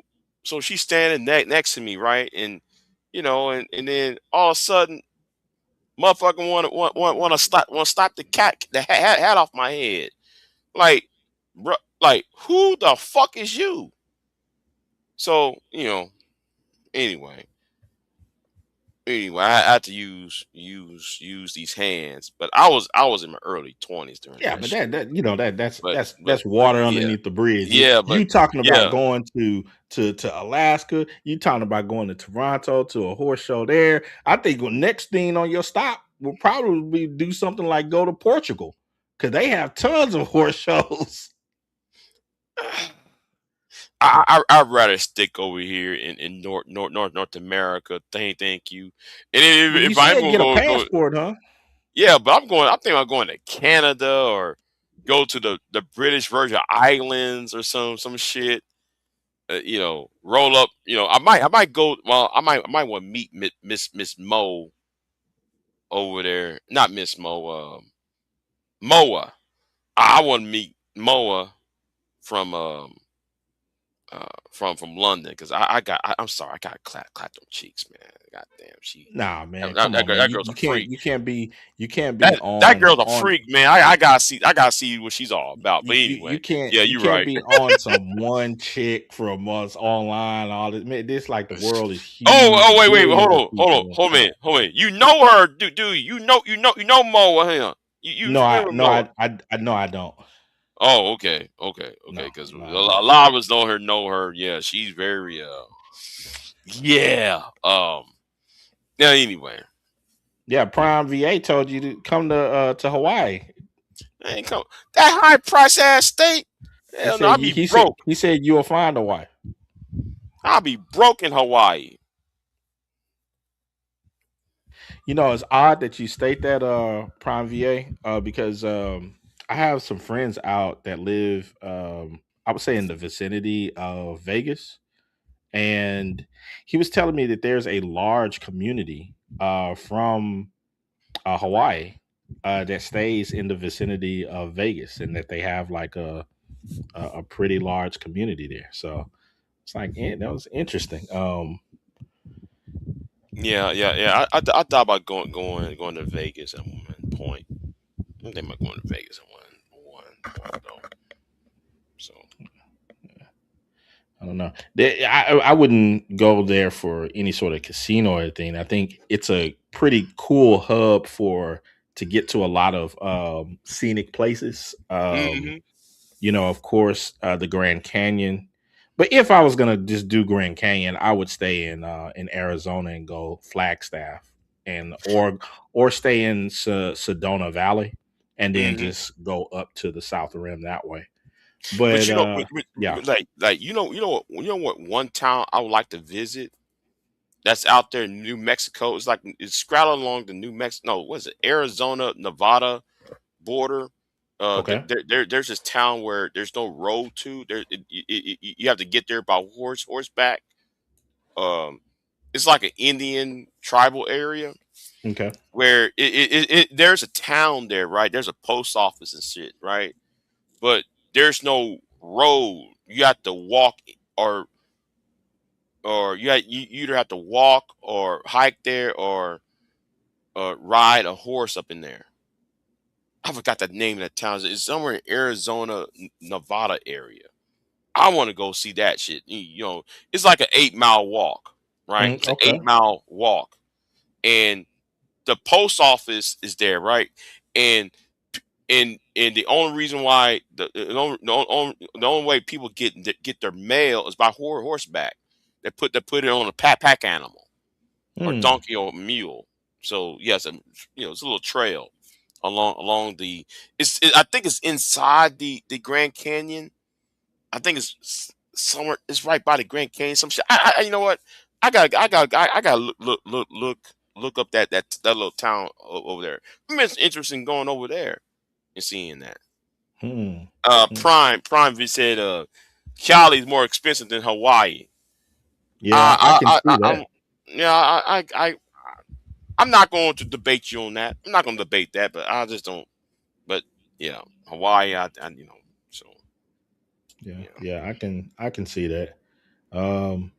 she's standing next to me, right? And and then all of a sudden, motherfucker want to stop the hat off my head, like, bro, like who the fuck is you? So anyway, I had to use these hands, but I was in my early 20s during Yeah, that but shit. that's But that's but that's but water yeah, underneath the bridge. yeah, but You talking about yeah. going to Alaska? You talking about going to Toronto to a horse show there? I think the next thing on your stop will probably be do something like go to Portugal because they have tons of horse shows. I'd rather stick over here in North America. Thank you. And Well, you if I'm said gonna get a go, passport, huh? yeah, but I'm going. I think I'm going to Canada or go to the British Virgin Islands or some shit. Roll up. I might go. Well, I might want to meet Miss Mo over there. Not Miss Mo. Moa. I want to meet Moa from from London because I'm sorry, I got clap them cheeks, man. God damn, Nah, man, that, come that, on, girl- man. that You girl's a you can't freak. you can't be you can't be That girl's a on freak, man. I gotta see what she's all about. But you anyway, can't yeah, you you're can't right. be on some one chick from us online. All this, man, this like the world is Oh, huge, wait, billions of people on hold the on, planet. hold on. You know her, dude. You know Mo, huh? You No, familiar with Mo? I no, I don't. Oh, okay. No, Because a no, I don't. lot of us know her. Yeah, she's very yeah. Yeah. Anyway, Yeah, Prime VA told you to come to Hawaii. ain't come that high price ass state. He Hell no, said I'll you, be broke. he said you'll find a wife. I'll be broke in Hawaii. It's odd that you state that Prime VA because I have some friends out that live I would say in the vicinity of Vegas, and he was telling me that there's a large community from Hawaii that stays in the vicinity of Vegas, and that they have like a pretty large community there. So it's like, yeah, that was interesting. Yeah. I thought about going to Vegas at one point. I think about going to Vegas at one though. So I don't know. I wouldn't go there for any sort of casino or anything. I think it's a pretty cool hub for to get to a lot of scenic places. hmm Of course, the Grand Canyon. But if I was gonna just do Grand Canyon, I would stay in Arizona and go Flagstaff, and or stay in Sedona Valley, and then hmm just go up to the South Rim that way. But But yeah, like one town I would like to visit that's out there in New Mexico. It's like it's straddled along the New Mexico. No, what is it? Arizona, Nevada border. Okay. There's this town where there's no road to. You have to get there by horseback. Um, it's like an Indian tribal area Okay. where there's a town there, right? There's a post office and shit, right? But there's no road. You have to walk or you either have to walk or hike there or ride a horse up in there. I forgot the name of that town. It's somewhere in Arizona, Nevada area. I want to go see that shit. You know, it's like an 8 mile walk, right? It's an Okay. 8 mile walk, and the post office is there, right? And and the only reason why the only way people get their mail is by horseback. They put it on a pack animal or Hmm. donkey or mule. So yes, it's a little trail along the. I think it's inside the Grand Canyon. I think it's somewhere. It's right by the Grand Canyon. Some shit. You know what? I got to look up that little town over there. It's interesting going over there and seeing that. Hmm. Hmm. Prime said Cali's more expensive than Hawaii. Yeah, I can see I'm that. yeah I'm not going to debate you on that. I'm not going to debate that, but I just don't. But yeah, Hawaii, so Yeah, yeah. yeah, I can see that. Um,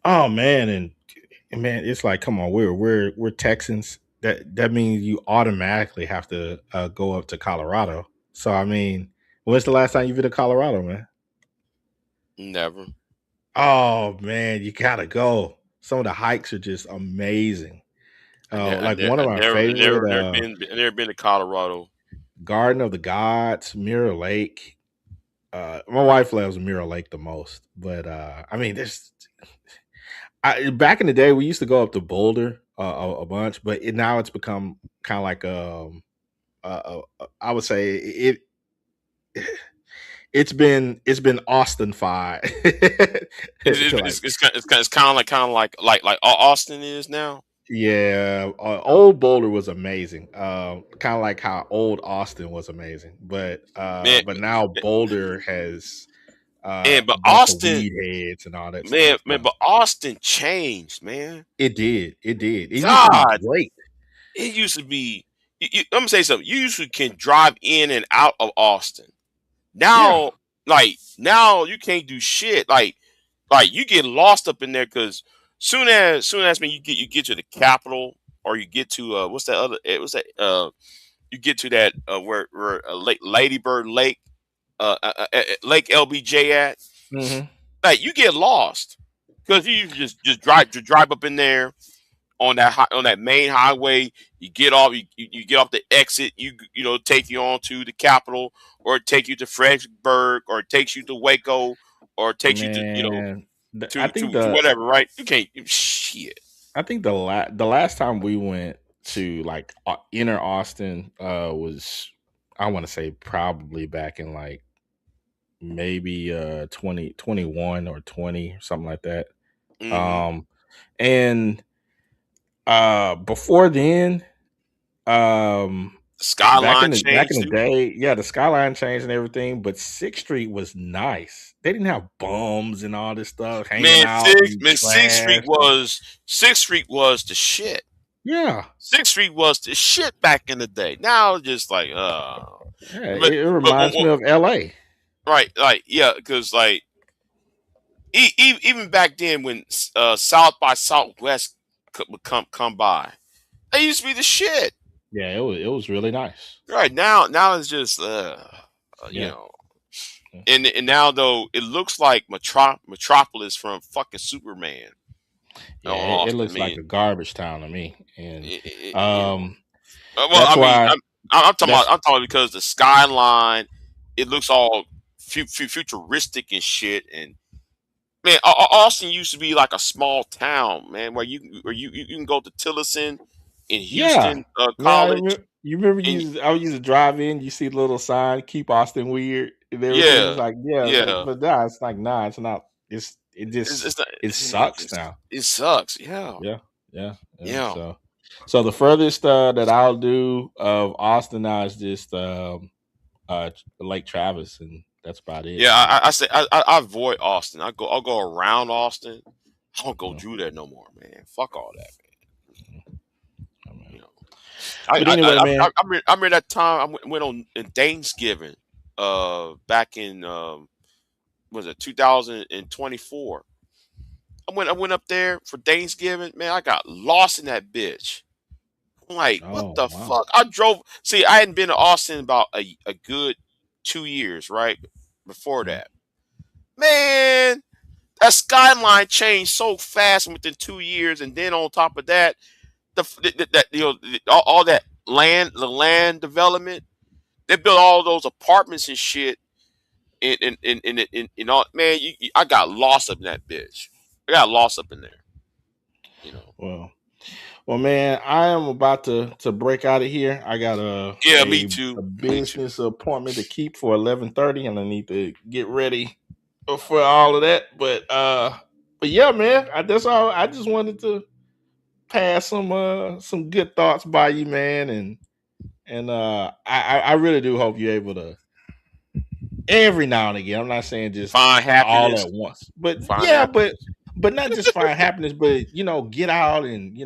oh man, and man, it's like, come on, we're Texans. That means you automatically have to go up to Colorado. So I mean, when's the last time you've been to Colorado, man? Never. Oh man, you gotta go. Some of the hikes are just amazing. Like one of my favorite Never been to Colorado. Garden of the Gods, Mirror Lake. My wife loves Mirror Lake the most, but I mean, back in the day we used to go up to Boulder a bunch, but now it's become kind of like I would say it's been Austin-fied. Like, It's kind of like Austin is now. yeah, old Boulder was amazing. Kind of like how old Austin was amazing, but Man, now Boulder has but a bunch of Austin, weed heads and all that man, stuff. man, but Austin changed, man. It did. It did. It used to be God, great. it used to be. I'm gonna say something. You usually can drive in and out of Austin. Yeah. Now you can't do shit. Like you get lost up in there because soon as man you get to the capital or you get to what's that you get to that where Lady Bird Lake Lake LBJ at, Hmm. like you get lost because you just drive up in there on on that main highway. You get off you get off the exit. Take you on to the capital or take you to Fredericksburg or it takes you to Waco or it takes you to Man, I to think to, to the whatever, right? You can't shit. I think the last time we went to like inner Austin was, I want to say, probably back in like maybe 2021 or 20 or something like that. Hmm. Um and before then, um back Skyline in changed the too. day, yeah, the skyline changed and everything, but 6th Street was nice. They didn't have bums and all this stuff hanging Man, out and trash. Sixth Street was the shit. Yeah. Sixth Street was the shit back in the day. Now it's just like Yeah, but it but reminds me of LA. right, like yeah, because like even back then when South by Southwest would come by, they used to be the shit. Yeah, it was really nice. Right now it's just you Yeah. know, Yeah. and now though it looks like Metropolis from fucking Superman on Yeah, it Austin. I looks like mean, a garbage town to me. And it, it, you know, um well, that's why I'm that's talking because the skyline, it looks all futuristic and shit. And man, Austin used to be like a small town, man, where you can go to Tillerson in yeah. Houston Yeah, College, you remember and I used to drive in, you see the little sign, keep Austin weird and everything. It's yeah, like, yeah, yeah, but nah, it's like, nah, it's not. it It's just not, it sucks now. it sucks. Yeah. Yeah, yeah, yeah. Yeah. So the furthest that I'll do of Austin now is just Lake Travis, and that's about it. Yeah. But I say I avoid Austin. I'll go around Austin. I don't go you know, through there no more, man. Fuck all that, I mean. man. You know. But anyway, man. I remember that time went on Thanksgiving, back in was it 2024. I went up there for Thanksgiving. Man, I got lost in that bitch. I'm like, what Oh the wow. fuck? I drove. See, I hadn't been to Austin about a good 2 years, right? Before Mhm. that, man, that skyline changed so fast within 2 years, and then on top of that, that all that the land development, they built all those apartments and shit. In all, man, I got lost up in that bitch. I got lost up in there. You know. Well, man, I am about to break out of here. I got Yeah, me a too. Me too. business appointment to keep for 11:30, and I need to get ready for all of that. But yeah, man, that's all. I just wanted to pass some good thoughts by you, man, and I really do hope you're able to every now and again. I'm not saying just Find all happiness. at once, but Find yeah, happiness. but not just find happiness, but get out and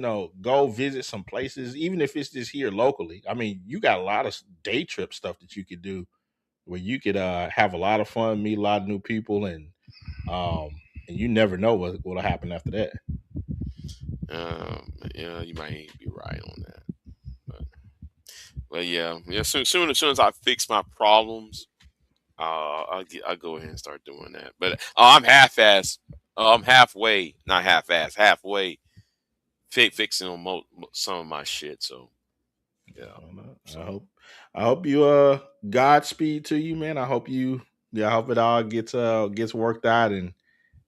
go visit some places, even if it's just here locally. I mean, you got a lot of day trip stuff that you could do where you could have a lot of fun, meet a lot of new people, um and you never know what'll happen after that. Yeah, you might be right on that. But yeah, yeah. Soon as I fix my problems, I'll go ahead and start doing that. But I'm half-ass. I'm halfway, not half-ass, halfway fixing on some of my shit. So yeah. I So hope you Godspeed to you, man. I hope I hope it all gets worked out and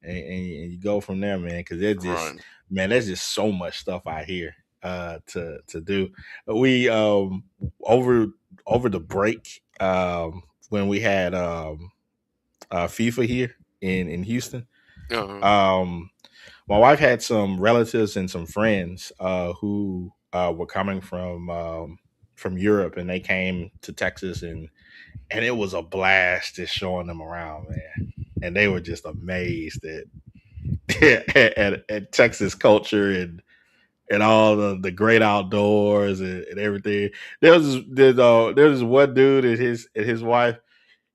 you go from there, man. Because right. there's just so much stuff out here to do. We over the break when we had FIFA here in Houston. Uh-huh. Um, my wife had some relatives and some friends who were coming from Europe, and they came to Texas, and it was a blast just showing them around, man. And they were just amazed at Texas culture and all the great outdoors and everything. There was one dude and his wife.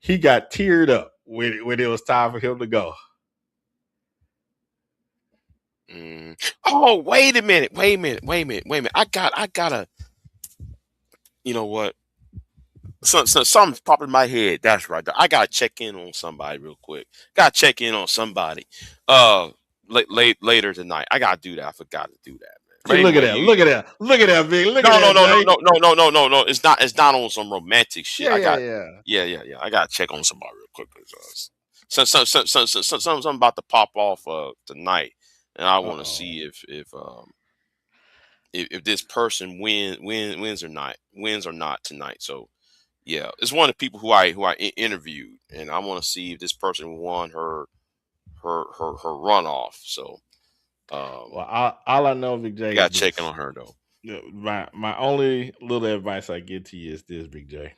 He got teared up when it was time for him to go. Mm. Oh, wait a minute. Wait a minute. Wait a minute. Wait a minute. I gotta. You know what? Something's popping in my head. That's right. I gotta check in on somebody real quick. Gotta check in on somebody. Later tonight. I gotta do that. I forgot to do that, man. But See, look at anyway, that! Look at that! Look at that, big! Look at no, no, that, no, no, Jay! no, no, no, no, no, no. It's not. It's not on some romantic shit. Yeah, yeah, yeah. Yeah. I gotta check on somebody real quick. Something about to pop off tonight, and I want to Oh, see if this person wins or not tonight. So yeah, it's one of the people who I interviewed, and I want to see if this person won her runoff. So well, all I know, Big I J, is got checking this. on her though. My only little advice I give to you is this, Big J.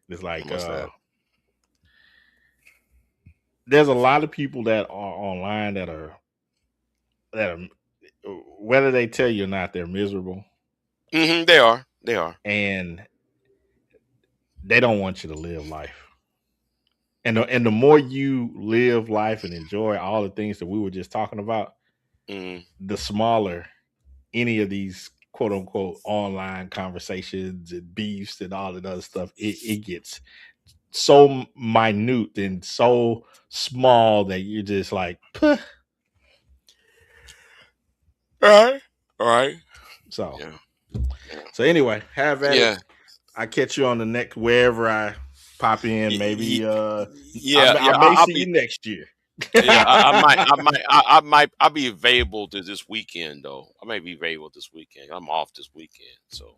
It's like What's that? there's a lot of people that are online that are whether they tell you or not, they're miserable They are. They are. and they don't want you to live life. And the more you live life and enjoy all the things that we were just talking about, Mm. the smaller any of these quote unquote online conversations and beefs and all that other stuff, it gets so minute and so small that you're just like, "Puh." All right. All right. So Yeah. Yeah. so anyway, have at it. Yeah. I catch you on the next wherever I pop in. Y- Maybe Yeah. I Yeah. may I'll see be. you next year. Yeah. I'll be available this weekend though. I may be available this weekend. I'm off this weekend. So,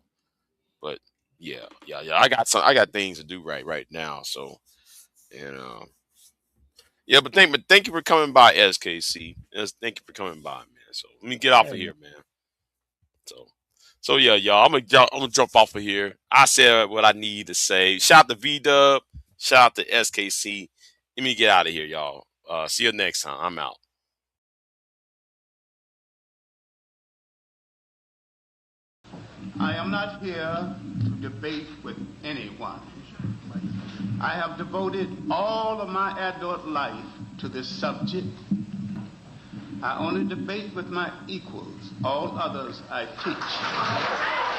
but yeah. I got things to do right now. So, and Yeah, but thank you for coming by, SKC. Yes, thank you for coming by, man. So let me get off Yeah, of man. here, man. So yeah, y'all. I'm gonna jump off of here. I said what I need to say. Shout out to V-Dub. Shout out to SKC. Let me get out of here, y'all. See you next time. I'm out. I am not here to debate with anyone. I have devoted all of my adult life to this subject. I only debate with my equals. All others I teach.